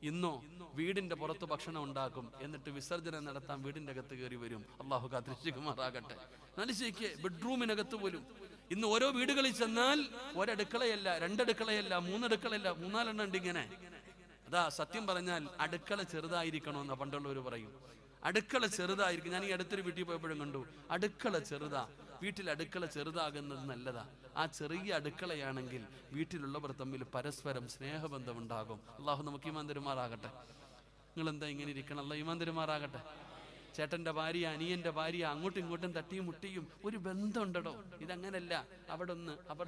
ഇന്നോ വീടിന്റെ പുറത്ത് ഭക്ഷണം ഉണ്ടാക്കും, എന്നിട്ട് വിസർജനം നടത്താൻ വീടിന്റെ അകത്ത് കയറി വരും. അള്ളാഹു കാത്തിരക്ഷിക്കുമാറാകട്ടെ. നലിശയ്ക്ക് ബെഡ്റൂമിനകത്ത് പോലും ഇന്ന് ഓരോ വീടുകളിൽ ചെന്നാൽ ഒരടുക്കളയല്ല, രണ്ടടുക്കളയല്ല, മൂന്നടുക്കളയല്ല, 3-4 ഉണ്ട് ഇങ്ങനെ. അതാ സത്യം പറഞ്ഞാൽ അടുക്കള ചെറുതായിരിക്കണമെന്ന് പണ്ടുള്ളവർ പറയും. അടുക്കള ചെറുതായിരിക്കും. ഞാൻ ഈ അടുത്തൊരു വീട്ടിൽ പോയപ്പോഴും കണ്ടു, അടുക്കള ചെറുതാ. വീട്ടിൽ അടുക്കള ചെറുതാകുന്നത് നല്ലതാ. ആ ചെറിയ അടുക്കളയാണെങ്കിൽ വീട്ടിലുള്ളവർ തമ്മിൽ പരസ്പരം സ്നേഹബന്ധം ഉണ്ടാകും. അള്ളാഹു നമുക്ക് ഈമാൻ തരുമാറാകട്ടെ. നിങ്ങൾ എന്താ ഇങ്ങനെ ഇരിക്കണം? അള്ളാഹു ഈമാൻ തരുമാറാകട്ടെ. ചേട്ടന്റെ ഭാര്യ, അനിയന്റെ ഭാര്യ അങ്ങോട്ടും ഇങ്ങോട്ടും തട്ടിയും മുട്ടിയും ഒരു ബന്ധം ഉണ്ടോ? ഇതങ്ങനല്ല. അവിടെ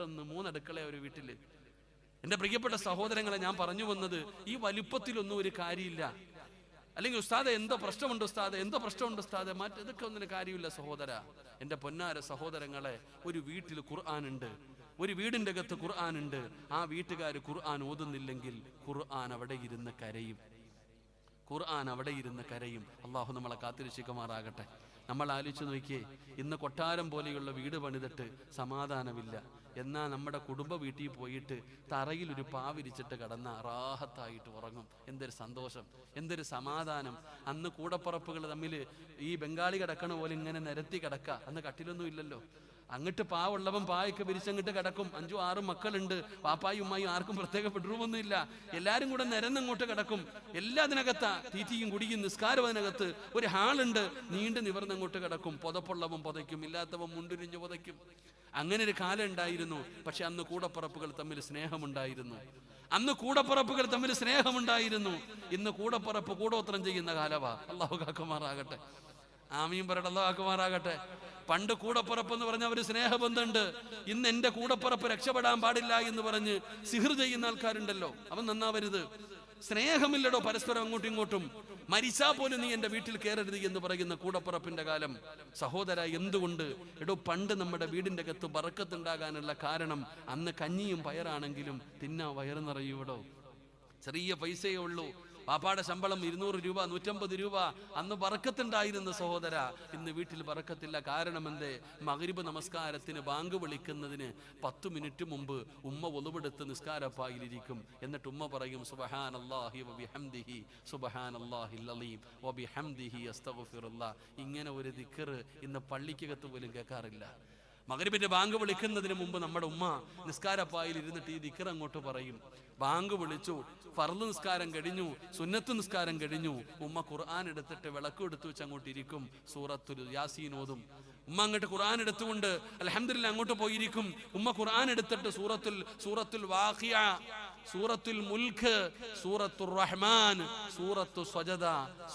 ഒന്ന് 3 അടുക്കള ഒരു വീട്ടില്. എന്റെ പ്രിയപ്പെട്ട സഹോദരങ്ങളെ, ഞാൻ പറഞ്ഞു വന്നത്, ഈ വലുപ്പത്തിലൊന്നും ഒരു കാര്യമില്ല. അല്ലെങ്കിൽ ഉസ്താദെ എന്തോ പ്രശ്നമുണ്ട് ഉസ്താദെ ഇതൊക്കെ ഒന്നിന് കാര്യമില്ല സഹോദര. എന്റെ പൊന്നാര സഹോദരങ്ങളെ, ഒരു വീട്ടിൽ ഖുർആൻ ഉണ്ട്, ഒരു വീടിന്റെ അകത്ത് ഖുർആൻ ഉണ്ട്. ആ വീട്ടുകാർ ഖുർആൻ ഓതുന്നില്ലെങ്കിൽ ഖുർആൻ അവിടെ ഇരുന്ന് കരയും. അള്ളാഹു നമ്മളെ കാത്തിരക്ഷിക്കുമാറാകട്ടെ. നമ്മൾ ആലോചിച്ച് നോക്കിയേ, ഇന്ന് കൊട്ടാരം പോലെയുള്ള വീട് പണിതിട്ട് സമാധാനമില്ല. എന്നാൽ നമ്മുടെ കുടുംബ വീട്ടിൽ പോയിട്ട് തറയിൽ ഒരു പാവിരിച്ചിട്ട് കിടന്ന റാഹത്തായിട്ട് ഉറങ്ങും. എന്തൊരു സന്തോഷം, എന്തൊരു സമാധാനം. അന്ന് കൂടപ്പുറപ്പുകൾ തമ്മിൽ ഈ ബംഗാളി കിടക്കണ പോലെ ഇങ്ങനെ നിരത്തി കിടക്ക. അന്ന് കട്ടിലൊന്നും ഇല്ലല്ലോ. അങ്ങോട്ട് പാവുള്ളവൻ പായൊക്കെ വിരിച്ചങ്ങോട്ട് കിടക്കും. 5-6 മക്കളുണ്ട്. പാപ്പായും ഉമ്മായും ആർക്കും പ്രത്യേക ബെഡ്റൂമൊന്നും ഇല്ല. എല്ലാവരും കൂടെ നിരന്നങ്ങോട്ട് കിടക്കും. എല്ലാത്തിനകത്താ തീറ്റിയും കുടിയും നിസ്കാരം. അതിനകത്ത് ഒരു ഹാളുണ്ട്, നീണ്ടു നിവർന്നങ്ങോട്ട് കിടക്കും. പുതപ്പുള്ളവൻ പുതയ്ക്കും, ഇല്ലാത്തവൻ മുണ്ടുരിഞ്ഞ് പുതയ്ക്കും. അങ്ങനെ ഒരു കാലം ഉണ്ടായിരുന്നു. പക്ഷെ അന്ന് കൂടപ്പുറപ്പുകൾ തമ്മിൽ സ്നേഹമുണ്ടായിരുന്നു. ഇന്ന് കൂടപ്പുറപ്പ് കൂടോത്രം ചെയ്യുന്ന കാലവാ. അള്ളാഹു കാക്കുമാറാകട്ടെ. ആമീൻ പറയട്ടെ. അള്ളാഹു കാക്കുമാറാകട്ടെ. പണ്ട് കൂടപ്പുറപ്പ് എന്ന് പറഞ്ഞ ഒരു സ്നേഹബന്ധമുണ്ട്. ഇന്ന് എന്റെ കൂടപ്പുറപ്പ് രക്ഷപ്പെടാൻ പാടില്ല എന്ന് പറഞ്ഞ് സിഹിർ ചെയ്യുന്ന ആൾക്കാരുണ്ടല്ലോ, അവൻ നന്നാവരുത്. സ്നേഹമില്ലടോ പരസ്പരം അങ്ങോട്ടും ഇങ്ങോട്ടും. മരിച്ചാ പോലും നീ എന്റെ വീട്ടിൽ കയറരുത് എന്ന് പറയുന്ന കൂടപ്പുറപ്പിന്റെ കാലം. സഹോദര, എന്തുകൊണ്ട്? എടോ, പണ്ട് നമ്മുടെ വീടിന്റെ അകത്ത് ബറക്കത്തുണ്ടാകാനുള്ള കാരണം അന്ന് കഞ്ഞിയും പയറാണെങ്കിലും തിന്നാ വയറ് നിറയൂടോ. ചെറിയ പൈസയേ ഉള്ളൂ. പാപ്പാടെ ശമ്പളം 200 രൂപ, 150 രൂപ. അന്ന് ബറക്കത്തുണ്ടായിരുന്ന സഹോദര. ഇന്ന് വീട്ടിൽ ബറക്കത്തില്ല. കാരണം എന്തേ? മഗ്രിബ് നമസ്കാരത്തിന് ബാങ്ക് വിളിക്കുന്നതിന് 10 മിനിറ്റ് മുമ്പ് ഉമ്മ ഒളുവെടുത്ത് നിസ്കാരപ്പായിലിരിക്കും. എന്നിട്ട് ഉമ്മ പറയും, സുബ്ഹാനല്ലാഹി വബിഹംദിഹി സുബ്ഹാനല്ലാഹിൽ അലീം വബിഹംദിഹി അസ്തഗ്ഫിറുല്ലാഹ്. ഇങ്ങനെ ഒരു ദിക്ർ ഇന്ന് പള്ളിക്കകത്ത് പോലും കേൾക്കാറില്ല. മഗ്രിബിന്റെ ബാങ്ക് വിളിക്കുന്നതിന് മുമ്പ് നമ്മുടെ ഉമ്മ നിസ്കാരപ്പായിൽ ഇരുന്നിട്ട് ഈ ദിക്ർ അങ്ങോട്ട് പറയും. ബാങ്ക് വിളിച്ചു, ഫർള് നിസ്കാരം കഴിഞ്ഞു, സുന്നത്ത് നിസ്കാരം കഴിഞ്ഞു. ഉമ്മ ഖുർആൻ എടുത്തിട്ട് വിളക്ക് എടുത്തു വെച്ച് അങ്ങോട്ട് ഇരിക്കും. സൂറത്തുൽ യാസീൻ ഓതും. ഉമ്മ അങ്ങോട്ട് ഖുർആൻ എടുത്തുകൊണ്ട് അൽഹംദുലില്ലാഹ് അങ്ങോട്ട് പോയിരിക്കും. ഉമ്മ ഖുർആൻ എടുത്തിട്ട് സൂറത്തുൽ വാഖിയ, സൂറത്തുൽ മുൽക്ക്, സൂറത്തുർ റഹ്മാൻ, സൂറത്തു സജദ,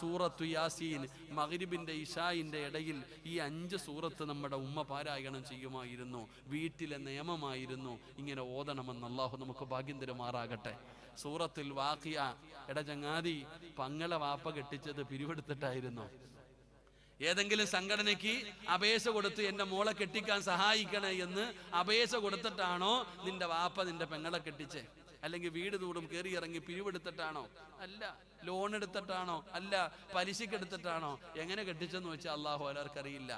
സൂറത്തു യാസീൻ. മഗ്രിബിന്റെ ഇശായിന്റെ ഇടയിൽ ഈ 5 സൂറത്ത് നമ്മുടെ ഉമ്മ പാരായണം ചെയ്യുമായിരുന്നു. വീട്ടിലെ നിയമമായിരുന്നു ഇങ്ങനെ ഓതണമെന്ന്. അല്ലാഹു നമുക്ക് ഭാഗ്യം തരുമാറാകട്ടെ. സൂറത്തുൽ വാഖിയ. ചങ്ങാതി, പങ്ങളെ വാപ്പ കെട്ടിച്ചത് പിരിവെടുത്തിട്ടായിരുന്നു. ഏതെങ്കിലും സംഘടനയ്ക്ക് അപേക്ഷ കൊടുത്ത് എൻ്റെ മോളെ കെട്ടിക്കാൻ സഹായിക്കണേ എന്ന് അപേക്ഷ കൊടുത്തിട്ടാണോ നിന്റെ വാപ്പ നിന്റെ പെങ്ങളെ കെട്ടിച്ചേ? അല്ലെങ്കിൽ വീട് തൂടും കയറി ഇറങ്ങി പിരിവെടുത്തിട്ടാണോ? അല്ല. ലോൺ എടുത്തിട്ടാണോ? അല്ല. പലിശക്ക് എടുത്തിട്ടാണോ? എങ്ങനെ കെട്ടിച്ചെന്ന് വെച്ചാൽ അള്ളാഹു അലാർക്കറിയില്ല.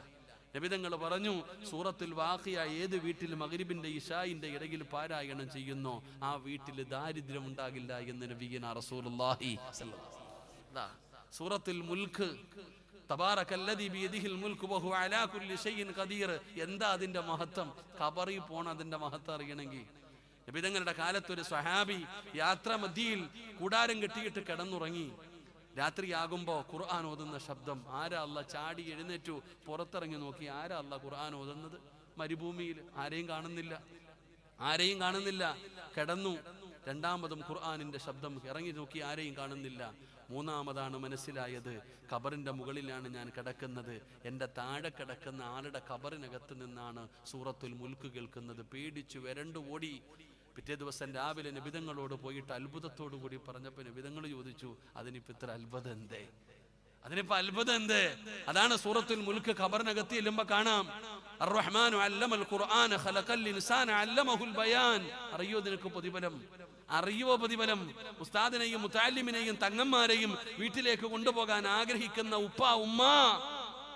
നബിതങ്ങൾ പറഞ്ഞു, സൂറത്തുൽ വാഖിയ ഏത് വീട്ടിൽ മഗ്രിബിന്റെ ഇശായിന്റെ ഇടയിൽ പാരായണം ചെയ്യുന്നോ ആ വീട്ടിൽ ദാരിദ്ര്യം ഉണ്ടാകില്ല എന്ന് നബിയുനാ റസൂലുള്ളാഹി സ്വല്ലല്ലാഹു അലൈഹി വസല്ലം. സൂറത്തുൽ മുൽക്ക്, തബാറകല്ലദീ ബിയദിഹിൽ മുൽക്ക് വഹുവ അലാ കുല്ലി ഷൈഇൻ ഖദീർ. എന്താ അതിന്റെ മഹത്വം? ഖബറിൽ പോണ അതിന്റെ മഹത്വം അറിയണമെങ്കിൽ നബിതങ്ങളുടെ കാലത്തൊരു സ്വഹാബി യാത്രാമധ്യയിൽ കൂടാരം കെട്ടിയിട്ട് കിടന്നുറങ്ങി. രാത്രിയാകുമ്പോ ഖുർആൻ ഓതുന്ന ശബ്ദം. ആരാ അല്ല? ചാടി എഴുന്നേറ്റു, പുറത്തിറങ്ങി നോക്കി. ആരാ അല്ല ഖുർആൻ ഓതുന്നത്? മരുഭൂമിയിൽ ആരെയും കാണുന്നില്ല. കിടന്നു. രണ്ടാമതും ഖുർആനിന്റെ ശബ്ദം. ഇറങ്ങി നോക്കി, ആരെയും കാണുന്നില്ല. മൂന്നാമതാണ് മനസ്സിലായത്, ഖബറിന്റെ മുകളിലാണ് ഞാൻ കിടക്കുന്നത്. എൻ്റെ താഴെ കിടക്കുന്ന ആളുടെ ഖബറിനകത്ത് നിന്നാണ് സൂറത്തുൽ മുൽക്ക് കേൾക്കുന്നത്. പേടിച്ചു വരണ്ടു ഓടി. പിറ്റേ ദിവസം രാവിലെ നബിതങ്ങളോട് പോയിട്ട് അത്ഭുതത്തോടു കൂടി പറഞ്ഞപ്പോൾ നബിതങ്ങൾ ചോദിച്ചു, അതിനിപ്പോൾ ഇത്ര അത്ഭുതം എന്തേ? അതാണ് സൂറത്തുൽ മുൽക്ക്. ഖബറിനകത്ത് ചെല്ലുമ്പോ കാണാം, അർ-റഹ്മാനു അല്ലമൽ ഖുർആന ഖലഖൽ ഇൻസാന അല്ലമഹുൽ ബയാൻ. അറിയോ നിനക്ക് പ്രതിഫലം? പ്രതിഫലം? ഉസ്താദിനെയും മുതഅല്ലിമിനെയും തങ്ങന്മാരെയും വീട്ടിലേക്ക് കൊണ്ടുപോകാൻ ആഗ്രഹിക്കുന്ന ഉപ്പ ഉമ്മ,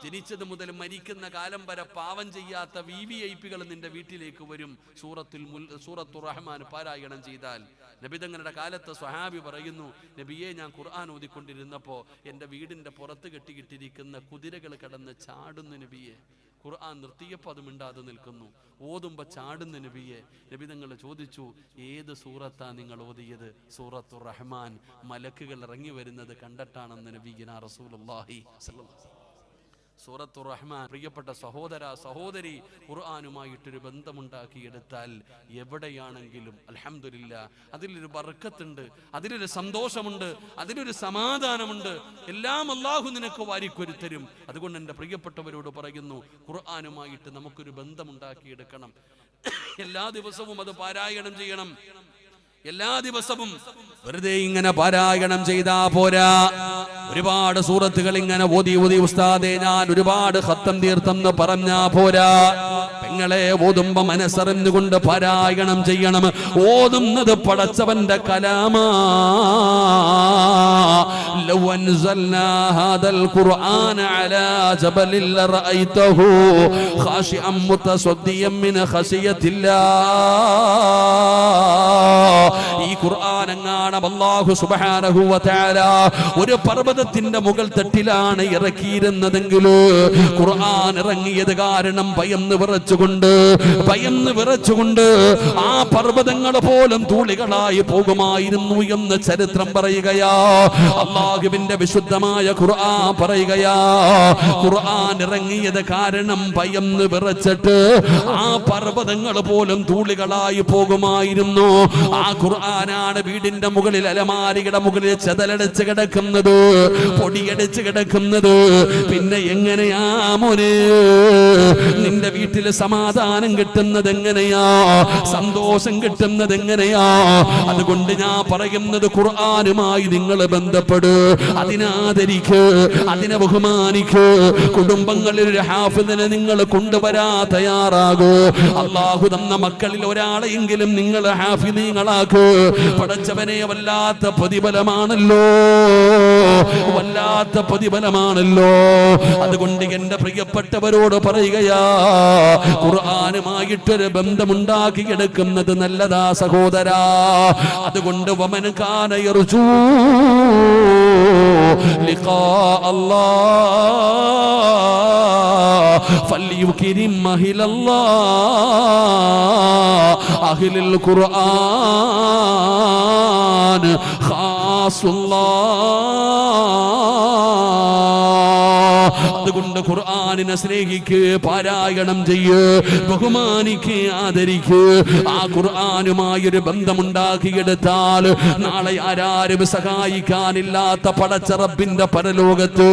ജനിച്ചത് മുതൽ മരിക്കുന്ന കാലം വരെ പാവം ചെയ്യാത്ത VVIPകൾ നിന്റെ വീട്ടിലേക്ക് വരും സൂറത്തുർ റഹ്മാൻ പാരായണം ചെയ്താൽ. നബിതങ്ങളുടെ കാലത്ത് സ്വഹാബി പറയുന്നു, നബിയെ, ഞാൻ ഖുർആൻ ഓതിക്കൊണ്ടിരുന്നപ്പോൾ എൻ്റെ വീടിൻ്റെ പുറത്ത് കെട്ടിയിട്ടിരിക്കുന്ന കുതിരകൾ കിടന്ന് ചാടുന്നു നബിയെ. ഖുർആൻ നിർത്തിയപ്പോൾ അത് മിണ്ടാതെ നിൽക്കുന്നു. ഓതുമ്പോൾ ചാടുന്ന നബിയെ. നബിതങ്ങൾ ചോദിച്ചു, ഏത് സൂറത്താ നിങ്ങൾ ഓതിയത്? സൂറത്തുർ റഹ്മാൻ. മലക്കുകൾ ഇറങ്ങി വരുന്നത് കണ്ടിട്ടാണെന്ന് നബിയുനാ റസൂലുള്ളാഹി സ്വല്ലല്ലാഹു അലൈഹി വസല്ലം. സൂറത്തുർ റഹ്മാൻ. പ്രിയപ്പെട്ട സഹോദര സഹോദരി, ഖുർആനുമായിട്ടൊരു ബന്ധമുണ്ടാക്കിയെടുത്താൽ എവിടെയാണെങ്കിലും അൽഹംദുലില്ലാഹ് അതിലൊരു ബർക്കത്തുണ്ട്, അതിലൊരു സന്തോഷമുണ്ട്, അതിലൊരു സമാധാനമുണ്ട്. എല്ലാം അല്ലാഹു നിനക്ക് വാരിക്കൊരുത്തരും. അതുകൊണ്ട് എൻ്റെ പ്രിയപ്പെട്ടവരോട് പറയുന്നു, ഖുർആനുമായിട്ട് നമുക്കൊരു ബന്ധമുണ്ടാക്കിയെടുക്കണം. എല്ലാ ദിവസവും അത് പാരായണം ചെയ്യണം. എല്ലാ ദിവസവും വെറുതെ ഇങ്ങനെ പാരായണം ചെയ്താ പോരാ. ഒരുപാട് സൂറത്തുകൾ ഇങ്ങനെ ഓതി ഉസ്താദേ ഞാൻ ഒരുപാട് ഖത്തം തീർത്തെന്ന് പറഞ്ഞാ പോരാ. പെങ്ങളെ, ഓതുമ്പോ മനസ്സറിഞ്ഞുകൊണ്ട് പാരായണം ചെയ്യണം. ഓതുന്നത് പടച്ചവന്റെ കലാമാ. ലൗ അൻസൽനാ ഹാദൽ ഖുർആന അലാ ജബലിൽ ലറഅയ്തഹു ഖാശിഅൻ മുതസദ്ദിയൻ മിൻ ഖശിയത്തില്ലാഹ്. ഈ ഖുർആൻ എങ്ങാനും അല്ലാഹു സുബ്ഹാനഹു വ തആല ഒരു പർവതത്തിന്റെ മുകൾ തട്ടിലാണ് ഇറക്കിയിരുന്നതെങ്കിൽ ഖുർആൻ ഇറങ്ങിയത് കാരണം ഭയന്ന് വിറച്ചുകൊണ്ട് ആ പർവതങ്ങൾ പോലും തൂളികളായി പോകുമായിരുന്നു എന്ന് ചരിത്രം പറയുകയാ. അല്ലാഹുവിന്റെ വിശുദ്ധമായ ഖുർആൻ പറയുകയാ, ഖുർആൻ ഇറങ്ങിയത് കാരണം ഭയന്ന് വിറച്ചിട്ട് ആ പർവതങ്ങൾ പോലും തൂളികളായി പോകുമായിരുന്നു. ആ ഖുർആനാണ് വീടിന്റെ മുകളിൽ, അലമാരിയുടെ മുകളിൽ ചെതലടിച്ച് കിടക്കുന്നത്, പൊടിയടിച്ച് കിടക്കുന്നത്. പിന്നെ എങ്ങനെയാ മോനെ നിന്റെ വീട്ടിൽ സമാധാനം കിട്ടുന്നത്? എങ്ങനെയാ സന്തോഷം കിട്ടുന്നത്? എങ്ങനെയാ? അതുകൊണ്ട് ഞാൻ പറയുന്നത്, ഖുർആനുമായി നിങ്ങൾ ബന്ധപ്പെട്, അതിനാദരിക്ക്, അതിനെ ബഹുമാനിക്ക്. കുടുംബങ്ങളിൽ ഒരു ഹാഫിദിനെ നിങ്ങൾ കൊണ്ടുവരാ തയ്യാറാകൂ. അല്ലാഹു തന്ന മക്കളിൽ ഒരാളെയെങ്കിലും നിങ്ങൾ ഹാഫിദീങ്ങളാക്ക്. പടച്ചവനെ, വല്ലാത്ത പ്രതിഫലമാണല്ലോ, വല്ലാത്ത പ്രതിഫലമാണല്ലോ. അതുകൊണ്ട് എന്റെ പ്രിയപ്പെട്ടവരോട് പറയുകയാ, ഖുർആനുമായിട്ടൊരു ബന്ധമുണ്ടാക്കിയെടുക്കുന്നത് നല്ലതാ സഹോദരാ. അതുകൊണ്ട് വമൻ കാന യർജൂ ലിഖാ അല്ലാഹ് ഫൽയുക്രിം അഹ്ലൽ ഖുർആൻ ഖാസുല്ലാഹ്. അതുകൊണ്ട് ഖുർആനിനെ സ്നേഹിക്ക്, പാരായണം ചെയ്യ്, ബഹുമാനിക്ക്, ആദരിക്ക്. ആ ഖുർആനുമായൊരു ബന്ധമുണ്ടാക്കിയെടുത്താൽ നാളെ ആരാരും സഹായിക്കാനില്ലാത്ത പടച്ച റബ്ബിന്റെ പരലോകത്ത്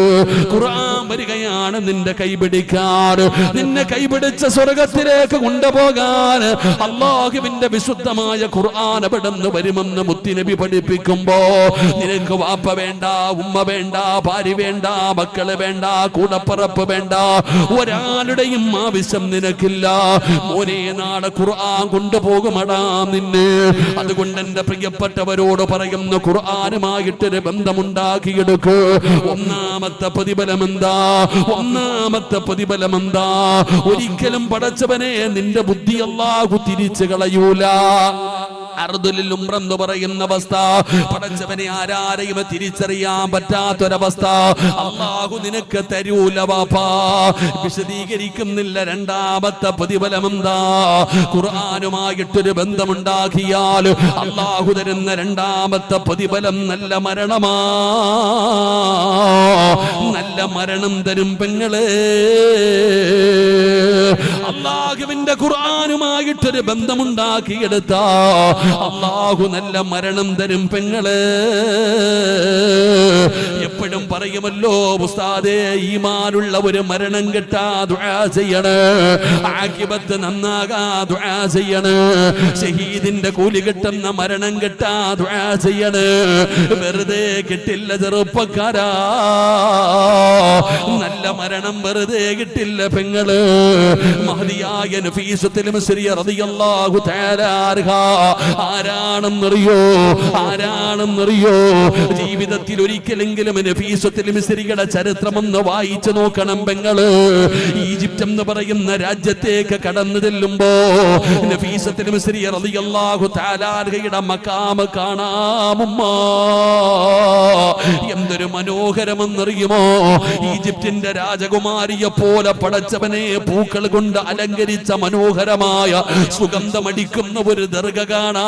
ഖുർആൻ വരികയാണ് നിന്റെ കൈപിടിക്കാൻ, നിന്നെ കൈപിടിച്ച സ്വർഗത്തിലേക്ക് കൊണ്ടുപോകാൻ അല്ലാഹുവിന്റെ വിശുദ്ധമായ ഖുർആൻ അവിടുന്ന് വരുമെന്ന് മുത്തുനബി പഠിപ്പിക്കുമ്പോ നിനക്ക് വാപ്പ വേണ്ട, ഉമ്മ വേണ്ട, ഭാര്യ വേണ്ട, മക്കള് വേണ്ട, കൂടപ്പറപ്പ് വേണ്ട, ഒരാളുടെയും ആവശ്യം നിനക്കില്ല. മോനെ നാളെ ഖുർആൻ കൊണ്ടുപോകുമടാ നിന്നെ. അതുകൊണ്ട് എന്റെ പ്രിയപ്പെട്ടവരോട് പറയുന്നു, ഖുർആനുമായിട്ടൊരു ബന്ധമുണ്ടാക്കിയെടുക്ക്. ഒന്നാമത്തെ പ്രതിഫലമെന്താ? ഒന്നാമത്തെ പ്രതിഫലമെന്താ? ഒരിക്കലും പടച്ചവനെ നിന്റെ ബുദ്ധി അല്ലാഹു തിരിച്ചു കളയൂല. അർദുലിൽ ഉംറ എന്ന് പറയുന്ന അവസ്ഥ, പടച്ചവനെ ആരാരെയും തിരിച്ചറിയാൻ പറ്റാത്തൊരവസ്ഥ അല്ലാഹു നിനക്ക് തരൂല വാപ്പാ. വിശദീകരിക്കുന്നില്ല. രണ്ടാമത്തെ പ്രതിഫലം എന്താ? ഖുർആനുമായിട്ടൊരു ബന്ധമുണ്ടാക്കിയാൽ അല്ലാഹു തരുന്ന രണ്ടാമത്തെ പ്രതിഫലം നല്ല മരണമാ. നല്ല മരണം തരും പെങ്ങളെ. അല്ലാഹുവിന്റെ ഖുർആനുമായിട്ടൊരു ബന്ധമുണ്ടാക്കിയെടുത്ത അല്ലാഹു നല്ല മരണം തരും പെങ്ങളെ. എപ്പോഴും പറയുമല്ലോ ഉസ്താദേ, ഈമാനുള്ള ഒരു മരണം കിട്ടാ ദുആ ചെയ്യണേ, ആഖിബത്ത് നന്നാകാ ദുആ ചെയ്യണേ, ഷഹീദിന്റെ കൂലി കിട്ടുന്ന മരണം കിട്ടാ ദുആ ചെയ്യണേ. വെറുതെ കിട്ടില്ല ചെറുപ്പക്കാരാ, നല്ല മരണം വെറുതെ കിട്ടില്ല പെങ്ങള്. മഹദിയായ നഫീസത്തുൽ മിസ്രിയ റളിയല്ലാഹു തആല അൻഹാ ആരാണെന്നറിയോ? ആരാണെന്നറിയോ? ജീവിതത്തിൽ ഒരിക്കലെങ്കിലും നഫീസത്തുൽ മിസ്രിയുടെ ചരിത്രമൊന്ന് വായിച്ചു നോക്കണം പെങ്ങള്. ഈജിപ്റ്റ് എന്ന് പറയുന്ന രാജ്യത്തേക്ക് കടന്നു ചെല്ലുമ്പോ നഫീസത്തുൽ മിസ്രിയ റളിയല്ലാഹു തആല അൻഹയുടെ മഖാമ് കാണാമുമ്മ. എന്തൊരു മനോഹരമെന്നറിയുമോ? ഈജിപ്തിന്റെ രാജകുമാരിയെ പോലെ പടച്ചവനെ പൂക്കൾ കൊണ്ട് അലങ്കരിച്ച മനോഹരമായ സുഗന്ധമടിക്കുന്ന ഒരു ദർഗ കാണാ.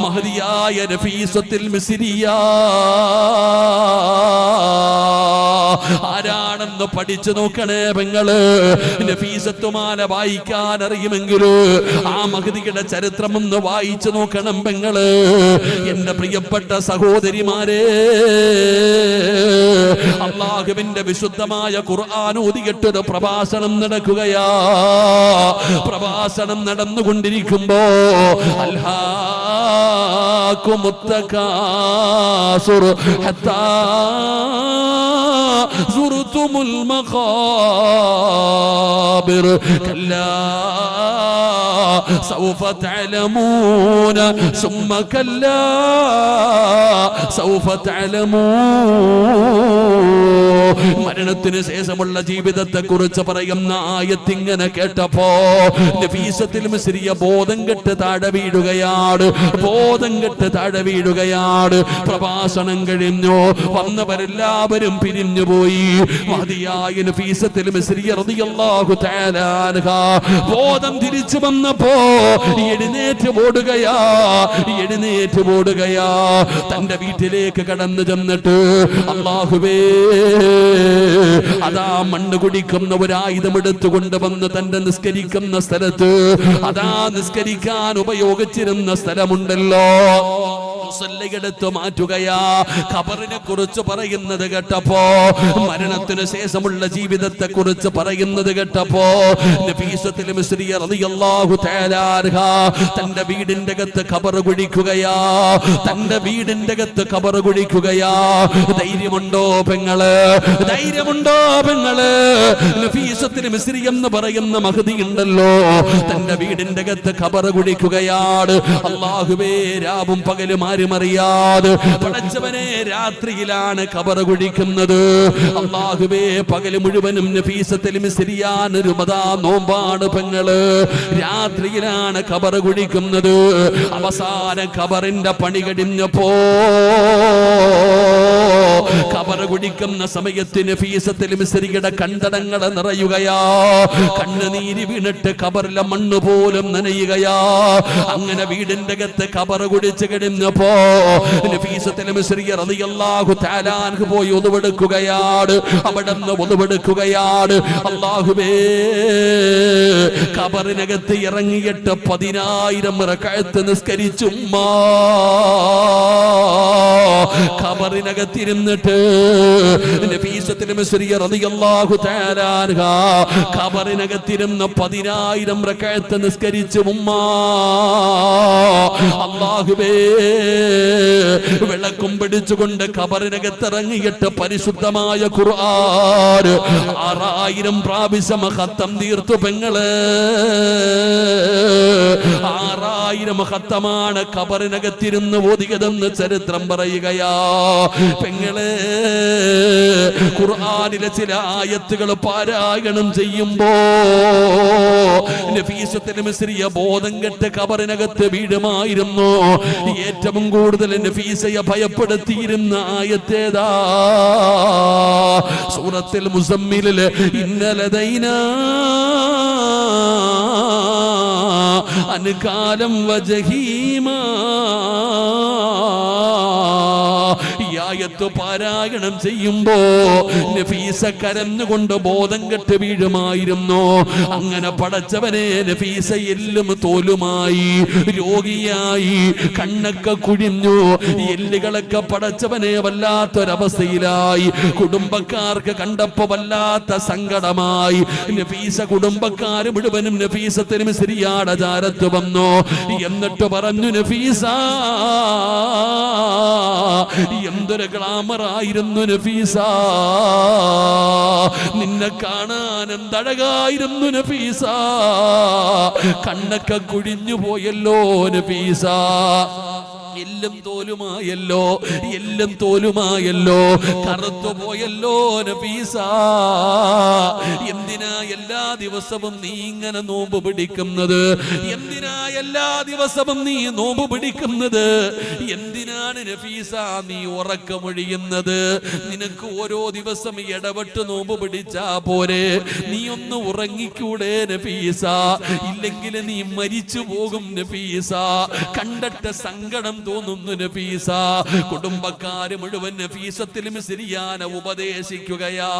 മഹദിയായ നഫീസത്തുൽ മിസ്രിയ ആരാണെന്ന് പഠിച്ചു നോക്കണേ പെങ്ങള്. നഫീസത്തുമാല വായിക്കാൻ അറിയുമെങ്കില് ആ മഹദിയുടെ ചരിത്രം ഒന്ന് വായിച്ചു നോക്കണം പെങ്ങള്. എന്റെ പ്രിയപ്പെട്ട സഹോദരിമാരെ, അല്ലാഹുവിന്റെ വിശുദ്ധമായ ഖുർആൻ ഓതിയിട്ടൊരു പ്രഭാഷണം നടക്കുകയാ. പ്രഭാഷണം നടന്നുകൊണ്ടിരിക്കുമ്പോ അൽഹാകുമുത്തകാസുർ ഹത്താ സുർതുമുൽ മഖാബിർ കല്ലാ സൗഫ തഅലമൂന സുമ്മ കല്ലാ സൗഫ തഅലമൂൻ. മരണത്തിന് ശേഷമുള്ള ജീവിതത്തെ കുറിച്ച് പറയുന്ന ആയത്തിങ്ങനെ കേട്ടപ്പോ നഫീസത്തുൽ മിസ്രിയ ബോധം കെട്ട് താഴെ വീഴുകയാണ്. ബോധം കെട്ട് താഴെ വീഴുകയാണ്. പ്രഭാഷണം കഴിഞ്ഞു. വന്നവരെല്ലാവരും പിരിഞ്ഞു പോയി. മഹദിയായ നഫീസത്തുൽ മിസ്രിയ റളിയല്ലാഹു തആല അൻഹാ ബോധം തിരിച്ചു വന്നപ്പോ എഴുന്നേറ്റ് ഓടുകയാ. എഴുന്നേറ്റ് ഓടുകയാ. തന്റെ വീട്ടിലേക്ക് കടന്നു ചെന്നിട്ട് അല്ലാഹുവേ, അതാ മണ്ണ് കുടിക്കുന്ന ഒരായുധം എടുത്തുകൊണ്ട് വന്ന് തന്റെ നിസ്കരിക്കുന്ന സ്ഥലത്ത്, അതാ നിസ്കരിക്കാൻ ഉപയോഗിച്ചിരുന്ന സ്ഥലമുണ്ടല്ലോ, എടുത്ത് മാറ്റുകയാ. ഖബറിനെ കുറിച്ച് പറയുന്നത് കേട്ടപ്പോ, മരണത്തിന് ശേഷമുള്ള ജീവിതത്തെ കുറിച്ച് പറയുന്നത് കേട്ടപ്പോ നഫീസത്തുൽ മിസ്രിയ റളിയല്ലാഹു തആല അൻഹാ തന്റെ വീടിന്റെ അകത്ത് ഖബർ കുഴിക്കുകയാ. തന്റെ വീടിന്റെ അകത്ത് ഖബർ കുഴിക്കുകയാ. ധൈര്യമുണ്ടോ പെങ്ങള്? ധൈര്യമുണ്ടോ പെങ്ങള്? നഫീസത്തുൽ മിസ്രി എന്ന് പറയുന്ന മഹദി ഉണ്ടല്ലോ, തന്റെ വീടിന്റെ അകത്ത് ഖബർ കുഴിക്കുകയാണ്. അല്ലാഹുവേ, രാവും പകലും ആരും അറിയാതെ പടച്ചവനെ രാത്രിയിലാണ് ഖബർ കുഴിക്കുന്നത്. അല്ലാഹുവേ, പകല് മുഴുവനും നഫീസത്തുൽ മിസ്രിയാൻ രുമദാ നോമ്പാണ് പെങ്ങള്. രാത്രിയിലാണ് ഖബർ കുഴിക്കുന്നത്. അവസാന ഖബറിന്റെ പണി കഴിഞ്ഞപ്പോ ഖബർ കുഴിക്കുന്ന സമയത്ത് നഫീസത്തുൽ മിസ്രിയുടെ കണ്ടടങ്ങൾ നിറയുകയാ. കണ്ണുനീര് വീണിട്ട് ഖബറിലെ മണ്ണ് പോലും നനയുകയാ. അങ്ങനെ വീടിന്റെ അകത്ത് ഖബർ കുഴിച്ച് കഴിഞ്ഞപ്പോ നഫീസത്തുൽ മിസ്രിയ റളിയല്ലാഹു തആല അൻഹു പോയി ഒതുവെടുക്കുകയാണ്. അവിടുന്ന് ഒതുവെടുക്കുകയാണ്. അല്ലാഹുവേ, ഖബറിനകത്ത് ഇറങ്ങിയിട്ട് 10,000 റക്അത്ത് നിസ്കരിച്ചുമ്മ. ഖബറിനകത്തിരുന്നിട്ട് നഫീസത്തുൽ മിസ്രിയ റളിയല്ലാഹു തആല അൻഹ ഖബറിനകത്തിരുന്ന 10,000 റക്അത്ത് നിസ്കരിച്ചു ഉമ്മ. അല്ലാഹുവേ, വിളക്കും പിടിച്ചുകൊണ്ട് ഖബറിനകത്തിറങ്ങിയിട്ട് പരിശുദ്ധമായ ഖുർആൻ 6000 പ്രാവശ്യം ഖത്തം തീർത്തു പെങ്ങളെ. 6000 ഖത്തമാണ് ഖബറിനകത്തിരുന്ന് ഓതിയതെന്ന് ചരിത്രം പറയുകയാ പെങ്ങളെ. ഖുർആനിലെ ചില ആയത്തുകൾ പാരായണം ചെയ്യുമ്പോ നഫീസത്തുൽ മിസ്രിയ ബോധം കെട്ട് ഖബറിനകത്ത് വീഴുമായിരുന്നു. ഏറ്റവും കൂടുതൽ നഫീസയെ ഭയപ്പെടുത്തിയിരുന്ന ആയത്തേതാ? സൂറത്തുൽ മുസമ്മിലിൽ ഇന്നലദൈനാ അൻകാലം വജഹീമാ. ഈ ആയത്ത് പാരായണം ചെയ്യുമ്പോ നഫീസ കരഞ്ഞുകൊണ്ട് ബോധം കെട്ട് വീഴുമായിരുന്നു. അങ്ങനെ പടച്ചവനെ, നഫീസ എല്ലും തോലുമായി രോഗിയായി, കണ്ണൊക്കെ കുഴിഞ്ഞു, എല്ലുകളൊക്കെ പടച്ചവനെ വല്ലാത്തൊരവസ്ഥയിലായി. കുടുംബക്കാർക്ക് കണ്ടപ്പോ വല്ലാത്ത സങ്കടമായി. നഫീസ കുടുംബക്കാര് മുഴുവനും നഫീസത്തുൽ മിസ്രിയയുടെ ചാരത്ത് വന്നു. എന്നിട്ട് പറഞ്ഞു, നഫീസ, എന്തൊരു ഗ്ലാമറായിരുന്നു നഫീസ, നിന്നെ കാണാൻ എന്തഴകായിരുന്നു നഫീസ, കണ്ണൊക്കെ കുഴിഞ്ഞു പോയല്ലോ നഫീസ, എല്ലും തോലുമായല്ലോ, എല്ലും തോലുമായല്ലോ, കറുത്തു പോയല്ലോ നഫീസ. എന്തിനാ എല്ലാ ദിവസവും നീ ഇങ്ങനെ നോമ്പ് പിടിക്കുന്നത്? എന്തിനാ എല്ലാ ദിവസവും നീ നോമ്പ് പിടിക്കുന്നത്? എന്തിനാണ് നഫീസ നീ ഉറക്കമൊഴിയുന്നത്? നിനക്ക് ഓരോ ദിവസം ഇടപെട്ട് നോമ്പ് പിടിച്ചാ പോരെ? നീ ഒന്ന് ഉറങ്ങിക്കൂടെ നഫീസ? ഇല്ലെങ്കിൽ നീ മരിച്ചു പോകും നഫീസ. കണ്ടിട്ട് സങ്കടം തോന്നുന്നു നഫീസ. കുടുംബക്കാര് മുഴുവൻ നഫീസത്തുൽ മിസ്രിയാനെ ഉപദേശിക്കുകയാ.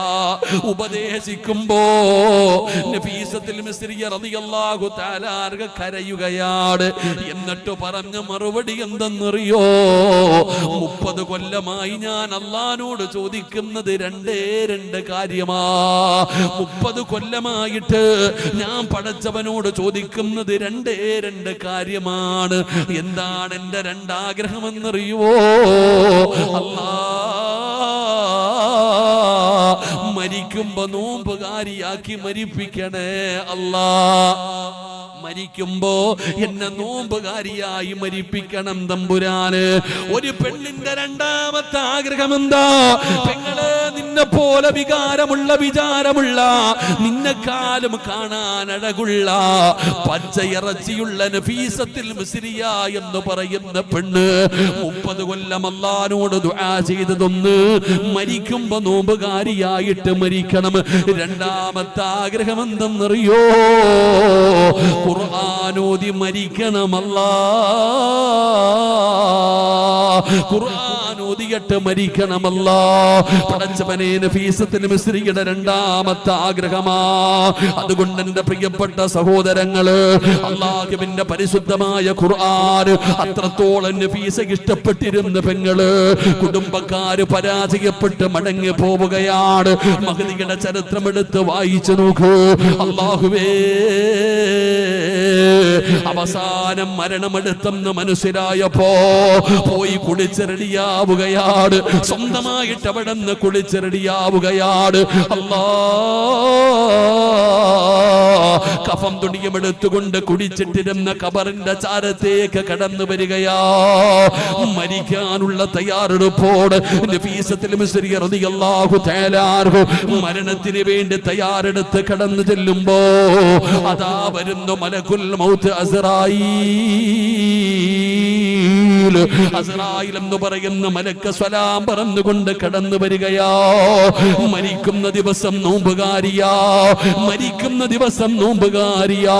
ഉപദേശിക്കുമ്പോ നഫീസത്തുൽ മിസ്രിയ റളിയല്ലാഹു തആല അൻഹ കരയുകയാണ്. എന്നിട്ട് പറഞ്ഞ മറുപടി എന്തെന്നറിയോ? 30 കൊല്ലമായി ഞാൻ അല്ലാഹുവോട് ചോദിക്കുന്നത് രണ്ട് കാര്യമാ. 30 കൊല്ലമായിട്ട് ഞാൻ പടച്ചവനോട് ചോദിക്കുന്നത് രണ്ട് കാര്യമാണ്. എന്താണ് എന്റെ രണ്ടാഗ്രഹമെന്നറിയുവോ? അല്ലാ, മരിക്കുമ്പോ നോമ്പുകാരിയാക്കി മരിപ്പിക്കണേ അല്ലാ. മരിക്കുമ്പോ എന്നെ നോമ്പുകാരിയായി മരിപ്പിക്കണം തമ്പുരാന്. ഒരു പെണ്ണിന്റെ രണ്ടാമത്തെ ആഗ്രഹം എന്താ? പെങ്ങളെ, നിന്നെ പോലെ വികാരമുള്ള, വിചാരമുള്ള, നിന്നെക്കാലും കാണാൻ അഴകുള്ള, പച്ചയിറച്ചിയുള്ള നഫീസത്തുൽ മിസ്രിയ എന്ന് പറയുന്ന പെണ്ണ് 30 കൊല്ലം അല്ലാഹുവോട് ദുആ ചെയ്തതൊന്ന് മരിക്കുമ്പോ നോമ്പുകാരിയായിട്ട് മരിക്കണം. രണ്ടാമത്തെ ആഗ്രഹം എന്തെന്നറിയോ? ഖുർആനോദി മരിക്കണമല്ലാ. ഖുർആനോദിയിട്ട് മരിക്കണമല്ലാ. പടച്ചവനെ, നഫീസത്തുൽ മിസ്രിയുടെ രണ്ടാമത്തെ ആഗ്രഹമാ. അതുകൊണ്ട് എന്റെ പ്രിയപ്പെട്ട സഹോദരങ്ങള്, അല്ലാഹുവിന്റെ പരിശുദ്ധമായ ഖുർആൻ അത്രത്തോളം നഫീസയ്ക്ക് ഇഷ്ടപ്പെട്ടിരുന്ന പെങ്ങള്, കുടുംബക്കാര് പരാജയപ്പെട്ട് മടങ്ങി പോവുകയാണ്. മഹദിയുടെ ചരിത്രം എടുത്ത് വായിച്ചു നോക്കൂ. അല്ലാഹുവേ, അവസാനം മരണമെടുത്തെന്ന് മനസ്സിലായപ്പോ പോയി കുളിച്ച് റെഡിയാവുകയാണ്. സ്വന്തമായിട്ട് അവിടെ നിന്ന് കുളിച്ച് റെഡിയാവുകയാണ്. അല്ലാ, കഫം തുണിയും എടുത്തുകൊണ്ട് കുടിച്ചിട്ടിരുന്ന ഖബറിന്റെ ചാരത്തേക്ക് കടന്നു വരികയാ. മരിക്കാനുള്ള തയ്യാറെടുപ്പോട് നഫീസത്തുൽ മിസ്രിയ റളിയല്ലാഹു തആല അൻഹ മരണത്തിന് വേണ്ടി തയ്യാറെടുത്ത് കടന്നു ചെല്ലുമ്പോ അതാ വരുന്നു മലക്കുൽ മൗത്ത് അസ്റായീൽ. അസ്റായീൽ എന്ന് പറയുന്ന മലക്ക് സലാം പറഞ്ഞുകൊണ്ട് കടന്നു വരികയാ. മരിക്കുന്ന ദിവസം നോമ്പുകാരിയാ, മരിക്കുന്ന ദിവസം നോമ്പുകാരിയാ.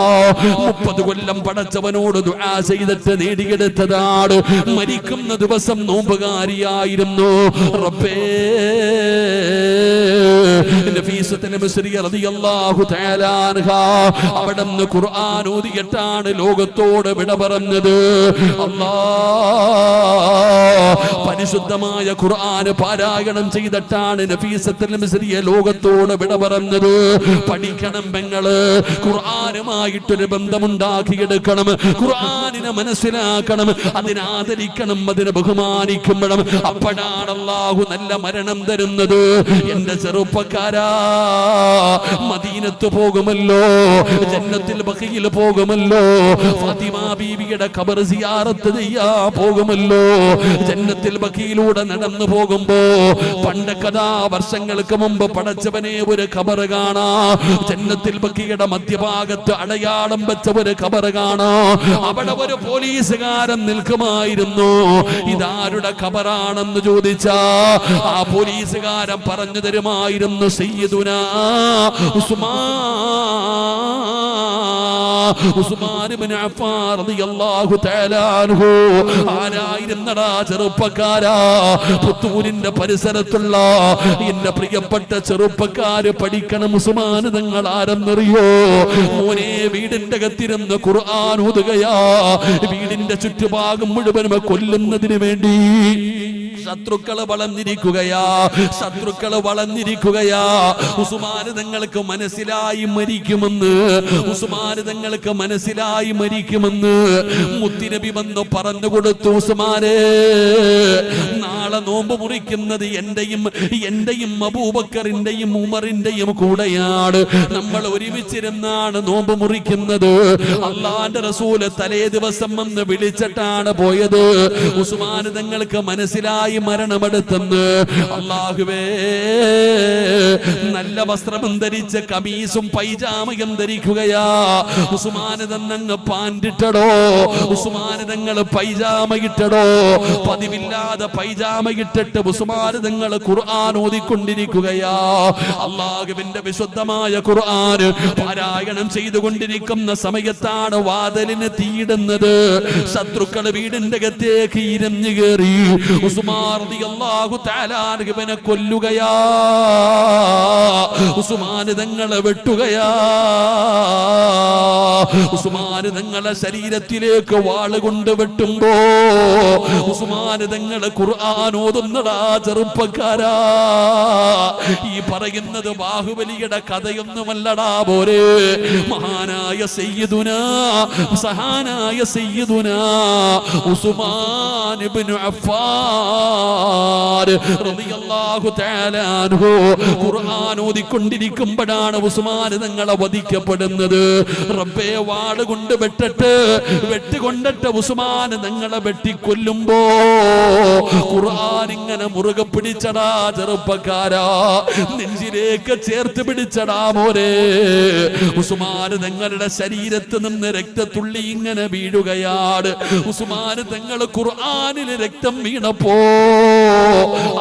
30 കൊല്ലം പടച്ചവനോട് ദുആ ചെയ്തിട്ട് നേടിയെടുത്തതാണ്. മരിക്കുന്ന ദിവസം നോമ്പുകാരിയായിരുന്നു. റബ്ബേ, നഫീസത്തുൽ മിസ്രി റളിയല്ലാഹു തആല അൻഹ അവിടുന്ന് ഖുർആൻ ഓതിയിട്ടാണ് ലോകത്തോട് വിട പറഞ്ഞത്. പരിശുദ്ധമായ ഖുർആൻ പാരായണം ചെയ്തിട്ടാണ് നഫീസത്തുൽ മിസ്രിയ ലോകത്തോട് വിട പറഞ്ഞത്. പഠിക്കണം പെങ്ങള്, ഖുർആനുമായിട്ടൊരു ബന്ധമുണ്ടാക്കിയെടുക്കണം, ഖുർആനിനെ മനസ്സിലാക്കണം, അതിനെ ആദരിക്കണം, അതിനെ ബഹുമാനിക്കുമ്പോഴും അപ്പോഴാണ് അല്ലാഹു നല്ല മരണം തരുന്നത്. എന്റെ ചെറുപ്പക്കാരാ, മദീനത്ത് പോകുമല്ലോ, ജന്നത്തുൽ ബഖീൽ പോകുമല്ലോ, ഫാത്തിമ ബീവിയുടെ ഖബർ സിയാറത്ത് ചെയ്യാ പോകുമല്ലോ, ജന്നത്തുൽ ബഖീലൂടെ നടന്നു പോകുമ്പോ പണ്ട് കഥാ വർഷങ്ങൾക്ക് മുമ്പ് പടച്ചവനെ ഒരു ഖബർ കാണാ, ജന്നത്തുൽ ബഖീയുടെ മധ്യഭാഗത്ത് അടയാളം വെച്ച ഒരു ഖബർ കാണാ. അവിടെ ഒരു പോലീസുകാരൻ നിൽക്കുമായിരുന്നു. ഇതാരുടെ ഖബറാണെന്ന് ചോദിച്ചാ ആ പോലീസുകാരൻ പറഞ്ഞു തരുമായിരുന്നു, സയ്യിദുനാ ഉസ്മാൻ ഇബ്നു അഫ്ഫാൻ റളിയല്ലാഹു തആല അൻഹു. ആരായിരുന്നടാ ചെറുപ്പക്കാരാ? പുത്തൂരിന്റെ പരിസരത്തുള്ള എന്റെ പ്രിയപ്പെട്ട ചെറുപ്പക്കാര് പഠിക്കണം, ഉസ്മാൻ തങ്ങൾ ആരെന്നറിയോ? മോനെ, വീടിന്റെ അകത്തിരുന്ന് ഖുർആൻ ഓതുകയാ, വീടിന്റെ ചുറ്റുഭാഗം മുഴുവനും കൊല്ലുന്നതിന് വേണ്ടി ശത്രുക്കള് വളർന്നിരിക്കുകയാ, ശത്രുക്കള് വളർന്നിരിക്കുകയാ. ഉസ്മാന് തങ്ങൾക്ക് മനസ്സിലായി മരിക്കുമെന്ന്, ഉസ്മാന് തങ്ങൾക്ക് മനസ്സിലായി മരിക്കുമെന്ന് മുത്തുനബി വന്ന് പറഞ്ഞു കൊടുത്തു. ഉസ്മാനെ, നാളെ നോമ്പ് മുറിക്കുന്നത് എന്റെയും അബൂബക്കറിന്റെയും ഉമറിന്റെയും കൂടെയാണ്. നമ്മൾ ഒരുമിച്ചിരുന്നാണ് നോമ്പ് മുറിക്കുന്നത്. അള്ളാന്റെ റസൂല് തലേ ദിവസം വന്ന് വിളിച്ചിട്ടാണ് പോയത്. ഉസ്മാന് തങ്ങൾക്ക് മനസ്സിലായി മരണമെടുത്തെന്ന്. അല്ലാഹുവേ, നല്ല വസ്ത്രം ധരിച്ച് കമീസും പൈജാമയും ധരിക്കുകയാ. ഉസ്മാൻ തന്നങ്ങ് പാൻറിട്ടടോ, ഉസ്മാൻ തങ്ങൾ പൈജാമ ഇട്ടടോ. പതിവില്ലാതെ പൈജാമ ഇട്ടിട്ട് ഉസ്മാൻ തങ്ങൾ ഖുർആൻ ഓതിക്കൊണ്ടിരിക്കുകയാ. അല്ലാഹുവിന്റെ വിശുദ്ധമായ ഖുർആൻ പാരായണം ചെയ്തുകൊണ്ടിരിക്കുന്ന സമയത്താണ് വാതിലിന് തീയിടുന്നത്. ശത്രുക്കൾ വീടിന്റെ അകത്തേക്ക് ഇരഞ്ഞു കയറി ഉസ്മാൻ റളിയല്ലാഹു തആല അൻഹുവിനെ കൊല്ലുകയാ, ഉസ്മാൻ തങ്ങളെ വെട്ടുകയാ. ഉസ്മാൻ തങ്ങളെ ശരീരത്തിലേക്ക് വാളുകൊണ്ട് വെട്ടുമ്പോ ഉസ്മാൻ തങ്ങളെ ഖുർആൻ ഓതുന്നടാ ചെറുപ്പക്കാരാ. ഈ പറയുന്നത് ബാഹുബലിയുടെ കഥയൊന്നുമല്ലടാ പോരെ. മഹാനായ സയ്യിദുനാ, സഹാനായ സയ്യിദുനാ ഉസ്മാൻ ഇബ്നു അഫ്ഫാൻ റളിയല്ലാഹു തആല അൻഹു ഖുർആൻ ഓതിക്കൊണ്ടിരിക്കുമ്പോഴാണ് ഉസ്മാൻ തങ്ങളെ വധിക്കപ്പെടുന്നത്. റബ്ബേ, വാള് കൊണ്ട് വെട്ടുകൊണ്ടിട്ട് ഉസ്മാൻ തങ്ങളെ വെട്ടിക്കൊല്ലുമ്പോ ഖുർആൻ ഇങ്ങനെ മുറുകെ പിടിച്ചടാ ചെറുപ്പക്കാരാ, നെഞ്ചിലേക്ക് ചേർത്ത് പിടിച്ചടാ മോനെ. ഉസ്മാൻ തങ്ങളുടെ ശരീരത്ത് നിന്ന് രക്തത്തുള്ളി ഇങ്ങനെ വീഴുകയാണ്. ഉസ്മാൻ തങ്ങൾ ഖുർആനിൽ രക്തം വീണപ്പോ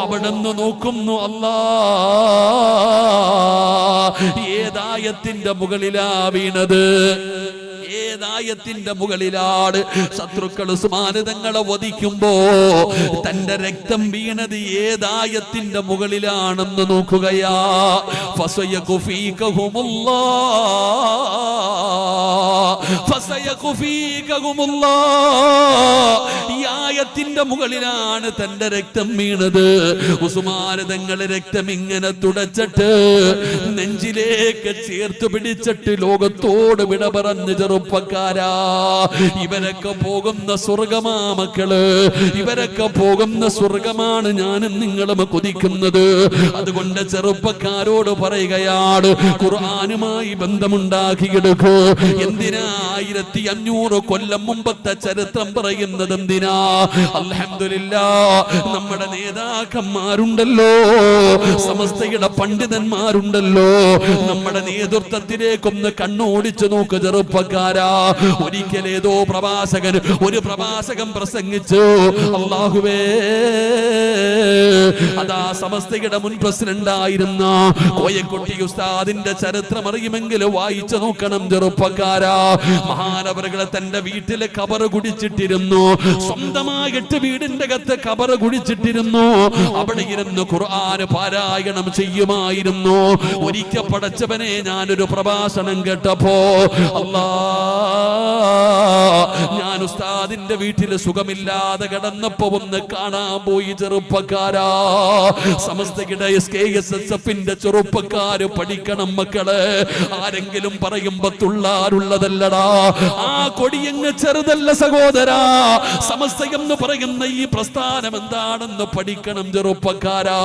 അവിടുന്ന് നോക്കുന്നു, അല്ലാ, ഏതായത്തിന്റെ മുകളിലാ വീണത്? ഏതായത്തിന്റെ മുകളിലാണ്? ശത്രുക്കൾ ഉസ്മാൻ തങ്ങളെ വധിക്കുമ്പോ തന്റെ രക്തം വീണത് ഏതായത്തിന്റെ മുകളിലാണെന്ന് നോക്കുകയാ. ഈ ആയത്തിന്റെ മുകളിലാണ് തന്റെ രക്തം വീണത്. ഉസ്മാൻ തങ്ങൾ രക്തം ഇങ്ങനെ തുടച്ചിട്ട് നെഞ്ചിലേക്ക് ചേർത്ത് പിടിച്ചിട്ട് ലോകത്തോട് വിട പറഞ്ഞ് ചെറുപ്പക്കാരാ, ഇവരൊക്കെ പോകുന്ന സ്വർഗമാ മക്കള്, ഇവരൊക്കെ പോകുന്ന സ്വർഗമാണ് ഞാനും നിങ്ങളും കൊതിക്കുന്നത്. അതുകൊണ്ട് ചെറുപ്പക്കാരോട് പറയുകയാണ്, ഖുർആനുമായി ബന്ധമുണ്ടാക്കിയെടുക്കൂ. എന്തിനാ 1500 കൊല്ലം മുമ്പത്തെ ചരിത്രം പറയുന്നത്? എന്തിനാ? അൽഹംദുലില്ലാഹ്, നമ്മുടെ നേതാക്കന്മാരുണ്ടല്ലോ, സമസ്തയുടെ പണ്ഡിതന്മാരുണ്ടല്ലോ, നമ്മുടെ നേതൃത്വത്തിലേക്കൊന്ന് കണ്ണോടിച്ചു നോക്ക് ചെറുപ്പക്കാരാ. ഒരിക്കലേതോ ഒരു പ്രവാചകൻ പ്രസംഗിച്ചു, അല്ലാഹുവേ, അതാ സമസ്തയുടെ മുൻ പ്രസിഡന്റ് ആയിരുന്ന കോയക്കുട്ടി ഉസ്താദിന്റെ ചരിത്രം അറിയുമെങ്കിൽ വായിച്ചു നോക്കണം ചെറുപ്പക്കാരാ. മഹാനവറുകളെ തന്റെ വീട്ടിലെ കബറ് കുടിച്ചിട്ടിരുന്നു, സ്വന്തമായിട്ട് വീടിന്റെ അകത്ത് കബറ് കുടിച്ചിട്ടിരുന്നു. അവിടെ ഇരുന്ന് ഖുർആൻ പാരായണം ചെയ്യുമായിരുന്നു. ഒരിക്കൽ പടച്ചവനെ ഞാനൊരു പ്രഭാഷണം കേട്ടപ്പോ, അല്ലാ, ഞാൻ ഉസ്താദിന്റെ വീട്ടിൽ സുഖമില്ലാതെ കിടന്നപ്പോ ഒന്ന് കാണാൻ പോയി ചെറുപ്പക്കാരാ. സമസ്തയുടെ SKSSF-ന്റെ ചെറുപ്പക്കാര് പഠിക്കണം മക്കളെ. ആരെങ്കിലും പറയുമ്പോ തുള്ളാറുള്ളതല്ലടാ, ആ കൊടിയങ്ങ് ചെറുതല്ല സഹോദരാ. സമസ്ത എന്ന് പറയുന്ന ഈ പ്രസ്ഥാനം എന്താണെന്ന് പഠിക്കണം ചെറുപ്പക്കാരാ.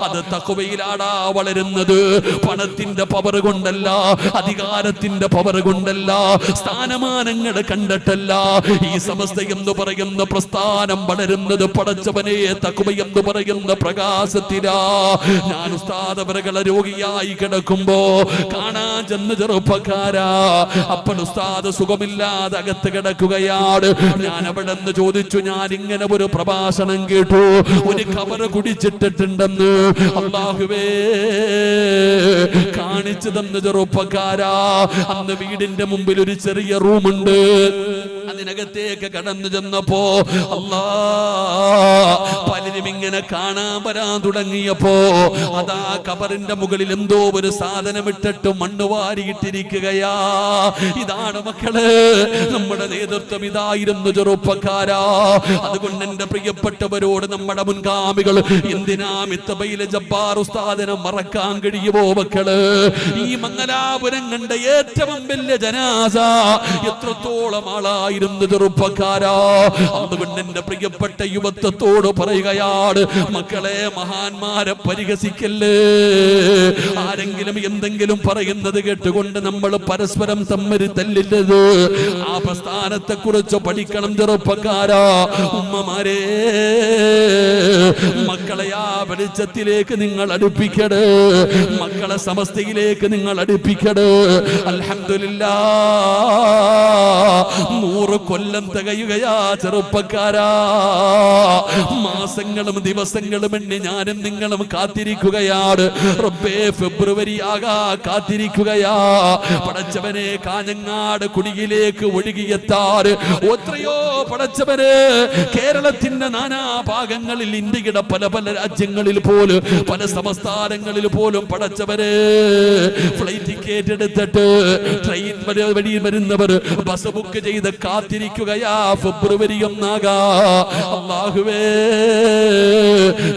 അത് തഖ്വയിലാടാ വളരുന്നത്. പണത്തിന്റെ പവർ കൊണ്ടല്ല, അധികാരത്തിന്റെ പവർ കൊണ്ടല്ല, സ്ഥാനമാനങ്ങൾ കണ്ടിട്ടല്ല. ഈ സമസ്ത എന്ന് പറയുന്ന പ്രസ്ഥാനം വളരുന്നത് പടച്ചവനെ തഖ്വ എന്ന് പറയുന്ന പ്രകാശത്തിലാ. ഞാൻ ഉസ്താദ് അവരുടെ രോഗിയായി കിടക്കുമ്പോ കാണാൻ ചെന്ന് ചെറുപ്പക്കാരാ, അപ്പോൾ ഉസ്താദ് സുഖമില്ലാതെ അകത്ത് കിടക്കുകയാണ്. ഞാൻ അവിടെ നിന്ന് ചോദിച്ചു, ഞാൻ ഇങ്ങനെ ഒരു പ്രഭാഷണം കേട്ടു, ഒരു കബറ് കുടിച്ചിട്ടിട്ടുണ്ടെന്ന്. അല്ലാഹുവേ, കാണിച്ചു തന്ന ചെറുപ്പക്കാരാ. അന്ന് വീടിന്റെ മുമ്പിൽ ഒരു ചെറിയ റൂമുണ്ട്. അതിനകത്തേക്ക് കടന്നു ചെന്നപ്പോ അല്ലാ, പലരും ഇങ്ങനെ കാണാൻ വരാൻ തുടങ്ങിയപ്പോ അതാ കബറിന്റെ മുകളിൽ എന്തോ ഒരു സാധനം ഇട്ടിട്ട് മണ്ണ് വാരിയിട്ടിരിക്കുകയാ. ഇതാണ് മക്കള് നമ്മുടെ നേതൃത്വം, ഇതായിരുന്നു ചെറുപ്പക്കാരാ. അതുകൊണ്ട് എന്റെ പ്രിയപ്പെട്ടവരോട്, നമ്മുടെ മുൻഗാമികൾ, എന്തിനാ മിത്തബയിലെ ജബ്ബാർ ഉസ്താദിനെ മറക്കാൻ കഴിയുമോ മക്കള്? ഈ മംഗലാപുരം കണ്ട ഏറ്റവും വലിയ ജനാസ എത്രത്തോളം ആളായിരുന്നു ചെറുപ്പക്കാരാ. അതുകൊണ്ട് എന്റെ പ്രിയപ്പെട്ട യുവത്വത്തോട് പറയുകയാണ്, മക്കളെ, മഹാന്മാരെ പരിഹസിക്കല്ലേ. ആരെങ്കിലും എന്തെങ്കിലും പറയുന്നത് കേട്ടുകൊണ്ട് നമ്മൾ പരസ്പരം തമ്മിൽ തല്ലില്ലത്. ആ പ്രസ്ഥാനത്തെ കുറിച്ച് പഠിക്കണം ചെറുപ്പക്കാരാ. ഉമ്മമാരെ, മക്കളെ ആ വെളിച്ചത്തിലേക്ക് നിങ്ങൾ അടുപ്പിക്കട്, മക്കളെ സമസ്തയിലേക്ക് നിങ്ങൾ അടുപ്പിക്കട്. അൽഹംദുലില്ലാഹ്, 100 കൊല്ലം തികയുകയാ ചെറുപ്പക്കാരാ. മാസങ്ങളും ദിവസങ്ങളും എണ്ണി ഞാനും നിങ്ങളും കാത്തിരിക്കുകയാണ്. റബ്ബേ, ഫെബ്രുവരി ആകാ കാത്തിരിക്കുകയാ. പടച്ചവനെ, കാഞ്ഞങ്ങാട് കുടിയിലേക്ക് ഒഴുകിയെത്താറ് എത്രയോ പടച്ചവന് കേരളത്തിന്റെ നാനാഭാഗങ്ങളിൽ, ഇന്ത്യയുടെ പല പല രാജ്യങ്ങളിൽ പോലും, പല സംസ്ഥാനങ്ങളിൽ പോലും പടച്ചവര് ഫ്ലൈറ്റ് ടിക്കറ്റ് എടുത്തിട്ട് ട്രെയിൻ വഴി വരുന്നവർ ബസ് ബുക്ക് ചെയ്ത് കാത്തിരിക്കുകയാ ഫെബ്രുവരി 1 അല്ലാഹുവേ,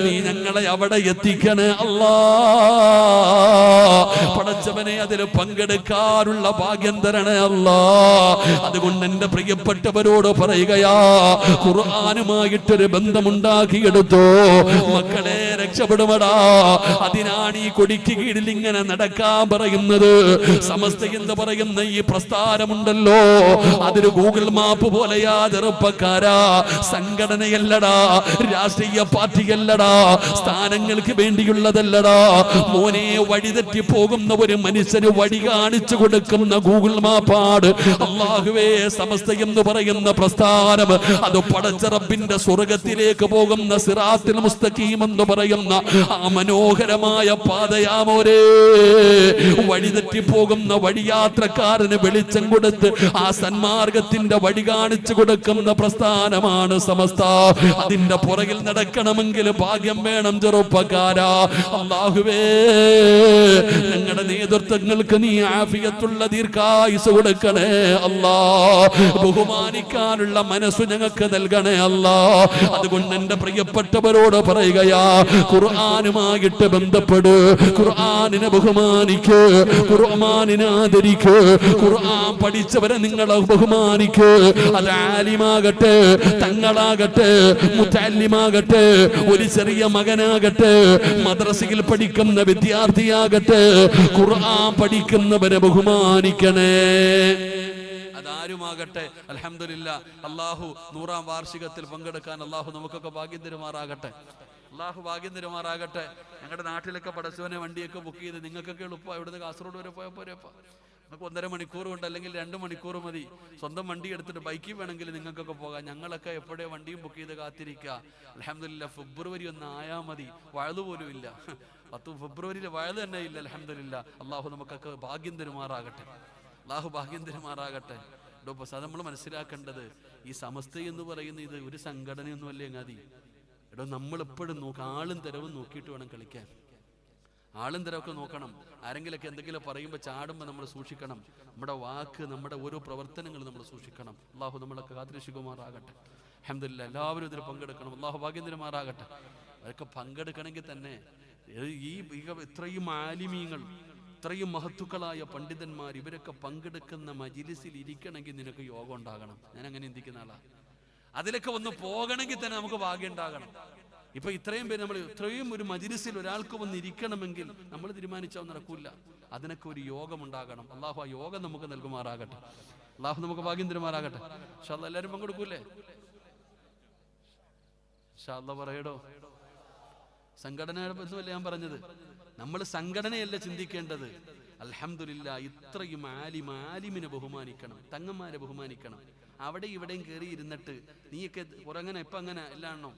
നീ ഞങ്ങളെ അവിടെ എത്തിക്കണേ അല്ലാ. പടച്ചവനെ, അതിൽ പങ്കെടുക്കാനുള്ള ഭാഗ്യം തരണേ അല്ലാ. അതുകൊണ്ട് എന്റെ പ്രിയപ്പെട്ടവരോട് പറയുകയാ, ഖുർആനുമായിട്ടൊരു ബന്ധമുണ്ടാക്കിയെടുത്തോ മക്കളെ, രക്ഷപ്പെടുമടാ. അതിനാണ് ഈ കൊടിക്ക് കീഴിൽ ഇങ്ങനെ നടക്കാൻ പറയുന്നത്. സമസ്ത എന്ന് പറയുന്ന ഈ പ്രസ്ഥാനമുണ്ടല്ലോ, അതൊരു ഗൂഗിൾ മാപ്പ് പോലെയാ ചെറുപ്പക്കാരാ. സംഘടനയല്ലടാ, രാഷ്ട്രീയ പാർട്ടിയല്ലടാ, സ്ഥാനങ്ങൾക്ക് വേണ്ടിയുള്ളതല്ലടാ മോനെ. വഴിതെറ്റി പോകുന്ന ഒരു മനുഷ്യന് വഴി കാണിച്ചു കൊടുക്കുന്ന ഗൂഗിൾ മാപ്പാട് അല്ലാഹുവേ സമസ്ത എന്ന് പറയുന്ന പ്രസ്ഥാനം. അത് പടച്ച റബ്ബിന്റെ സ്വർഗത്തിലേക്ക് പോകുന്ന സിറാത്തുൽ മുസ്തഖീം എന്ന് പറയുന്ന ആ മനോഹരമായ പാതയാമോരേ. വഴിതെറ്റി പോകുന്ന വഴിയാത്രക്കാരന് വെളിച്ചം കൊടുത്ത് ആ സന്മാർഗത്തിന്റെ വഴി കാണിച്ചു കൊടുക്കുന്ന പ്രസ്ഥാനമാണ് സമസ്ത. അതിന്റെ പുറകിൽ നടക്കണമെങ്കിൽ ഭാഗ്യം വേണം ചെറുപ്പക്കാരാ. അല്ലാഹുവേ, ഞങ്ങളുടെ നേതൃത്വങ്ങൾക്ക് നീ ആഫിയത്തുള്ള ദീർഘായുസ് കൊടുക്കണേ അല്ലാ. ബഹുമാനിക്കാനുള്ള മനസ്സ് ഞങ്ങൾക്ക് നൽകണേ അല്ലാ. അതുകൊണ്ട് എന്റെ പ്രിയപ്പെട്ടവരോട് പറയുകയാ, ഖുർആനുമായിട്ട് ബന്ധപ്പെട്, ഖുർആനിനെ ബഹുമാനിക്ക്, ഖുർആനിനെ ആദരിക്ക്, ഖുർആൻ പഠിച്ചവരെ നിങ്ങളെ ബഹുമാനിക്ക്. അത് ആലിമാകട്ടെ, തങ്ങളാകട്ടെ, മുതല്ലിമാകട്ടെ, ഒരു ചെറിയ മകനാകട്ടെ, മദ്രസയിൽ പഠിക്കുന്ന വിദ്യാർത്ഥിയാകട്ടെ, ഖുർആൻ പഠിക്കുന്നവരെ ബഹുമാനിക്കണേ. അതാരുമാകട്ടെ. അൽഹംദുലില്ലാഹ്, അല്ലാഹു 100ാം വാർഷികത്തിൽ പങ്കെടുക്കാൻ അല്ലാഹു നമുക്കൊക്കെ ഭാഗ്യം തരുമാറാകട്ടെ. അല്ലാഹു ഭാഗ്യം തരുമാറാകട്ടെ. ഞങ്ങളുടെ നാട്ടിലൊക്കെ പടച്ചവനെ വണ്ടിയൊക്കെ ബുക്ക് ചെയ്ത് നിങ്ങൾക്കൊക്കെ എളുപ്പമാണ്. ഇവിടുന്ന് കാസർഗോഡ് വരെ പോയപ്പോരേപ്പാ. നമുക്ക് 1.5 മണിക്കൂർ കൊണ്ട് അല്ലെങ്കിൽ 2 മണിക്കൂർ മതി. സ്വന്തം വണ്ടി എടുത്തിട്ട് ബൈക്കിൽ വേണമെങ്കിൽ നിങ്ങൾക്കൊക്കെ പോകാം. ഞങ്ങളൊക്കെ എപ്പോഴേ വണ്ടിയും ബുക്ക് ചെയ്ത് കാത്തിരിക്കുക. അൽഹംദുലില്ലാ ഫെബ്രുവരി 1 ആയാൽ മതി, വയല് പോലും ഇല്ല. 10 ഫെബ്രുവരിയിലെ വയല് തന്നെ ഇല്ല. അൽഹംദുലില്ലാ. അള്ളാഹു നമുക്കൊക്കെ ഭാഗ്യം തരുമാറാകട്ടെ. അള്ളാഹു ഭാഗ്യം തരുമാറാകട്ടെ. അത് നമ്മൾ മനസ്സിലാക്കേണ്ടത് ഈ സമസ്ത എന്ന് പറയുന്ന ഇത് ഒരു സംഘടനയൊന്നും അല്ലേ അങ്ങാതി. നമ്മൾ എപ്പോഴും ആളും തരവും നോക്കിയിട്ട് വേണം കളിക്കാൻ. ആളും തരമൊക്കെ നോക്കണം. ആരെങ്കിലൊക്കെ എന്തെങ്കിലും പറയുമ്പോൾ ചാടുമ്പോൾ നമ്മൾ സൂക്ഷിക്കണം. നമ്മുടെ വാക്ക്, നമ്മുടെ ഓരോ പ്രവർത്തനങ്ങൾ നമ്മൾ സൂക്ഷിക്കണം. അള്ളാഹു നമ്മളൊക്കെ കാത്തിരക്ഷിക്കുമാറാകട്ടെ. അൽഹംദുലില്ലാ എല്ലാവരും ഇതിൽ പങ്കെടുക്കണം. അള്ളാഹു ഭാഗ്യം തരുമാറാകട്ടെ. അതൊക്കെ പങ്കെടുക്കണമെങ്കിൽ തന്നെ ഈ ഇത്രയും ആലിമീങ്ങൾ, ഇത്രയും മഹത്തുക്കളായ പണ്ഡിതന്മാർ ഇവരൊക്കെ പങ്കെടുക്കുന്ന മജ്‌ലിസിൽ ഇരിക്കണമെങ്കിൽ നിനക്ക് യോഗം ഉണ്ടാകണം. ഞാൻ അങ്ങനെ ചിന്തിക്കുന്ന ആളാ. അതിലൊക്കെ ഒന്ന് പോകണമെങ്കിൽ തന്നെ നമുക്ക് ഭാഗ്യം ഉണ്ടാകണം. ഇപ്പൊ ഇത്രയും പേര് നമ്മൾ ഇത്രയും ഒരു മജ്‌ലിസിൽ ഒരാൾക്ക് വന്ന് ഇരിക്കണമെങ്കിൽ നമ്മൾ തീരുമാനിച്ചാൽ നടക്കൂല. അതിനൊക്കെ ഒരു യോഗം ഉണ്ടാകണം. അള്ളാഹു ആ യോഗം നമുക്ക് നൽകുമാറാകട്ടെ. അള്ളാഹു നമുക്ക് ഭാഗ്യം തരുമാറാകട്ടെ. ഇൻഷാ അല്ലാഹ് എല്ലാവരും പങ്കെടുക്കൂലേ? ഇൻഷാ അല്ലാഹ് പറയടോ. സംഘടന ഒന്നുമല്ല ഞാൻ പറഞ്ഞത്. നമ്മൾ സംഘടനയല്ല ചിന്തിക്കേണ്ടത്. അൽഹംദുലില്ലാ ഇത്രയും ആലിമിനെ ബഹുമാനിക്കണം, തങ്ങന്മാരെ ബഹുമാനിക്കണം. അവിടെ ഇവിടെയും കയറി ഇരുന്നിട്ട് നീയൊക്കെ ഉറങ്ങനെ ഇപ്പൊ അങ്ങനെ എല്ലാണോ?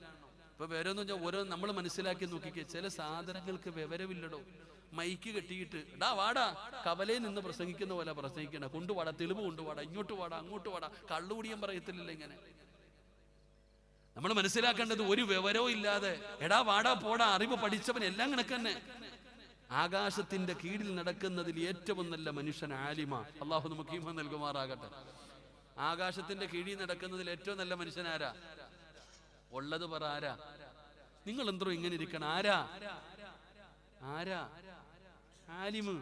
ഇപ്പൊ വിവരമെന്ന് വെച്ചാൽ ഓരോ നമ്മൾ മനസ്സിലാക്കി നോക്കിക്കേ. ചില സാധനങ്ങൾക്ക് വിവരമില്ലടോ. മൈക്ക് കെട്ടിയിട്ട് ഡാ വാടാ, കവലയിൽ നിന്ന് പ്രസംഗിക്കുന്ന പോലെ പ്രസംഗിക്കണ. കൊണ്ടുവാടാ, തെളിവ് കൊണ്ടുവാടാ, ഇങ്ങോട്ട് വാടാ, അങ്ങോട്ട് വാടാ. കള്ളുകൂടിയും പറയത്തില്ലല്ലോ ഇങ്ങനെ. നമ്മൾ മനസ്സിലാക്കേണ്ടത് ഒരു വിവരവും ഇല്ലാതെ എടാ വാടാ പോടാ, അറിവ് പഠിച്ചവൻ എല്ലാം കണക്ക് തന്നെ. ആകാശത്തിന്റെ കീഴിൽ നടക്കുന്നതിൽ ഏറ്റവും നല്ല മനുഷ്യൻ ആലിമ. അള്ളാഹു നമുക്ക് ഈമാൻ നൽകുമാറാകട്ടെ. ആകാശത്തിന്റെ കീഴിൽ നടക്കുന്നതിൽ ഏറ്റവും നല്ല മനുഷ്യൻ ആരാ? ഉള്ളത് പറ, ആരാ? നിങ്ങൾ എന്തോ ഇങ്ങനെ ഇരിക്കണം. ആരാ? ആലിമ്.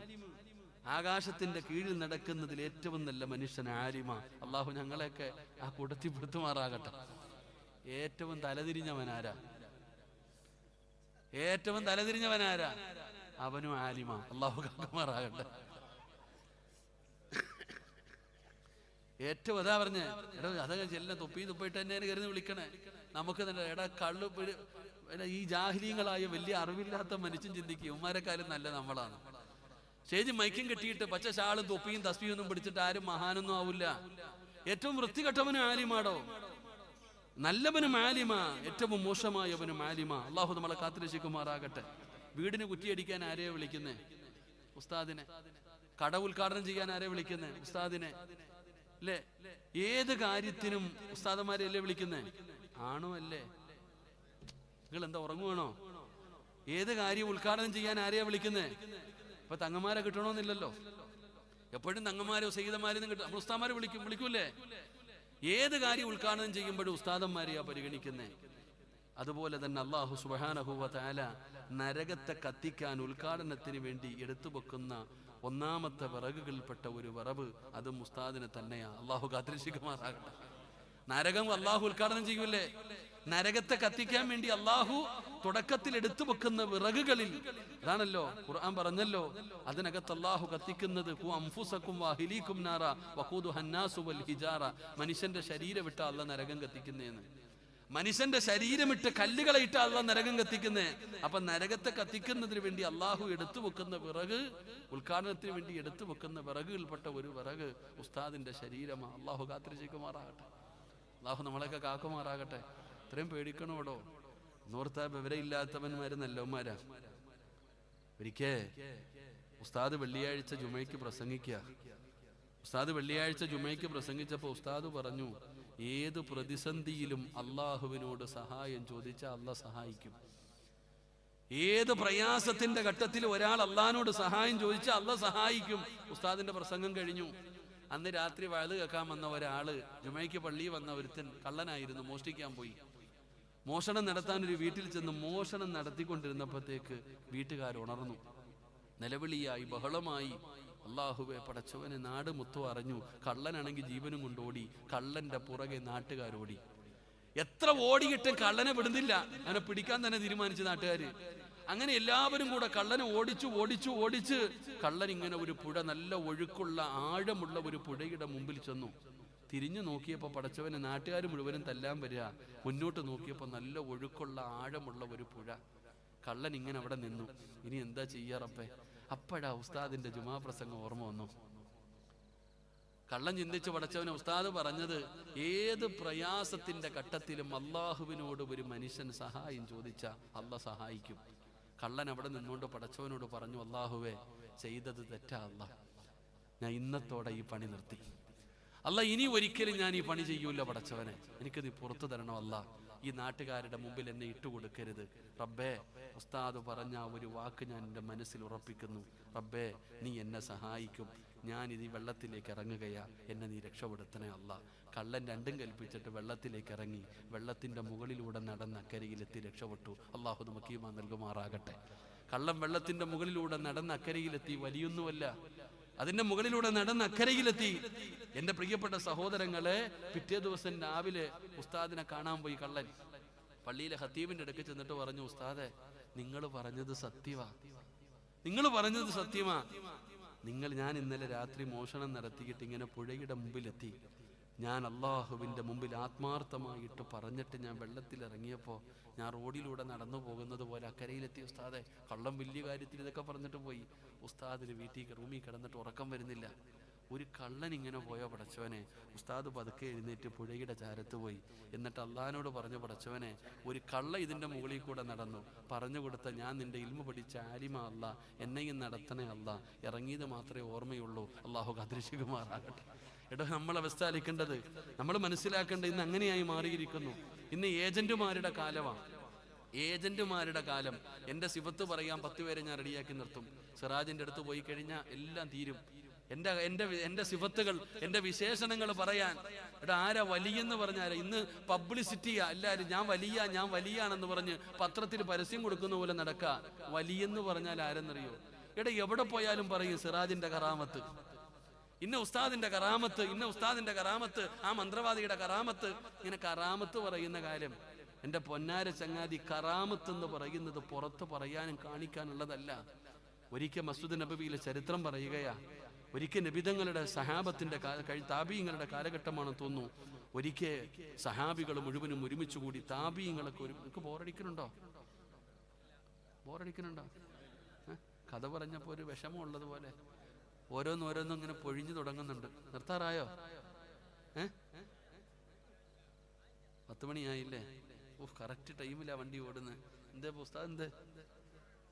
ആകാശത്തിന്റെ കീഴിൽ നടക്കുന്നതിൽ ഏറ്റവും നല്ല മനുഷ്യൻ ആലിമ. അള്ളാഹു ഞങ്ങളെയൊക്കെ ആ കൂട്ടത്തിൽ പെടുത്തുമാറാകട്ടെ. ഏറ്റവും തലതിരിഞ്ഞവനാരാ? ഏറ്റവും തലതിരിഞ്ഞവനാരാ? അവനും ആലിമ. അള്ളാഹു കാക്കുമാറാകട്ടെ. ഏറ്റവും അതാ പറഞ്ഞേ, എടാ അതൊക്കെ എല്ലാം തുപ്പിയിട്ട് തന്നെ കരുതി വിളിക്കണേ. നമുക്ക് തന്നെ എടാ കള്ളു ഈ ജാഹിലീങ്ങളായ വലിയ അറിവില്ലാത്ത മനുഷ്യൻ ചിന്തിക്കും ഉമ്മാരെക്കാരും നല്ല നമ്മളാണ്. സ്റ്റേജ് മൈക്കും കെട്ടിയിട്ട് പച്ച ഷാളും തൊപ്പിയും തസ്ബീഹും ഒന്നും പിടിച്ചിട്ട് ആരും മഹാനൊന്നും ആവില്ല. ഏറ്റവും വൃത്തികെട്ടവനും ആലിമാടോ, നല്ലവനും ആലിമ, ഏറ്റവും മോശമായവനും ആലിമ. അള്ളാഹു നമ്മളെ കാത്തിരക്ഷിക്കുമാറാകട്ടെ. വീടിന് കുറ്റിയടിക്കാൻ ആരെയാ വിളിക്കുന്നേ? ഉസ്താദിനെ. കട ഉദ്ഘാടനം ചെയ്യാൻ ആരെയാ വിളിക്കുന്നേ? ഉസ്താദിനെ. അല്ലേ? ഏത് കാര്യത്തിനും ഉസ്താദന്മാരെ അല്ലേ വിളിക്കുന്നേ? ആണോ അല്ലേ? നിങ്ങൾ എന്താ ഉറങ്ങുവാണോ? ഏത് കാര്യം ഉദ്ഘാടനം ചെയ്യാൻ ആരെയാ വിളിക്കുന്നേ? ഇപ്പൊ തങ്ങന്മാരെ കിട്ടണമെന്നില്ലല്ലോ. എപ്പോഴും തങ്ങന്മാരോ സയ്യിദന്മാരെയും കിട്ടും. നമ്മൾ ഉസ്താദന്മാരെ വിളിക്കൂലേ? ഏത് കാര്യം ഉദ്ഘാടനം ചെയ്യുമ്പോഴും ഉസ്താദന്മാരെയാ പരിഗണിക്കുന്നേ. അതുപോലെ തന്നെ അല്ലാഹു സുബ്ഹാനഹു വ തആല നരകത്തെ കത്തിക്കാൻ ഉദ്ഘാടനത്തിന് വേണ്ടി എടുത്തു വെക്കുന്ന ഒന്നാമത്തെ വിറകുകളിൽപ്പെട്ട ഒരു വിറവ് അത് ഉസ്താദിനെ തന്നെയാ. അള്ളാഹു കാത്തിരക്ഷിക്കുമാറാകട്ടെ. നരകം അള്ളാഹു ഉദ്ഘാടനം ചെയ്യൂലേ? നരകത്തെ കത്തിക്കാൻ വേണ്ടി അള്ളാഹു തുടക്കത്തിൽ എടുത്തു വെക്കുന്ന വിറകുകളിൽ അതാണല്ലോ ഖുർആൻ പറഞ്ഞല്ലോ, അതിനകത്ത് അള്ളാഹു കത്തിക്കുന്നത് മനുഷ്യന്റെ ശരീരം ഇട്ട അള്ള നരകം കത്തിക്കുന്നേന്ന്. മനുഷ്യന്റെ ശരീരമിട്ട് കല്ലുകളെ ഇട്ട അള്ള നരകം കത്തിക്കുന്നേ. അപ്പൊ നരകത്തെ കത്തിക്കുന്നതിന് വേണ്ടി അള്ളാഹു എടുത്തു വെക്കുന്ന വിറക്, ഉദ്ഘാടനത്തിന് വേണ്ടി എടുത്തു വെക്കുന്ന വിറകുകൾപ്പെട്ട ഒരു വിറക് ഉസ്താദിന്റെ ശരീരമാണ്. അള്ളാഹു കാത്തിരക്ഷിക്കുമാറാകട്ടെ. അള്ളാഹു നമ്മളെയൊക്കെ കാക്കുമാറാകട്ടെ. ഇത്രയും പേടിക്കണോടോ. നോർത്താ വിവരമില്ലാത്തവന്മാര് നല്ലവന്മാരാ. ഒരിക്കേ ഉസ്താദ് വെള്ളിയാഴ്ച ജുമയ്ക്ക് പ്രസംഗിക്കുക. ഉസ്താദ് വെള്ളിയാഴ്ച ജുമയ്ക്ക് പ്രസംഗിച്ചപ്പോൾ ഉസ്താദ് പറഞ്ഞു, ഏത് പ്രതിസന്ധിയിലും അള്ളാഹുവിനോട് സഹായം ചോദിച്ചാൽ അള്ളാഹ് സഹായിക്കും. ഏത് പ്രയാസത്തിന്റെ ഘട്ടത്തിൽ ഒരാൾ അള്ളാഹിനോട് സഹായം ചോദിച്ചാൽ അള്ളാഹ് സഹായിക്കും. ഉസ്താദിന്റെ പ്രസംഗം കഴിഞ്ഞു. അന്ന് രാത്രി വയത് കേൾക്കാൻ വന്ന ഒരാള്, ജുമയ്ക്ക് പള്ളിയിൽ വന്ന ഒരുത്തൻ കള്ളനായിരുന്നു, മോഷ്ടിക്കാൻ പോയി. മോഷണം നടത്താൻ ഒരു വീട്ടിൽ ചെന്ന് മോഷണം നടത്തിക്കൊണ്ടിരുന്നപ്പോഴത്തേക്ക് വീട്ടുകാർ ഉണർന്നു. നിലവിളിയായി, ബഹളമായി. അള്ളാഹുവെ പടച്ചവനെ, നാട് മൊത്തം അറിഞ്ഞു. കള്ളനാണെങ്കിൽ ജീവനും കൊണ്ടോടി. കള്ളന്റെ പുറകെ നാട്ടുകാരോടി. എത്ര ഓടിയിട്ടും കള്ളനെ വിടുന്നില്ല. അവനെ പിടിക്കാൻ തന്നെ തീരുമാനിച്ചു നാട്ടുകാര്. അങ്ങനെ എല്ലാവരും കൂടെ കള്ളനെ ഓടിച്ച് കള്ളൻ ഇങ്ങനെ ഒരു പുഴ, നല്ല ഒഴുക്കുള്ള ആഴമുള്ള ഒരു പുഴയുടെ മുമ്പിൽ ചെന്നു. തിരിഞ്ഞു നോക്കിയപ്പോ പടച്ചവനെ നാട്ടുകാർ മുഴുവനും തല്ലാൻ വരിക. മുന്നോട്ട് നോക്കിയപ്പോ നല്ല ഒഴുക്കുള്ള ആഴമുള്ള ഒരു പുഴ. കള്ളൻ ഇങ്ങനെ അവിടെ നിന്നു. ഇനി എന്താ ചെയ്യാറപ്പേ? അപ്പോഴാ ഉസ്താദിന്റെ ജുമാ പ്രസംഗം ഓർമ്മ വന്നു. കള്ളൻ ചിന്തിച്ച് പടച്ചവനെ ഉസ്താദ് പറഞ്ഞത്, ഏത് പ്രയാസത്തിന്റെ ഘട്ടത്തിലും അള്ളാഹുവിനോട് ഒരു മനുഷ്യൻ സഹായം ചോദിച്ചാൽ അള്ളാഹ് സഹായിക്കും. കള്ളൻ അവിടെ നിന്നുകൊണ്ട് പടച്ചവനോട് പറഞ്ഞു, അള്ളാഹുവേ ചെയ്തത് തെറ്റാ അല്ലാ, ഞാൻ ഇന്നത്തോടെ ഈ പണി നിർത്തി. അല്ല, ഇനി ഒരിക്കലും ഞാൻ ഈ പണി ചെയ്യൂല പടച്ചവനെ, എനിക്ക് നീ പുറത്തു തരണം അല്ലാ, ഈ നാട്ടുകാരുടെ മുമ്പിൽ എന്നെ ഇട്ടുകൊടുക്കരുത് റബ്ബേ. ഉസ്താദ് പറഞ്ഞ ആ ഒരു വാക്ക് ഞാൻ എൻ്റെ മനസ്സിൽ ഉറപ്പിക്കുന്നു. റബ്ബേ നീ എന്നെ സഹായിക്കും, ഞാനിത് ഈ വെള്ളത്തിലേക്ക് ഇറങ്ങുകയാ, എന്നെ നീ രക്ഷപ്പെടുത്തണേ അല്ലാ. കള്ളൻ രണ്ടും കൽപ്പിച്ചിട്ട് വെള്ളത്തിലേക്ക് ഇറങ്ങി, വെള്ളത്തിൻ്റെ മുകളിലൂടെ നടന്ന് അക്കരയിലെത്തി രക്ഷപ്പെട്ടു. അള്ളാഹു നമുക്ക് ഈമാൻ നൽകുമാറാകട്ടെ. കള്ളൻ വെള്ളത്തിൻ്റെ മുകളിലൂടെ നടന്ന് അക്കരയിലെത്തി, വലിയൊന്നുമല്ല, അതിന്റെ മുകളിലൂടെ നടന്ന് അക്കരയിലെത്തി. എന്റെ പ്രിയപ്പെട്ട സഹോദരങ്ങളെ, പിറ്റേ ദിവസം രാവിലെ ഉസ്താദിനെ കാണാൻ പോയി കള്ളൻ. പള്ളിയിലെ ഖത്തീബിന്റെ അടുക്ക് ചെന്നിട്ട് പറഞ്ഞു, ഉസ്താദെ നിങ്ങൾ പറഞ്ഞത് സത്യമാ, നിങ്ങൾ പറഞ്ഞത് സത്യമാ. ഞാൻ ഇന്നലെ രാത്രി മോഷണം നടത്തിയിട്ട് ഇങ്ങനെ പുഴയുടെ മുമ്പിലെത്തി. ഞാൻ അള്ളാഹുവിന്റെ മുമ്പിൽ ആത്മാർത്ഥമായിട്ട് പറഞ്ഞിട്ട് ഞാൻ വെള്ളത്തിൽ ഇറങ്ങിയപ്പോ ഞാൻ റോഡിലൂടെ നടന്നു പോകുന്നത് പോലെ അക്കരയിലെത്തി ഉസ്താദെ. കള്ളം വലിയ കാര്യത്തിൽ ഇതൊക്കെ പറഞ്ഞിട്ട് പോയി. ഉസ്താദിന് വീട്ടിൽ റൂമിൽ കിടന്നിട്ട് ഉറക്കം വരുന്നില്ല. ഒരു കള്ളൻ ഇങ്ങനെ പോയോ പടച്ചവനെ. ഉസ്താദ് പതുക്കെ എഴുന്നേറ്റ് പുഴയുടെ ചാരത്ത് പോയി. എന്നിട്ട് അള്ളാഹിനോട് പറഞ്ഞു, പടച്ചവനെ ഒരു കള്ള ഇതിന്റെ മുകളിൽ കൂടെ നടന്നു, പറഞ്ഞു കൊടുത്ത ഞാൻ നിന്റെ ഇൽമ പഠിച്ച ആലിമ അല്ല, എന്നെയും നടത്തണേ അല്ല, ഇറങ്ങിയത് മാത്രമേ ഓർമ്മയുള്ളൂ. അള്ളാഹു കാത്തിരക്ഷിക്കുമാറാകട്ടെ. എടോ, നമ്മളവസ്ഥ അലിക്കേണ്ടത്, നമ്മൾ മനസ്സിലാക്കേണ്ടത് ഇന്ന് അങ്ങനെയായി മാറിയിരിക്കുന്നു. ഇന്ന് ഏജന്റുമാരുടെ കാലമാണ്, ഏജന്റുമാരുടെ കാലം. എൻ്റെ സിഫത്ത് പറയാൻ 10 പേരെ ഞാൻ റെഡിയാക്കി നിർത്തും. സിറാജിന്റെ അടുത്ത് പോയി കഴിഞ്ഞാൽ എല്ലാം തീരും. എൻ്റെ സിഫത്തുകൾ, എൻ്റെ വിശേഷണങ്ങൾ പറയാൻ. എടാ, ആരാ വലിയെന്ന് പറഞ്ഞാൽ ഇന്ന് പബ്ലിസിറ്റിയാ എല്ലാവരും. ഞാൻ വലിയാണെന്ന് പറഞ്ഞ് പത്രത്തിൽ പരസ്യം കൊടുക്കുന്ന പോലെ നടക്കുക. വലിയെന്ന് പറഞ്ഞാൽ ആരെന്നറിയോ? എടാ, എവിടെ പോയാലും പറയും സിറാജിന്റെ കറാമത്ത്, ഇന്ന ഉസ്താദിന്റെ കറാമത്ത്, ഇന്ന ഉസ്താദിന്റെ കറാമത്ത്, ആ മന്ത്രവാദിയുടെ കറാമത്ത്. ഇങ്ങനെ കറാമത്ത് പറയുന്ന കാര്യം. എൻ്റെ പൊന്നാര ചങ്ങാതി, കറാമത്ത് എന്ന് പറയുന്നത് പുറത്ത് പറയാനും കാണിക്കാനുള്ളതല്ല. ഒരിക്കൽ മസ്ജിദ് നബവിയിലെ ചരിത്രം പറയുകയാ. ഒരിക്കൽ നബിതങ്ങളുടെ സഹാബത്തിന്റെ താബീങ്ങളുടെ കാലഘട്ടമാണെന്ന് തോന്നുന്നു. ഒരിക്കൽ സഹാബികൾ മുഴുവനും ഒരുമിച്ച് കൂടി താബീങ്ങളൊക്കെ നിങ്ങൾക്ക് ബോറടിക്കുന്നുണ്ടോ? കഥ പറഞ്ഞപ്പോൾ ഒരു വിഷമം ഉള്ളതുപോലെ ഓരോന്നോരോന്നും ഇങ്ങനെ പൊഴിഞ്ഞു തുടങ്ങുന്നുണ്ട്. നിർത്താറായോ? 10 മണിയായില്ലേ? കറക്റ്റ് ടൈമിലാ വണ്ടി ഓടുന്നത്. എന്തേ ഉസ്താദ്, എന്തേ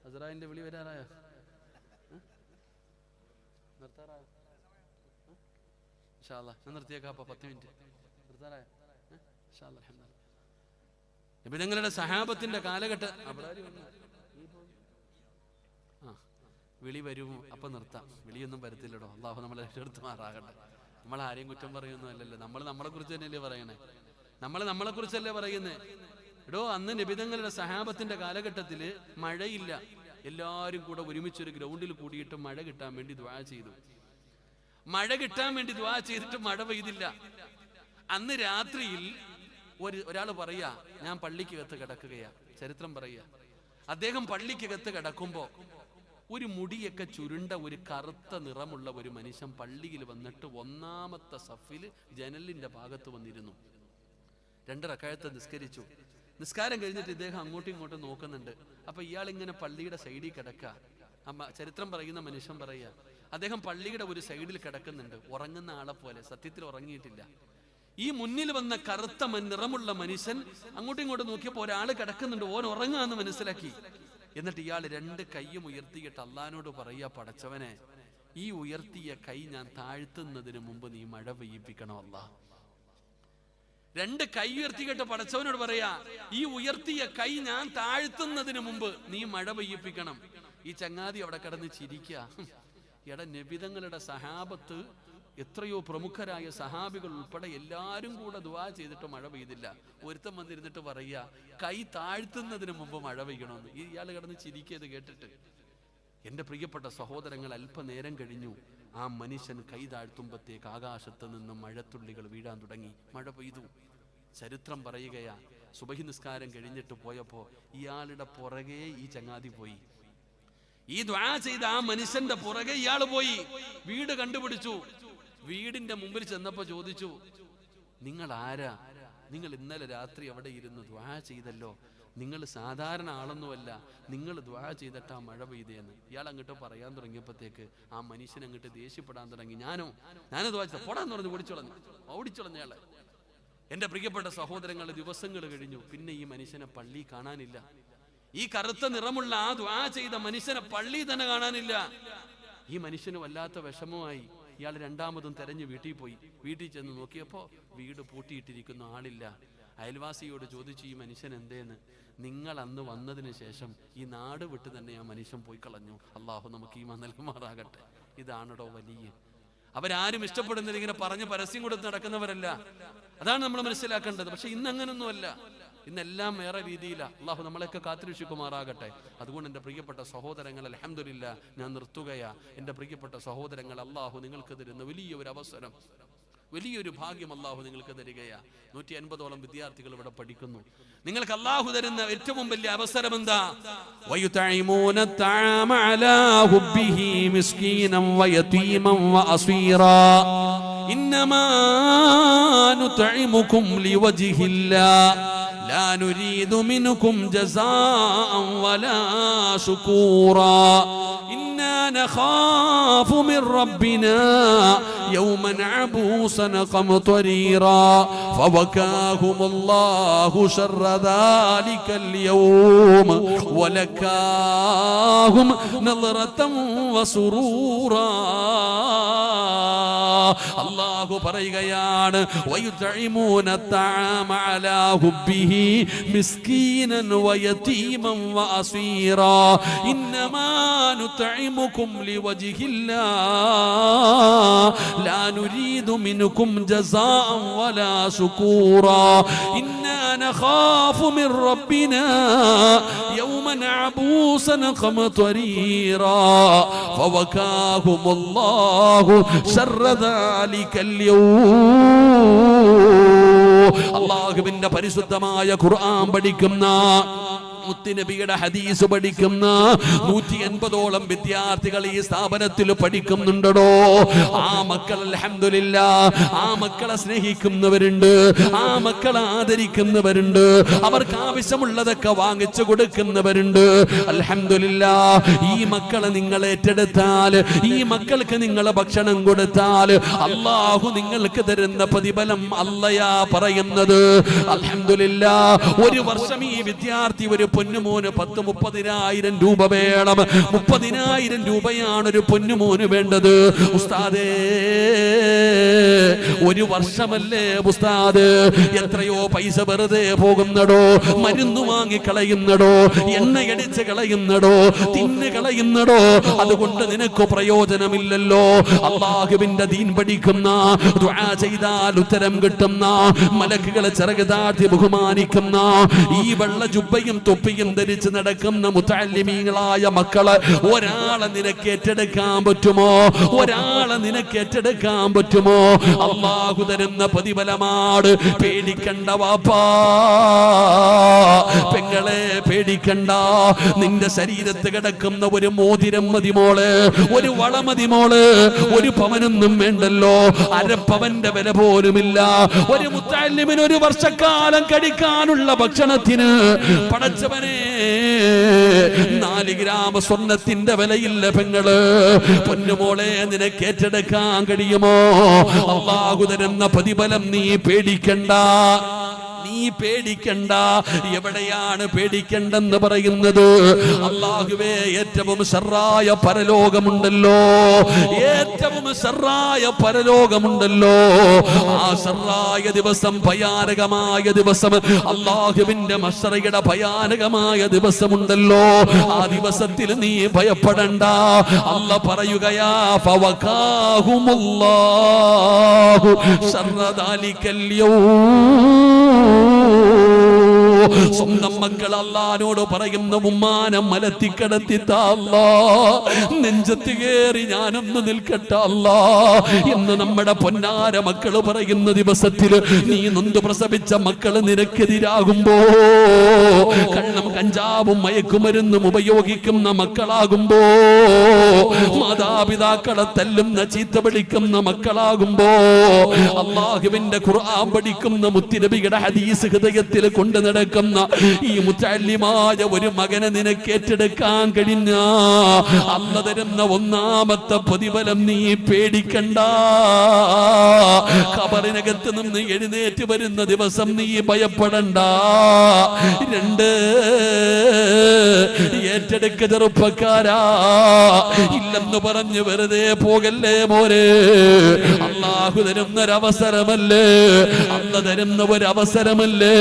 അസ്റായിലിന്റെ വിളി വരാറായോ? നിർത്താറായോ? ഇൻഷാ അല്ലാഹ് ഞാൻ നിർത്തിയേക്കാം. 10 മിനിറ്റ് നിർത്താറായോ? ഇൻഷാ അല്ലാഹ്. അൽഹംദുലില്ലാഹ്. നബിതങ്ങളുടെ സഹാബത്തിന്റെ കാലഘട്ടം വിളി വരും, അപ്പൊ നിർത്താം. വിളിയൊന്നും വരത്തില്ലടോ. അള്ളാഹു നമ്മളെ രക്ഷപ്പെടുത്തുമാറാകട്ടെ. നമ്മൾ ആരെയും കുറ്റം പറയുന്നു അല്ലല്ലോ, നമ്മൾ നമ്മളെ കുറിച്ച് തന്നെയല്ലേ പറയണേ. നമ്മളെ കുറിച്ചല്ലേ പറയുന്നേ. എടോ, അന്ന് നബിതങ്ങളുടെ സഹാബത്തിന്റെ കാലഘട്ടത്തില് മഴയില്ല. എല്ലാവരും കൂടെ ഒരുമിച്ചൊരു ഗ്രൗണ്ടിൽ കൂടിയിട്ട് മഴ കിട്ടാൻ വേണ്ടി ദുആ ചെയ്തു. മഴ കിട്ടാൻ വേണ്ടി ദുആ ചെയ്തിട്ട് മഴ പെയ്തില്ല. അന്ന് രാത്രിയിൽ ഒരാൾ പറയാ, ഞാൻ പള്ളിക്കകത്ത് കിടക്കുകയാ. ചരിത്രം പറയാ, അദ്ദേഹം പള്ളിക്കകത്ത് കിടക്കുമ്പോ ഒരു മുടിയൊക്കെ ചുരുണ്ട ഒരു കറുത്ത നിറമുള്ള ഒരു മനുഷ്യൻ പള്ളിയിൽ വന്നിട്ട് 1ാമത്തെ സഫിൽ ജനലിന്റെ ഭാഗത്ത് വന്നിരുന്നു. 2 റക്അത്ത് നിസ്കരിച്ചു. നിസ്കാരം കഴിഞ്ഞിട്ട് ഇദ്ദേഹം അങ്ങോട്ടും ഇങ്ങോട്ടും നോക്കുന്നുണ്ട്. അപ്പൊ ഇയാളിങ്ങനെ പള്ളിയുടെ സൈഡിൽ കിടക്കുക. ചരിത്രം പറയുന്ന മനുഷ്യൻ പറയുക, അദ്ദേഹം പള്ളിയുടെ ഒരു സൈഡിൽ കിടക്കുന്നുണ്ട്, ഉറങ്ങുന്ന ആളെ പോലെ. സത്യത്തിൽ ഉറങ്ങിയിട്ടില്ല. ഈ മുന്നിൽ വന്ന കറുത്ത നിറമുള്ള മനുഷ്യൻ അങ്ങോട്ടും ഇങ്ങോട്ടും നോക്കിയപ്പോൾ ഒരാൾ കിടക്കുന്നുണ്ട്, ഓൻ ഉറങ്ങാന്ന് മനസ്സിലാക്കി. എന്നിട്ട് ഇയാൾ 2 കൈയും ഉയർത്തിയിട്ട് അള്ളാഹിനോട് പറയാ, പടച്ചവനെ ഈ ഉയർത്തിയ കൈ ഞാൻ താഴ്ത്തുന്നതിന് മുമ്പ് നീ മഴ പെയ്യിപ്പിക്കണം അല്ലാ. 2 കൈ ഉയർത്തിയിട്ട് പടച്ചവനോട് പറയാ, ഈ ഉയർത്തിയ കൈ ഞാൻ താഴ്ത്തുന്നതിന് മുമ്പ് നീ മഴ പെയ്യിപ്പിക്കണം. ഈ ചങ്ങാതി അവിടെ കിടന്ന് ചിരിക്കുക. എടാ, നബിതങ്ങളുടെ സഹാബത്ത് എത്രയോ പ്രമുഖരായ സഹാബികൾ ഉൾപ്പെടെ എല്ലാരും കൂടെ ദുആ ചെയ്തിട്ട് മഴ പെയ്തില്ല. ഒരുത്തം വന്നിരുന്നിട്ട് പറയാ, കൈ താഴ്ത്തുന്നതിന് മുമ്പ് മഴ പെയ്യണമെന്ന്. ഇയാൾ കിടന്ന് ചിരിക്കിയത് കേട്ടിട്ട്. എന്റെ പ്രിയപ്പെട്ട സഹോദരങ്ങൾ, അല്പനേരം കഴിഞ്ഞു ആ മനുഷ്യൻ കൈ താഴ്ത്തുമ്പത്തേക്ക് ആകാശത്ത് നിന്ന് മഴത്തുള്ളികൾ വീഴാൻ തുടങ്ങി. മഴ പെയ്തു. ചരിത്രം പറയുകയാ, സുബഹി നിസ്കാരം കഴിഞ്ഞിട്ട് പോയപ്പോ ഇയാളുടെ പുറകെ ഈ ചങ്ങാതി പോയി. ഈ ദുആ ചെയ്ത ആ മനുഷ്യന്റെ പുറകെ ഇയാൾ പോയി. വീട് കണ്ടുപിടിച്ചു. വീടിന്റെ മുമ്പിൽ ചെന്നപ്പോ ചോദിച്ചു, നിങ്ങൾ ആരാ? നിങ്ങൾ ഇന്നലെ രാത്രി അവിടെ ഇരുന്ന് ദുആ ചെയ്തല്ലോ, നിങ്ങൾ സാധാരണ ആളൊന്നുമല്ല, നിങ്ങൾ ദുആ ചെയ്തിട്ട് ആ മഴ പെയ്തേന്ന്. ഇയാൾ അങ്ങോട്ട് പറയാൻ തുടങ്ങിയപ്പോഴത്തേക്ക് ആ മനുഷ്യൻ അങ്ങോട്ട് ദേഷ്യപ്പെടാൻ തുടങ്ങി. ഞാനോ ദുആ ചെയ്ത പോടാന്ന് പറഞ്ഞ് ഓടിച്ചളഞ്ഞയാളെ. എൻ്റെ പ്രിയപ്പെട്ട സഹോദരങ്ങൾ, ദിവസങ്ങൾ കഴിഞ്ഞു. പിന്നെ ഈ മനുഷ്യനെ പള്ളി കാണാനില്ല. ഈ കറുത്ത നിറമുള്ള ആ ദുആ ചെയ്ത മനുഷ്യനെ പള്ളി തന്നെ കാണാനില്ല. ഈ മനുഷ്യന് വല്ലാത്ത വിഷമമായി. ഇയാൾ രണ്ടാമതും തെരഞ്ഞു വീട്ടിൽ പോയി. വീട്ടിൽ ചെന്ന് നോക്കിയപ്പോൾ വീട് പൂട്ടിയിട്ടിരിക്കുന്ന ആളില്ല. അയൽവാസിയോട് ചോദിച്ചു, ഈ മനുഷ്യൻ എന്തേന്ന്? നിങ്ങൾ അന്ന് വന്നതിന് ശേഷം ഈ നാട് വിട്ട് തന്നെ ആ മനുഷ്യൻ പോയി കളഞ്ഞു. അള്ളാഹു നമുക്ക് ഈമാൻ നൽകുമാറാകട്ടെ. ഇതാണോ വലിയ? അവരാരും ഇഷ്ടപ്പെടുന്നത് ഇങ്ങനെ പറഞ്ഞ് പരസ്യം കൊടുത്ത് നടക്കുന്നവരല്ല. അതാണ് നമ്മൾ മനസ്സിലാക്കേണ്ടത്. പക്ഷെ ഇന്ന് അങ്ങനൊന്നുമല്ല. ഇന്നെല്ലാം വേറെ രീതിയിലാണ്. അള്ളാഹു നമ്മളെയൊക്കെ കാത്തിരക്ഷിക്കുമാറാകട്ടെ. അതുകൊണ്ട് എൻ്റെ പ്രിയപ്പെട്ട സഹോദരങ്ങൾ, അൽഹംദുലില്ലാ, ഞാൻ നിർത്തുകയാ. എൻ്റെ പ്രിയപ്പെട്ട സഹോദരങ്ങൾ, അള്ളാഹു നിങ്ങൾക്ക് തരുന്ന വലിയൊരു അവസരം, വലിയൊരു ഭാഗ്യം അള്ളാഹു നിങ്ങൾക്ക് തരികയാ. 150ഓളം വിദ്യാർത്ഥികൾ ഇവിടെ പഠിക്കുന്നു. നിങ്ങൾക്ക് അള്ളാഹു തരുന്ന ഏറ്റവും വലിയ അവസരം എന്താ? വയുതഇമൂന തഅമ അലാ ഹുബ്ബിഹി മിസ്കീനൻ വയതീമൻ വഅസീറാ ഇന്നമാ നുതഇമുകും ലിവജ്ഹില്ലാഹ് ലാ നുരീദു മിൻകും ജസാഅൻ വലാ ശുകൂറാ ഇന്നാ നഖാഫു മിൻ റബ്ബിനാ يوما عبوسا قمطريرا فوكاهم الله شر ذلك اليوم ولكاهم نظرة وسرورا. അല്ലാഹു പറയുകയാണ്, വയുതഇമൂന തഅമ അലാ ഹുബ്ബിഹി മിസ്കീനൻ വയതീമൻ വഅസീറാ ഇന്നമാ നുതഇമുകും ലിവജ്ഹില്ലാഹ് لا نريد منكم جزاء ولا شكورا إنا نخاف من ربنا يوما عبوسا قمطريرا فوكاهم الله شر ذلك اليوم. അല്ലാഹുവിന്റെ പരിശുദ്ധമായ ഖുർആൻ പഠിക്കുന്ന, മുത്തുനബിയുടെ ഹദീസ് പഠിക്കുന്ന 150ഓളം വിദ്യാർത്ഥികൾ ഈ സ്ഥാപനത്തിൽ പഠിക്കുന്നുണ്ടോ? ആ മക്കൾ അൽഹംദുലില്ലാഹ്, ആ മക്കളെ സ്നേഹിക്കുന്നവരുണ്ട്, ആ മക്കളെ ആദരിക്കുന്നവരുണ്ട്, അവർക്ക് ആവശ്യമുള്ളതൊക്കെ വാങ്ങിച്ചു കൊടുക്കുന്നവരുണ്ട്. അൽഹംദുലില്ലാഹ്, ഈ മക്കളെ നിങ്ങൾ ഏറ്റെടുത്താൽ, ഈ മക്കൾക്ക് നിങ്ങൾ ഭക്ഷണം കൊടുത്താൽ അല്ലാഹു നിങ്ങൾക്ക് തരുന്ന പ്രതിഫലം അല്ലയാ പറയുന്നത്. അൽഹംദുലില്ലാഹ്, ഒരു വർഷം ഈ വിദ്യാർത്ഥി ഒരു പൊന്നുമോന് 10-30,000 രൂപ വേണം. 30,000 രൂപയാണ് ഒരു പൊന്നുമോന് വേണ്ടത്. ഉസ്താദേ, ഒരു വർഷമല്ലേ ഉസ്താദ്? എത്രയോ പൈസ വെറുതെ പോകുന്നടോ, മരുന്ന് വാങ്ങി കളയുന്നടോ, എണ്ണയടിച്ച് കളയുന്നടോ, തിന്ന് കളയുന്നടോ. അതുകൊണ്ട് നിനക്ക് പ്രയോജനമില്ലല്ലോ. അല്ലാഹുവിന്റെ ദീൻ പഠിക്കുന്ന, ദുആ ചെയ്താൽ ഉത്തരം കിട്ടുന്ന, മലക്കുകളെ ചിറക് താഴ്ത്തി ബഹുമാനിക്കുന്ന, ഈ വെള്ള ജുബ്ബയും തൊപ്പിയും ധരിച്ച് നടക്കുന്ന മുതഅല്ലിമീങ്ങളായ മക്കളെ ഒരാളെ നിനക്ക് ഏറ്റെടുക്കാൻ പറ്റുമോ? ഒരാളെ നിനക്ക് ഏറ്റെടുക്കാൻ പറ്റുമോ? അല്ലാഹു തരുന്ന പ്രതിഫലമാണ്. പേടിക്കണ്ട വാപ്പാ, പെങ്ങളെ പേടിക്കണ്ട. നിന്റെ ശരീരത്ത് കിടക്കുന്ന ഒരു മോതിരം മതി മോള്, ഒരു വള മതി മോള്. ഒരു പവനൊന്നും വേണ്ടല്ലോ, അരപ്പവന്റെ വില പോലുമില്ല. ഒരു മുത്തഅല്ലിമിന് ഒരു വർഷക്കാലം കഴിക്കാനുള്ള ഭക്ഷണത്തിന് പടച്ചവനെ 4 ഗ്രാം സ്വർണത്തിന്റെ വിലയില്ല പെങ്ങള്. പൊന്നുമോളെ, നിനക്ക് ഏറ്റെടുക്കാൻ കഴിയുമോ? അല്ലാഹു തരുന്ന പ്രതിഫലം നീ പേടിക്കണ്ട, നീ പേടിക്കണ്ട. എവിടെയാണ് പേടിക്കണ്ടെന്ന് പറയുന്നത്? അല്ലാഹുവേ, ഏറ്റവും ശർറായ പരലോകമുണ്ടല്ലോ, ഏറ്റവും ശർറായ പരലോകമുണ്ടല്ലോ. ആ ശർറായ ദിവസം, ഭയാനകമായ ദിവസം, അല്ലാഹുവിന്റെ മശ്റയുടെ ഭയാനകമായ ദിവസമുണ്ടല്ലോ. ആ ദിവസത്തിൽ നീ ഭയപ്പെടണ്ട. അല്ലാഹ് പറയുകയാ, ഫവകാഹുമുല്ലാഹു ശർറ ദാലിക്കൽ യൗം. സ്വന്തം മക്കൾ അല്ലാഹുവോട് പറയുന്ന, ഉമ്മാനെ മലത്തിക്കടത്തിത്താ അല്ലാ, നെഞ്ചത്ത് കയറി ഞാനൊന്ന് നിൽക്കട്ടെ അല്ലാ എന്ന് നമ്മുടെ പൊന്നാര മക്കള് പറയുന്ന ദിവസത്തിൽ നീ നൊന്ത് പ്രസവിച്ച മക്കള് നിനക്കെതിരാകുമ്പോ, കള്ളം കഞ്ചാവും മയക്കുമരുന്നും ഉപയോഗിക്കുന്ന മക്കളാകുമ്പോ, മാതാപിതാക്കളെ തല്ലുന്ന ചീത്ത വിളിക്കുന്ന മക്കളാകുമ്പോ, അല്ലാഹുവിന്റെ ഖുർആൻ പഠിക്കുന്ന, മുത്തുനബിയുടെ ഹദീസ് ഹൃദയത്തിൽ കൊണ്ടു നടക്കുന്ന നടക്കുന്ന ഈ മുത്തല്ലിമായ ഒരു മകനെ നിനക്ക് ഏറ്റെടുക്കാൻ കഴിഞ്ഞ അല്ലാഹു തരുന്ന ഒന്നാമത്തെ പ്രതിഫലം നീ പേടിക്കണ്ട. ഖബറിനകത്ത് നിന്ന് എഴുന്നേറ്റ് വരുന്ന ദിവസം നീ ഭയപ്പെടണ്ട. 2 ഏറ്റെടുക്ക ചെറുപ്പക്കാരാ, ഇല്ലെന്ന് പറഞ്ഞു വെറുതെ പോകല്ലേ മോരെ. അല്ലാഹു തരുന്നൊരവസരമല്ലേ, അല്ലാഹു തരുന്ന ഒരവസരമല്ലേ.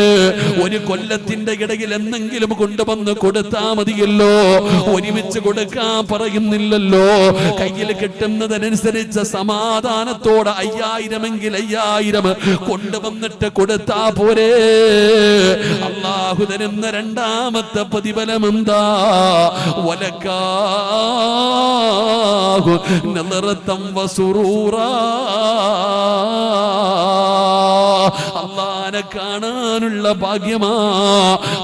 ഒരു കൊല്ലത്തിന്റെ ഇടയിൽ എന്തെങ്കിലും കൊണ്ടുവന്ന് കൊടുത്താ മതിയല്ലോ, ഒരുമിച്ച് കൊടുക്കാൻ പറയുന്നില്ലല്ലോ. കയ്യിൽ കിട്ടുന്നതനുസരിച്ച് സമാധാനത്തോടെ 5000 5000 കൊണ്ടുവന്നിട്ട് കൊടുത്താ പോരെ. അല്ലാഹു തരുന്ന രണ്ടാമത്തെ പ്രതിഫലം എന്താ? വലക്കാഹു നളറതം വസുറൂറാ. അല്ലാഹനെ കാണാനുള്ള ഭാഗ്യമാ,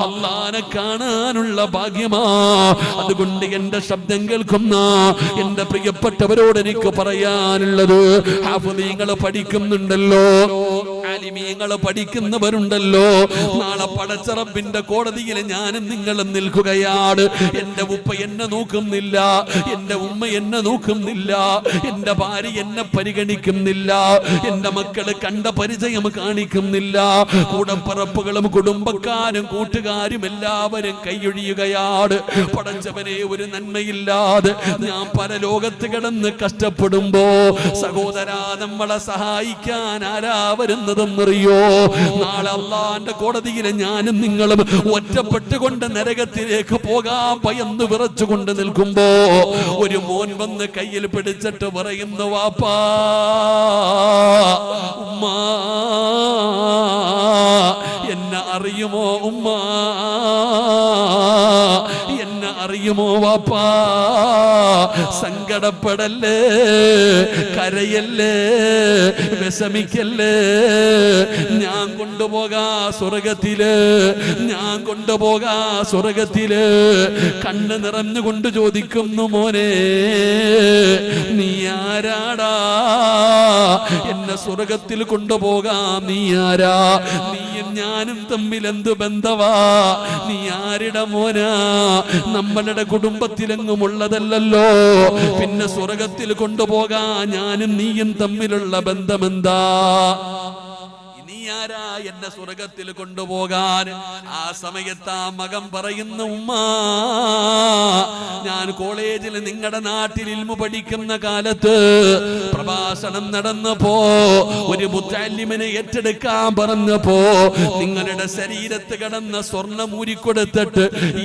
അല്ലാഹനെ കാണാനുള്ള ഭാഗ്യമാ. അതുകൊണ്ട് എന്റെ ശബ്ദം കേൾക്കുന്ന എന്റെ പ്രിയപ്പെട്ടവരോട് എനിക്ക് പറയാനുള്ളത്, ഹാഫിളീങ്ങള് പഠിക്കുന്നുണ്ടല്ലോ, ആലിമീങ്ങള് പഠിക്കുന്നവരുണ്ടല്ലോ, നാളെ പടച്ച റബ്ബിന്റെ കോടതിയിൽ ഞാനും നിങ്ങളും നിൽക്കുകയാണ്. എന്റെ ഉപ്പ എന്നെ നോക്കുന്നില്ല, എന്റെ ഉമ്മ എന്നെ നോക്കുന്നില്ല, എന്റെ ഭാര്യ എന്നെ പരിഗണിക്കുന്നില്ല, എന്റെ മക്കള് കണ്ട പരിചയം കാണിക്കുന്നില്ല, കൂടപ്പറപ്പുകളും കുടുംബക്കാരും കൂട്ടുകാരും എല്ലാവരും കൈയൊഴിയുകയാണ്. പടച്ചവനെ, ഒരു നന്മയില്ലാതെ ഞാൻ പരലോകത്ത് കിടന്ന് കഷ്ടപ്പെടുമ്പോ സഹോദരാ, നമ്മളെ സഹായിക്കാൻ ആരാ വരുന്നതെന്നറിയോ? നാളെ അല്ലാഹുവിന്റെ കോടതിയിൽ ഞാനും നിങ്ങളും ഒറ്റപ്പെട്ടുകൊണ്ട് നരകത്തിലേക്ക് പോകാൻ ഭയന്ന് വിറച്ചുകൊണ്ട് നിൽക്കുമ്പോ ഒരു മോൻ വന്ന് കയ്യിൽ പിടിച്ചിട്ട് പറയുന്നു, വാപ്പാ, ഉമ്മ എന്നെ അറിയുമോ? ഉമ്മ എന്നെ അറിയുമോ? വാപ്പാ, സങ്കടപ്പെടല്ലേ, കരയല്ലേ, വിഷമിക്കല്ലേ, ഞാൻ കൊണ്ടുപോകാ സ്വർഗത്തില്, ഞാൻ കൊണ്ടുപോകാ സ്വർഗത്തില്. കണ്ണ് നിറഞ്ഞുകൊണ്ട് ചോദിക്കുന്നു, മോനെ നീ ആരാടാ? എന്നെ സ്വർഗത്തിൽ കൊണ്ടുപോകാ നീ ആരാ? നീയും ഞാനും തമ്മിൽ എന്ത് ബന്ധവാ? നീ ആരുടെ മോനാ? നമ്മളുടെ കുടുംബത്തിലെങ്ങും ഉള്ളതല്ലല്ലോ, പിന്നെ സ്വർഗത്തിൽ കൊണ്ടുപോകാ ഞാനും നീയും തമ്മിലുള്ള ബന്ധമെന്താ? ആരാ എന്നെ സ്വർഗത്തിൽ കൊണ്ടുപോകാൻ? ആ സമയത്ത് ആ മകൻ പറയുന്നു, ഉമ്മ, ഞാൻ കോളേജിൽ നിങ്ങളുടെ നാട്ടിൽ ഇൽമു പഠിക്കുന്ന കാലത്ത് പ്രഭാഷണം നടന്നപ്പോ ഒരു മുത്തല്ലിമിനെ ഏറ്റെടുക്കാൻ പറഞ്ഞപ്പോ നിങ്ങളുടെ ശരീരത്ത് കിടന്ന സ്വർണം ഊരിക്കൊടുത്തിട്ട്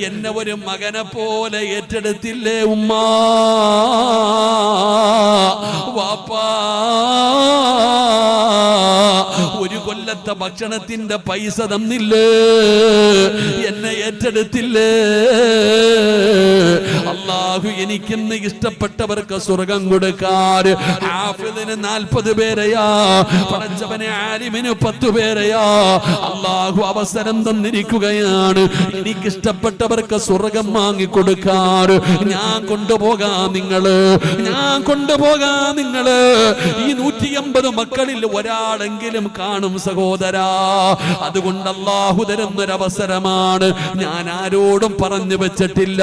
എന്നെ ഒരു മകനെ പോലെ ഏറ്റെടുത്തില്ലേ ഉമ്മ? വാപ്പാ, ഒരു കൊല്ലത്തെ ഭക്ഷണത്തിന്റെ പൈസ തന്നില്ലേ, എന്നെ ഏറ്റെടുത്തില്ലേ? അല്ലാഹു എനിക്കെന്ന് ഇഷ്ടപ്പെട്ടവർക്ക് സ്വർഗം കൊടുക്കാൻ ഹാഫിദിന് 40 പേരെയാ, പടച്ചവനെ ആലിമിന് 10 പേരെയാ അല്ലാഹു അവസരം തന്നിരിക്കുകയാണ്. എനിക്കിഷ്ടപ്പെട്ടവർക്ക് സ്വർഗം വാങ്ങിക്കൊടുക്കാൻ ഞാൻ കൊണ്ടുപോകാം നിങ്ങള്, ഞാൻ കൊണ്ടുപോകാം നിങ്ങള്. ഈ 150 മക്കളിൽ ഒരാളെങ്കിലും കാണും സഹോദരാ. അതുകൊണ്ട് അല്ലാഹു തരുന്നൊരവസരമാണ്. ഞാൻ ആരോടും പറഞ്ഞു വെച്ചിട്ടില്ല,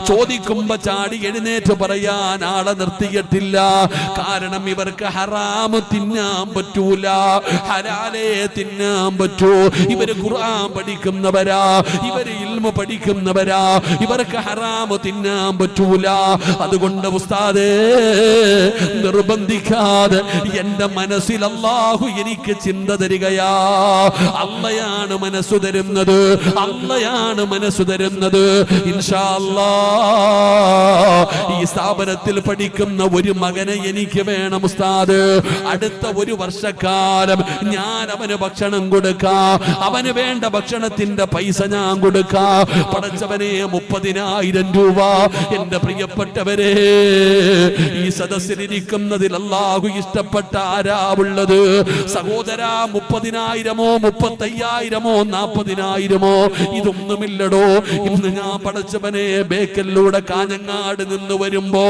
ചോദിക്കുമ്പോ ചാടി എഴുന്നേറ്റ് പറയാൻ ആളെ നിർത്തിയിട്ടില്ല. കാരണം ഇവർക്ക് ഹറാമ് തിന്നാൻ പറ്റൂല, ഹലാലേ തിന്നാൻ പറ്റൂ. ഇവര് ഖുർആൻ പഠിക്കുന്നവരാ, ഇവര് ഇൽമു പഠിക്കുന്നവരാ, ഇവർക്ക് ഹറാമ് തിന്നാൻ പറ്റൂല. അതുകൊണ്ട് ഉസ്താദേ, നിർബന്ധിക്കാതെ എന്റെ മനസ്സിൽ അല്ലാഹു എനിക്ക് ചിന്ത തരികയാ. അള്ളയാണ് മനസ്സു തരുന്നത്, അള്ളയാണ് മനസ്സു തരുന്നത്. ഇൻഷാ അല്ലാഹ് ഈ സ്ഥാപനത്തിൽ പഠിക്കുന്ന ഒരു മകനെ എനിക്ക് വേണം ഉസ്താദ്. അടുത്ത 1 വർഷക്കാലം ഞാൻ അവന് ഭക്ഷണം കൊടുക്കാം, അവന് വേണ്ട ഭക്ഷണത്തിന്റെ പൈസ ഞാൻ കൊടുക്കാം. പടച്ചവനെ, 30,000 രൂപ. എന്റെ പ്രിയപ്പെട്ടവരെ, ഈ സദസ്സിലിരിക്കുന്നതിൽ അല്ലാഹു ഇഷ്ടപ്പെട്ട ആരാ ഉള്ളത്? സഹോദരാ, 30,000-മോ 35,000-മോ 40,000-മോ ഇതൊന്നുമില്ലടോ. ഇന്ന് ഞാൻ പടച്ചവനെ ബേക്കലിലൂടെ കാഞ്ഞങ്ങാട് നിന്ന് വരുമ്പോ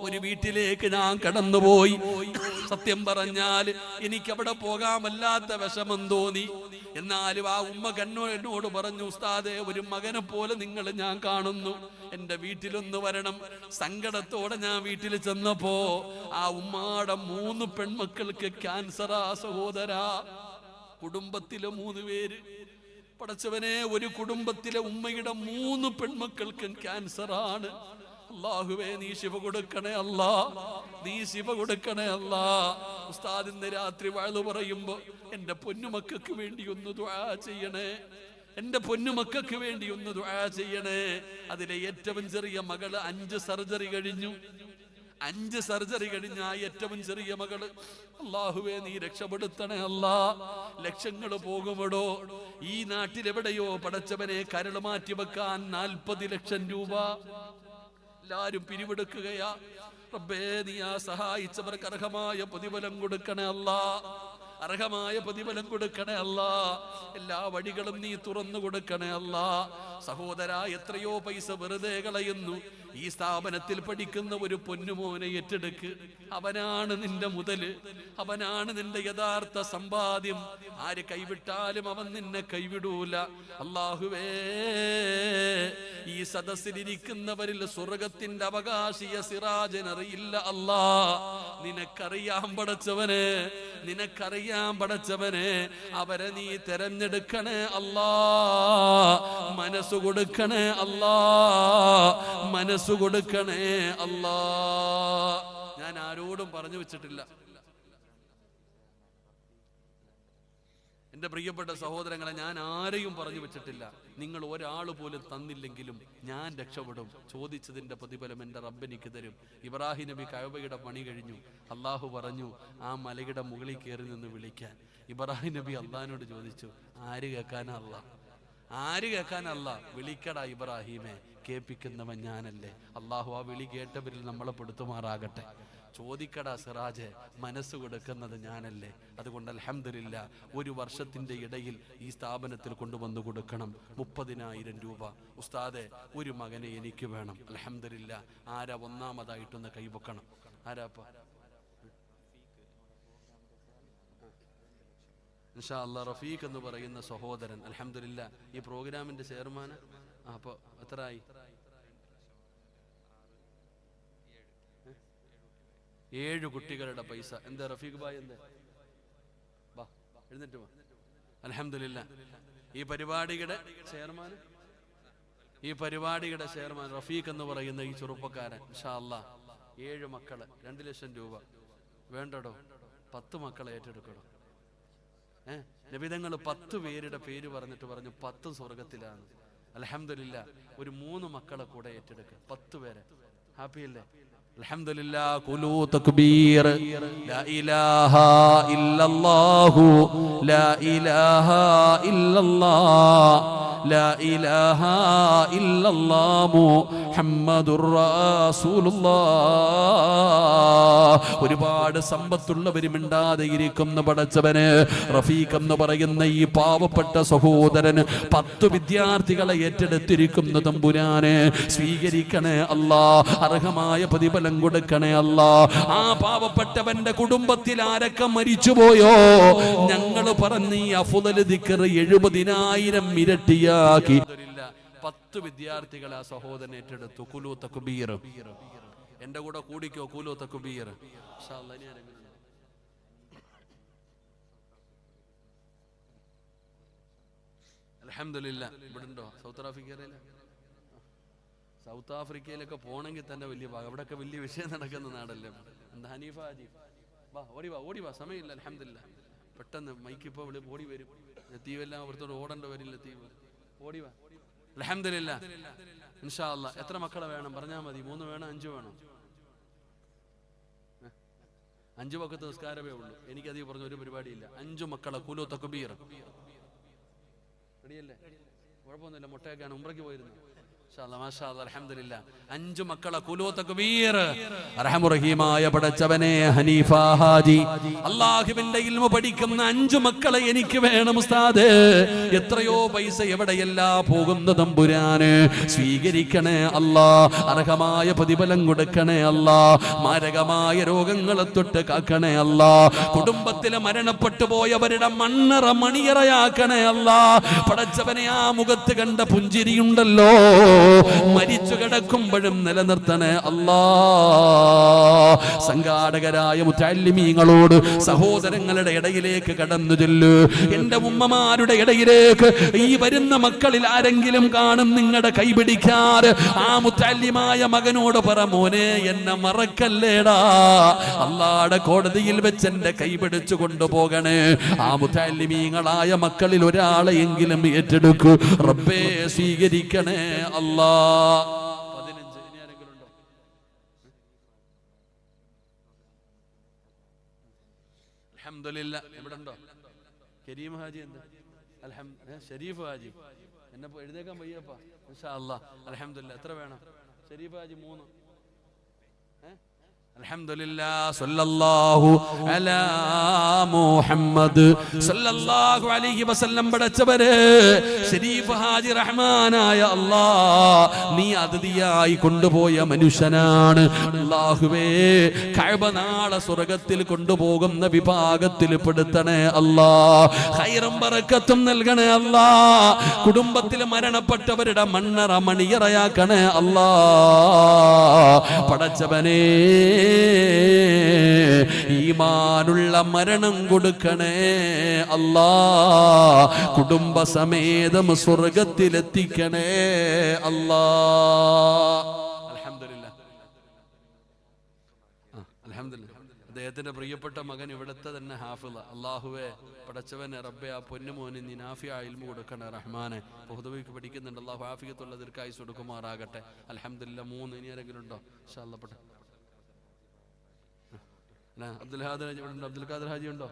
ഒരു വീട്ടിലേക്ക് ഞാൻ കടന്നുപോയി. സത്യം പറഞ്ഞാൽ എനിക്ക് അവിടെ പോകാൻ വല്ലാത്ത വിഷമം തോന്നി. എന്നാലും ആ ഉമ്മ എന്നോട് പറഞ്ഞു, ഉസ്താദേ, ഒരു മകനെ പോലെ നിങ്ങൾ ഞാൻ കാണുന്നു, എന്റെ വീട്ടിലൊന്ന് വരണം. സങ്കടത്തോടെ ഞാൻ വീട്ടിൽ ചെന്നപ്പോ ആ ഉമ്മാടെ 3 പെൺമക്കൾക്ക് ക്യാൻസറാ സഹോദരാ. കുടുംബത്തിലെ 3 പേര്. പടച്ചവനെ, ഒരു കുടുംബത്തിലെ ഉമ്മയുടെ 3 പെൺമക്കൾക്കും ക്യാൻസറാണ്. അല്ലാഹുവേ, നീ ശിവ കൊടുക്കണേ അല്ലാ, നീ ശിവ കൊടുക്കണേ അല്ലാ. ഉസ്താദ് ഇന്ന് രാത്രി വഅ്ള് പറയുമ്പോ എന്റെ പൊന്നുമക്കൾക്ക് വേണ്ടി ഒന്ന് ദുആ ചെയ്യണേ, എന്റെ പൊന്നുമക്കൾക്ക് വേണ്ടി ഒന്ന് ദുആ ചെയ്യണേ. അതിലെ ഏറ്റവും ചെറിയ മകള് 5 സർജറി കഴിഞ്ഞു. 5 സർജറി കഴിഞ്ഞ ആ ഏറ്റവും ചെറിയ മകള്, അല്ലാഹുവേ നീ രക്ഷപ്പെടുത്തണേ അല്ലാ. ലക്ഷങ്ങൾ പോകുമടോ. ഈ നാട്ടിലെവിടെയോ പടച്ചവനെ കരൾ മാറ്റി വെക്കാൻ 40 ലക്ഷം രൂപ എല്ലാരും പിരിവെടുക്കുകയാ. റബ്ബേ, നീ ആ സഹായിച്ചവർക്ക് അർഹമായ പ്രതിഫലം കൊടുക്കണേ അല്ലാ, അർഹമായ പ്രതിഫലം കൊടുക്കണേ അല്ലാ. എല്ലാ വഴികളും നീ തുറന്നു കൊടുക്കണേ അല്ലാ. സഹോദരാ, എത്രയോ പൈസ വെറുതെ കളയുന്നു. ഈ സ്ഥാപനത്തിൽ പഠിക്കുന്ന ഒരു പൊന്നുമോനെ ഏറ്റെടുക്ക്. അവനാണ് നിന്റെ മുതല്, അവനാണ് നിന്റെ യഥാർത്ഥ സമ്പാദ്യം. ആര് കൈവിട്ടാലും അവൻ നിന്നെ കൈവിടൂല. അല്ലാഹുവേ, ഈ സദസ്സിലിരിക്കുന്നവരിൽ സ്വർഗത്തിന്റെ അവകാശിയ സിറാജനറിയില്ല അല്ലാ. നിനക്കറിയാൻ പടച്ചവനെ, നിനക്കറിയാൻ പടച്ചവനെ. അവരെ നീ തെരഞ്ഞെടുക്കണേ അല്ലാ. മനസ്സു കൊടുക്കണേ അല്ലാ, മനസ്സു കൊടുക്കണേ അല്ലാ. ഞാൻ ആരോടും പറഞ്ഞു വെച്ചിട്ടില്ല. എന്റെ പ്രിയപ്പെട്ട സഹോദരങ്ങളെ, ഞാൻ ആരെയും പറഞ്ഞു വെച്ചിട്ടില്ല. നിങ്ങൾ ഒരാൾ പോലും തന്നില്ലെങ്കിലും ഞാൻ രക്ഷപ്പെടും. ചോദിച്ചതിന്റെ പ്രതിഫലം എന്റെ റബ്ബെനിക്ക് തരും. ഇബ്രാഹിം നബി കഅബയുടെ പണി കഴിഞ്ഞു. അള്ളാഹു പറഞ്ഞു ആ മലയുടെ മുകളിൽ കയറി നിന്ന് വിളിക്കാൻ. ഇബ്രാഹിം നബി അള്ളാഹിനോട് ചോദിച്ചു, ആര് കേൾക്കാനാ അല്ലാ, ആര് കേൾക്കാനല്ല? വിളിക്കടാ ഇബ്രാഹിമെ, കേൾപ്പിക്കുന്നവൻ ഞാനല്ലേ. അള്ളാഹു ആ വിളി കേട്ടവരിൽ നമ്മളെ പെടുത്തുമാറാകട്ടെ. ചോദിക്കടാ സിറാജെ, മനസ്സ് കൊടുക്കുന്നത് ഞാനല്ലേ. അതുകൊണ്ട് അൽഹംദുലില്ലാ, 1 വർഷത്തിന്റെ ഇടയിൽ ഈ സ്ഥാപനത്തിൽ കൊണ്ടുവന്നു കൊടുക്കണം 30,000 രൂപ. ഉസ്താദെ, ഒരു മകനെ എനിക്ക് വേണം. അൽഹംദുലില്ലാ. ആരാ ഒന്നാമതായിട്ടൊന്ന് കൈവക്കണം? ആരാപ്പ? ഇൻഷാ അല്ലാഹ് റഫീഖ് എന്ന് പറയുന്ന സഹോദരൻ, അൽഹംദുലില്ലാ, ഈ പ്രോഗ്രാമിന്റെ ചെയർമാൻ. അപ്പൊ എത്രയായി? 7 കുട്ടികളുടെ പൈസ. എന്താ റഫീഖ് ഭായ്, എന്താ? വാ, എഴുന്നേറ്റ് വാ. അൽഹംദുലില്ലാ, ഈ പരിപാടിയുടെ ചെയർമാൻ, ഈ പരിപാടിയുടെ ചെയർമാൻ റഫീഖ് എന്ന് പറയുന്ന ഈ ചെറുപ്പക്കാരൻ, ഇൻഷാ അല്ലാഹ് 7 മക്കള്, 2 ലക്ഷം രൂപ വേണ്ടടോ. 10 മക്കളെ ഏറ്റെടുക്കടോ. നബിതങ്ങൾ 10 പേരുടെ പേര് പറഞ്ഞിട്ട് പറഞ്ഞു 10 സ്വർഗത്തിലാണ്. അൽഹംദുലില്ലാ, ഒരു 3 മക്കളെ കൂടെ ഏറ്റെടുക്കുക. 10 പേരെ. ഹാപ്പി അല്ലേ? അൽഹംദുലില്ലാ. ഖുലൂ തക്ബീർ. ലാ ഇലാഹ ഇല്ലല്ലാഹു ലാ ഇലാഹ ഇല്ലല്ലാഹ് ലാ ഇലാഹ ഇല്ലല്ലാഹു മുഹമ്മദുർ റസൂലുള്ളാഹ്. ഒരുപാട് സമ്പത്തുള്ളവർ മിണ്ടാതെ ഇരിക്കുന്ന പടച്ചവന്, റഫീഖ് എന്ന് പറയുന്ന ഈ പാവപ്പെട്ട സഹോദരന് 10 വിദ്യാർത്ഥികളെ ഏറ്റെടുത്തിരിക്കുന്ന തമ്പുരാനെ സ്വീകരിക്കണേ അല്ലാ. അർഹമായ പ്രതിഫലം കൊടുക്കണേ അല്ലാ. ആ പാവപ്പെട്ടവന്റെ കുടുംബത്തിൽ ആരൊക്കെ മരിച്ചുപോയോ, ഞങ്ങൾ പറഞ്ഞ ഈ അഫ്ളൽ ദിക്ർ 70,000 ഇരട്ടിയാക്കി 10 വിദ്യാർത്ഥികളെ ആ സഹോദരൻ ഏറ്റെടുത്തു. ഖുലൂ തക്ബീർ. എന്റെ കൂടെ കൂടിക്കോ, ഖുലൂ തക്ബീർ. ഇൻഷാ അല്ലാഹ്. ഇനി ആരെങ്കിലും അൽഹംദുലില്ലാ. ഇവിടെ ഉണ്ടോ? സൗത്ത് ആഫ്രിക്കയിലൊക്കെ പോണെങ്കിൽ തന്നെ വലിയ ഭാഗം. അവിടെയൊക്കെ വലിയ വിഷയം നടക്കുന്ന നാടല്ലേ. എന്താ ഹനീഫ ഹാജി, വാ, ഓടി വാ, ഓടി വാ, സമയമില്ല. അൽഹംദുലില്ലാ. പെട്ടെന്ന് മൈക്ക് ഇപ്പോൾ ഓടി വരും. ലത്തീവെല്ലാം അവിടുത്തോട് ഓടേണ്ട വരും. ലത്തീവ് ഓടി വാ. അൽഹംദുലില്ലാ. ഇൻഷാ അല്ലാഹ്. എത്ര മക്കളെ വേണം പറഞ്ഞാൽ മതി. 3 വേണം, 5 വേണം? 5 വഖത്ത് നിസ്കാരമേ ഉള്ളൂ. എനിക്കധികം പറഞ്ഞ ഒരു പരിപാടിയില്ല. 5 മക്കളെ. ഖുലൂ തക്ബീർ. റെഡിയല്ലേ? കുഴപ്പമൊന്നുമില്ല. മുട്ടയൊക്കെയാണ്. ഉംറയ്ക്ക് പോയിരുന്നു. അൽഹംദുലില്ലാ 5 മക്കളെ കുലൂ തക്ബീർ. റഹീമായ പടച്ചവനെ ഹനീഫ ഹാജി അല്ലാഹുവിന്റെ ഇൽമു പഠിക്കുന്ന 5 മക്കളെ എനിക്ക് വേണം ഉസ്താദേ. എത്രയോ പൈസ എവിടെയല്ല പോകുന്ന തമ്പുരാന്, സ്വീകരിക്കണേ അല്ലാ. അർഹമായ പ്രതിഫലം കൊടുക്കണേ അല്ലാ. മാരകമായ രോഗങ്ങളെ തൊട്ട് കാക്കണേ അല്ലാ. കുടുംബത്തിലെ മരണപ്പെട്ടു പോയവരുടെ മണ്ണറ മണിയറയാക്കണേ അല്ലാ. പടച്ചവനെ ആ മുഖത്ത് കണ്ട പുഞ്ചിരിയുണ്ടല്ലോ, മരിച്ചു കിടക്കുമ്പോഴും നിലനിർത്തണേ അല്ലാ. സംഘാടകരായ മുത്തഅല്ലിമീങ്ങളോട് സഹോദരങ്ങളുടെ ഇടയിലേക്ക് കടന്നു ചെല്ലു. എന്റെ ഉമ്മമാരുടെ ഇടയിലേക്ക് ഈ വരുന്ന മക്കളിൽ ആരെങ്കിലും കാണും നിങ്ങളുടെ കൈപിടിക്കാറ്, ആ മുത്തഅല്ലിമായ മകനോട് പറ, മോനെ എന്നെ മറക്കല്ലേടാ, അല്ലാഹുവിന്റെ കോടതിയിൽ വെച്ച് എന്റെ കൈപിടിച്ചു കൊണ്ടുപോകണേ. ആ മുത്തഅല്ലിമീങ്ങളായ മക്കളിൽ ഒരാളെയെങ്കിലും ഏറ്റെടുക്കൂ റബ്ബേ, സ്വീകരിക്കണേ അല്ലാ. 15 ഇനി ആരെങ്കിലും ഉണ്ടോ? അൽഹംദുലില്ലാ. എവിടെ ഉണ്ടോ? കരീം ഹാജി എന്താ? ഷരീഫ് ഹാജി എന്നെ എഴുതേക്കാൻ വയ്യപ്പാ. ഇൻഷാ അല്ലാഹ്. അൽഹംദുലില്ലാ. എത്ര വേണം? ഷരീഫ് ഹാജി 3. അൽഹംദുലില്ലാ. സല്ലല്ലാഹു അലാ മുഹമ്മദ് സല്ലല്ലാഹു അലൈഹി വസല്ലം. പടച്ചവരെ ശരീഫ് ഹാജി റഹ്മാനായ അല്ലാഹ്, നീ അതിഥിയായി കൊണ്ടുപോയ മനുഷ്യനാണ് അല്ലാഹുവേ. കഅബ നാളെ സ്വർഗ്ഗത്തിൽ കൊണ്ടുപോകുന്ന വിഭാഗത്തിൽ പെടുത്തണേ അല്ലാഹ്. ഖൈറും ബറക്കത്തും നൽകണേ അല്ലാഹ്. കുടുംബത്തിൽ മരണപ്പെട്ടവരുടെ മണ്ണറ മണിയറയാക്കണേ അല്ലാഹ്. പടച്ചവനേ, ഈമാനുള്ള മരണം കൊടുക്കണേ അല്ലാ. കുടുംബസമേതം സ്വർഗത്തിലെത്തിക്കണേ അല്ലാ. അൽഹംദുലില്ലാ. അൽഹംദുലില്ലാ. അദ്ദേഹത്തിന്റെ പ്രിയപ്പെട്ട മകൻ ഇവിടുത്തെ തന്നെ ഹാഫിള. അല്ലാഹുവേ പടച്ചവനെ റബ്ബേ, ആ പൊന്നുമോന് നീ നാഫിയ ഇൽമു കൊടുക്കണേ റഹ്മാനെ. ബഹുദവിക്ക് പഠിക്കുന്നുണ്ട്, അല്ലാഹു ആഫിയത്തുള്ള ദീർഘായുസ്സ് കൊടുക്കുമാറാകട്ടെ. അൽഹംദുലില്ലാ. 3 ഇനി ആരെങ്കിലും ഉണ്ടോ? ഇൻഷാ അല്ലാഹ്. പെട്ടെന്ന് അബ്ദുൽ ഖാദർ ഹാജി ഉണ്ടോ?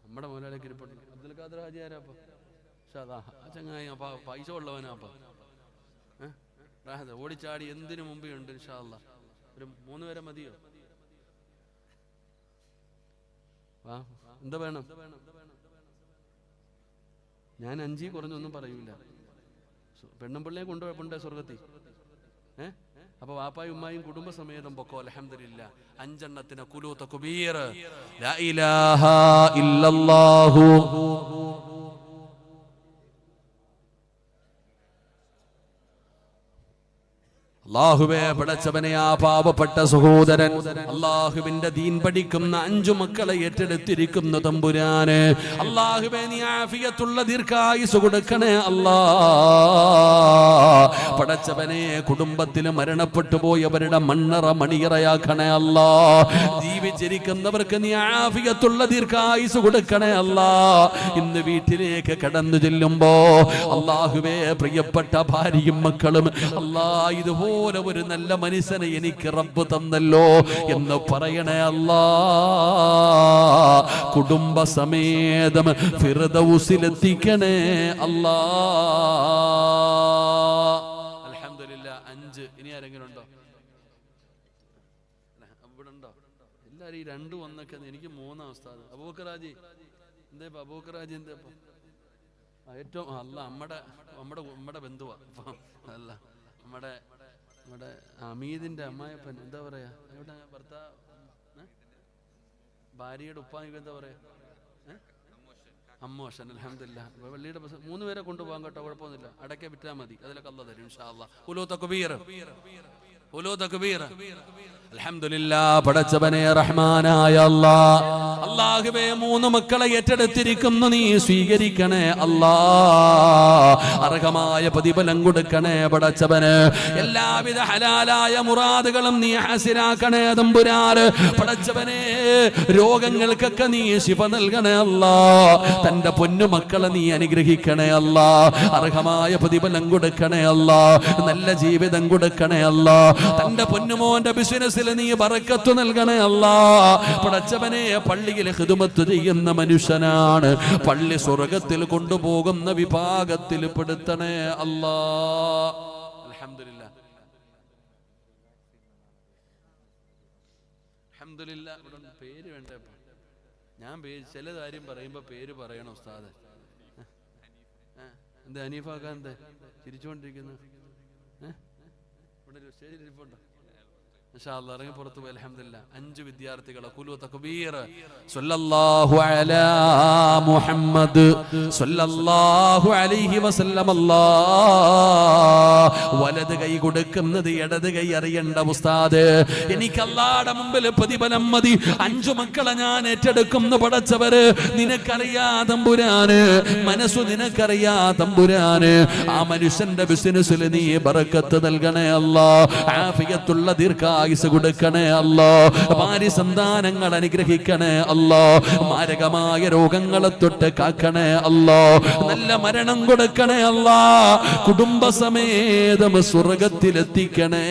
നമ്മുടെ മോലാലേക്ക് ഇരിപ്പുണ്ട്. അബ്ദുൽ ഖാദർ ഹാജി ആരാപ്പ? ചങ്ങായി പൈസ ഉള്ളവനാപ്പ. ഓടിച്ചാടി എന്തിനു മുമ്പേ ഉണ്ട്. ഇൻഷാ അല്ലാഹ്. ഒരു 3 പേരെ മതിയോ? എന്താ വേണം? ഞാൻ 5 കുറഞ്ഞൊന്നും പറയൂല. പെണ്ണുമ്പിള്ളയെ കൊണ്ടുപോയപ്പോണ്ടേ സ്വർഗത്തിൽ. അപ്പൊ വാപ്പായും ഉമ്മായും കുടുംബസമേതം പൊക്കോ. അൽഹംദുലില്ലാ. 5 എണ്ണത്തിന് കുലൂ തക്ബീർ. ലാ ഇലാഹ ഇല്ലല്ലാഹു അല്ലാഹുവേ പടച്ചവനെ, ആ പാവപ്പെട്ട സഹോദരൻ അല്ലാഹുവിന്റെ ദീൻ പഠിക്കുന്ന 5 മക്കളെ ഏറ്റെടുത്തിരിക്കുന്ന തമ്പുരാനെ, അല്ലാഹുവേ നീ ആഫിയത്തുള്ള ദീർഘായുസ്സ് കൊടുക്കണേ അല്ലാ. പടച്ചവനെ, കുടുംബത്തിൽ മരണപ്പെട്ടു പോയവരുടെ മണ്ണറ മണിയറയാക്കണേ അല്ലാ. ജീവിച്ചിരിക്കുന്നവർക്ക് നീ ആഫിയത്തുള്ള ദീർഘായുസ്സ് കൊടുക്കണേ അല്ലാ. ഇന്ന് വീട്ടിലേക്ക് കടന്നു ചെല്ലുമ്പോ അല്ലാഹുവേ, പ്രിയപ്പെട്ട ഭാര്യയും മക്കളും അല്ലാ, ഇതുപോലെ ഒരു നല്ല മനുഷ്യനെ എനിക്ക് റബ്ബ് തന്നല്ലോ എന്ന് പറയണേ അല്ലാ. കുടുംബസമേതം ഫിർദൗസിലെത്തിക്കണേ അല്ലാ. അൽഹംദുലില്ലാ. 5 ഇനി ആരെങ്കിലും ഉണ്ടോ? ഇവിടെ ഉണ്ടോ? എല്ലാരും ഈ 2 വന്നൊക്കെ. എനിക്ക് 3 ഉസ്താദ്. അബൂബക്കർ ഹാജി എന്തേ? അബൂബക്കർ ഹാജി എന്തേ? ഏറ്റവും അല്ല നമ്മുടെ ബന്ധുവാ. അല്ല നമ്മുടെ അമീദിന്റെ അമ്മായപ്പൻ. എന്താ പറയാ? എവിടെ ഭർത്താവ്? ഭാര്യയുടെ ഉപ്പാനിക്ക് എന്താ പറയാ? അമ്മോഷൻ. അൽഹംദുലില്ലാ. പള്ളിയുടെ 3 പേരെ കൊണ്ടുപോകാൻ കേട്ടോ, കുഴപ്പമൊന്നുമില്ല. അടക്കെ വിറ്റാൽ മതി, അതിലൊക്കെ അല്ലാഹ് തരും ഇൻഷാ അല്ലാഹ്. ഉലൂ തക്ബീർ. ഉലൂ തക്ബീർ. അൽഹംദുലില്ലാ. പടച്ചവനെ റഹ്മാനായ അല്ലാഹ്, അല്ലാഹുവേ 3 മക്കളെ ഏറ്റെടുത്തിരിക്കുന്നു, നീ സ്വീകരിക്കണേ അല്ലാഹ്. അർഹമായ പ്രതിഫലം കൊടുക്കണേ പടച്ചവന്. എല്ലാവിധ ഹലാലായ മുറാദുകളും നീ ഹാസിലാക്കണേ തമ്പുരാന്. പടച്ചവനെ, രോഗങ്ങൾക്കൊക്കെ നീ ശിഫ നൽകണേ അല്ലാഹ്. തന്റെ പൊന്നു മക്കളെ നീ അനുഗ്രഹിക്കണേ അല്ലാഹ്. അർഹമായ പ്രതിഫലം കൊടുക്കണേ അല്ലാഹ്. നല്ല ജീവിതം കൊടുക്കണേ അല്ലാഹ്. തന്റെ പൊന്നുമോന്റെ ബിസിനസ് ബിസിനസ്സിൽ നീ ബറക്കത്ത് നൽകണേ അല്ലാ. പടച്ചവനെ പള്ളിയിൽ ഖിദ്മത്ത് ചെയ്യുന്ന മനുഷ്യനാണ്, പള്ളി സ്വർഗത്തിൽ കൊണ്ടുപോകുന്ന വിഭാഗത്തിൽ പെടുത്തണേ അല്ലാ. അൽഹംദുലില്ലാ അൽഹംദുലില്ലാ. ഇവിടെ പേര് വേണ്ടേ? ഞാൻ ചില കാര്യം പറയുമ്പോ പേര് പറയണം ഉസ്താദ്. എന്താ ഹനീഫാക്കാൻ എന്താ ചിരിച്ചുകൊണ്ടിരിക്കുന്നു? ഇവിടെ ഒരു സ്റ്റേജിൽ ഇരിപ്പുണ്ടോ? ഇൻഷാ അല്ലാഹ് ഇറങ്ങി പുറത്തു പോയി. അൽഹംദുലില്ലാ 5 വിദ്യാർത്ഥികളെ ഖുലു തക്ബീർ സല്ലല്ലാഹു അലാ മുഹമ്മദ് സല്ലല്ലാഹു അലൈഹി വസല്ലം. അല്ലാഹ് വലത് കൈ കൊടുക്കുന്നത് ഇടത് കൈ അറിയണ്ട ഉസ്താദ്. എനിക്ക് അല്ലാഹുവിന്റെ മുമ്പിൽ പ്രതിഫലം മതി. 5 മക്കളെ ഞാൻ ഏറ്റെടുക്കുന്നു പടച്ചവര്. നിനക്കറിയാ തമ്പുരാന്, മനസ്സു നിനക്കറിയാ തമ്പുരാന്. ആ മനുഷ്യന്റെ ബിസിനസ്സിൽ നീ ബറക്കത്ത് നൽകണേ അല്ലാഹ്. ആഫിയത്തുള്ള ദീർഘായുസ് കൊടുക്കണേ അല്ലാഹ്. ഭാര്യ സന്താനങ്ങൾ അനുഗ്രഹിക്കണേ അല്ലാഹ്. മാരകമായ രോഗങ്ങളെ തൊട്ട് കാക്കണേ അല്ലാഹ്. നല്ല മരണം കൊടുക്കണേ അല്ലാഹ്. കുടുംബസമേതം സ്വർഗത്തിലെത്തിക്കണേ.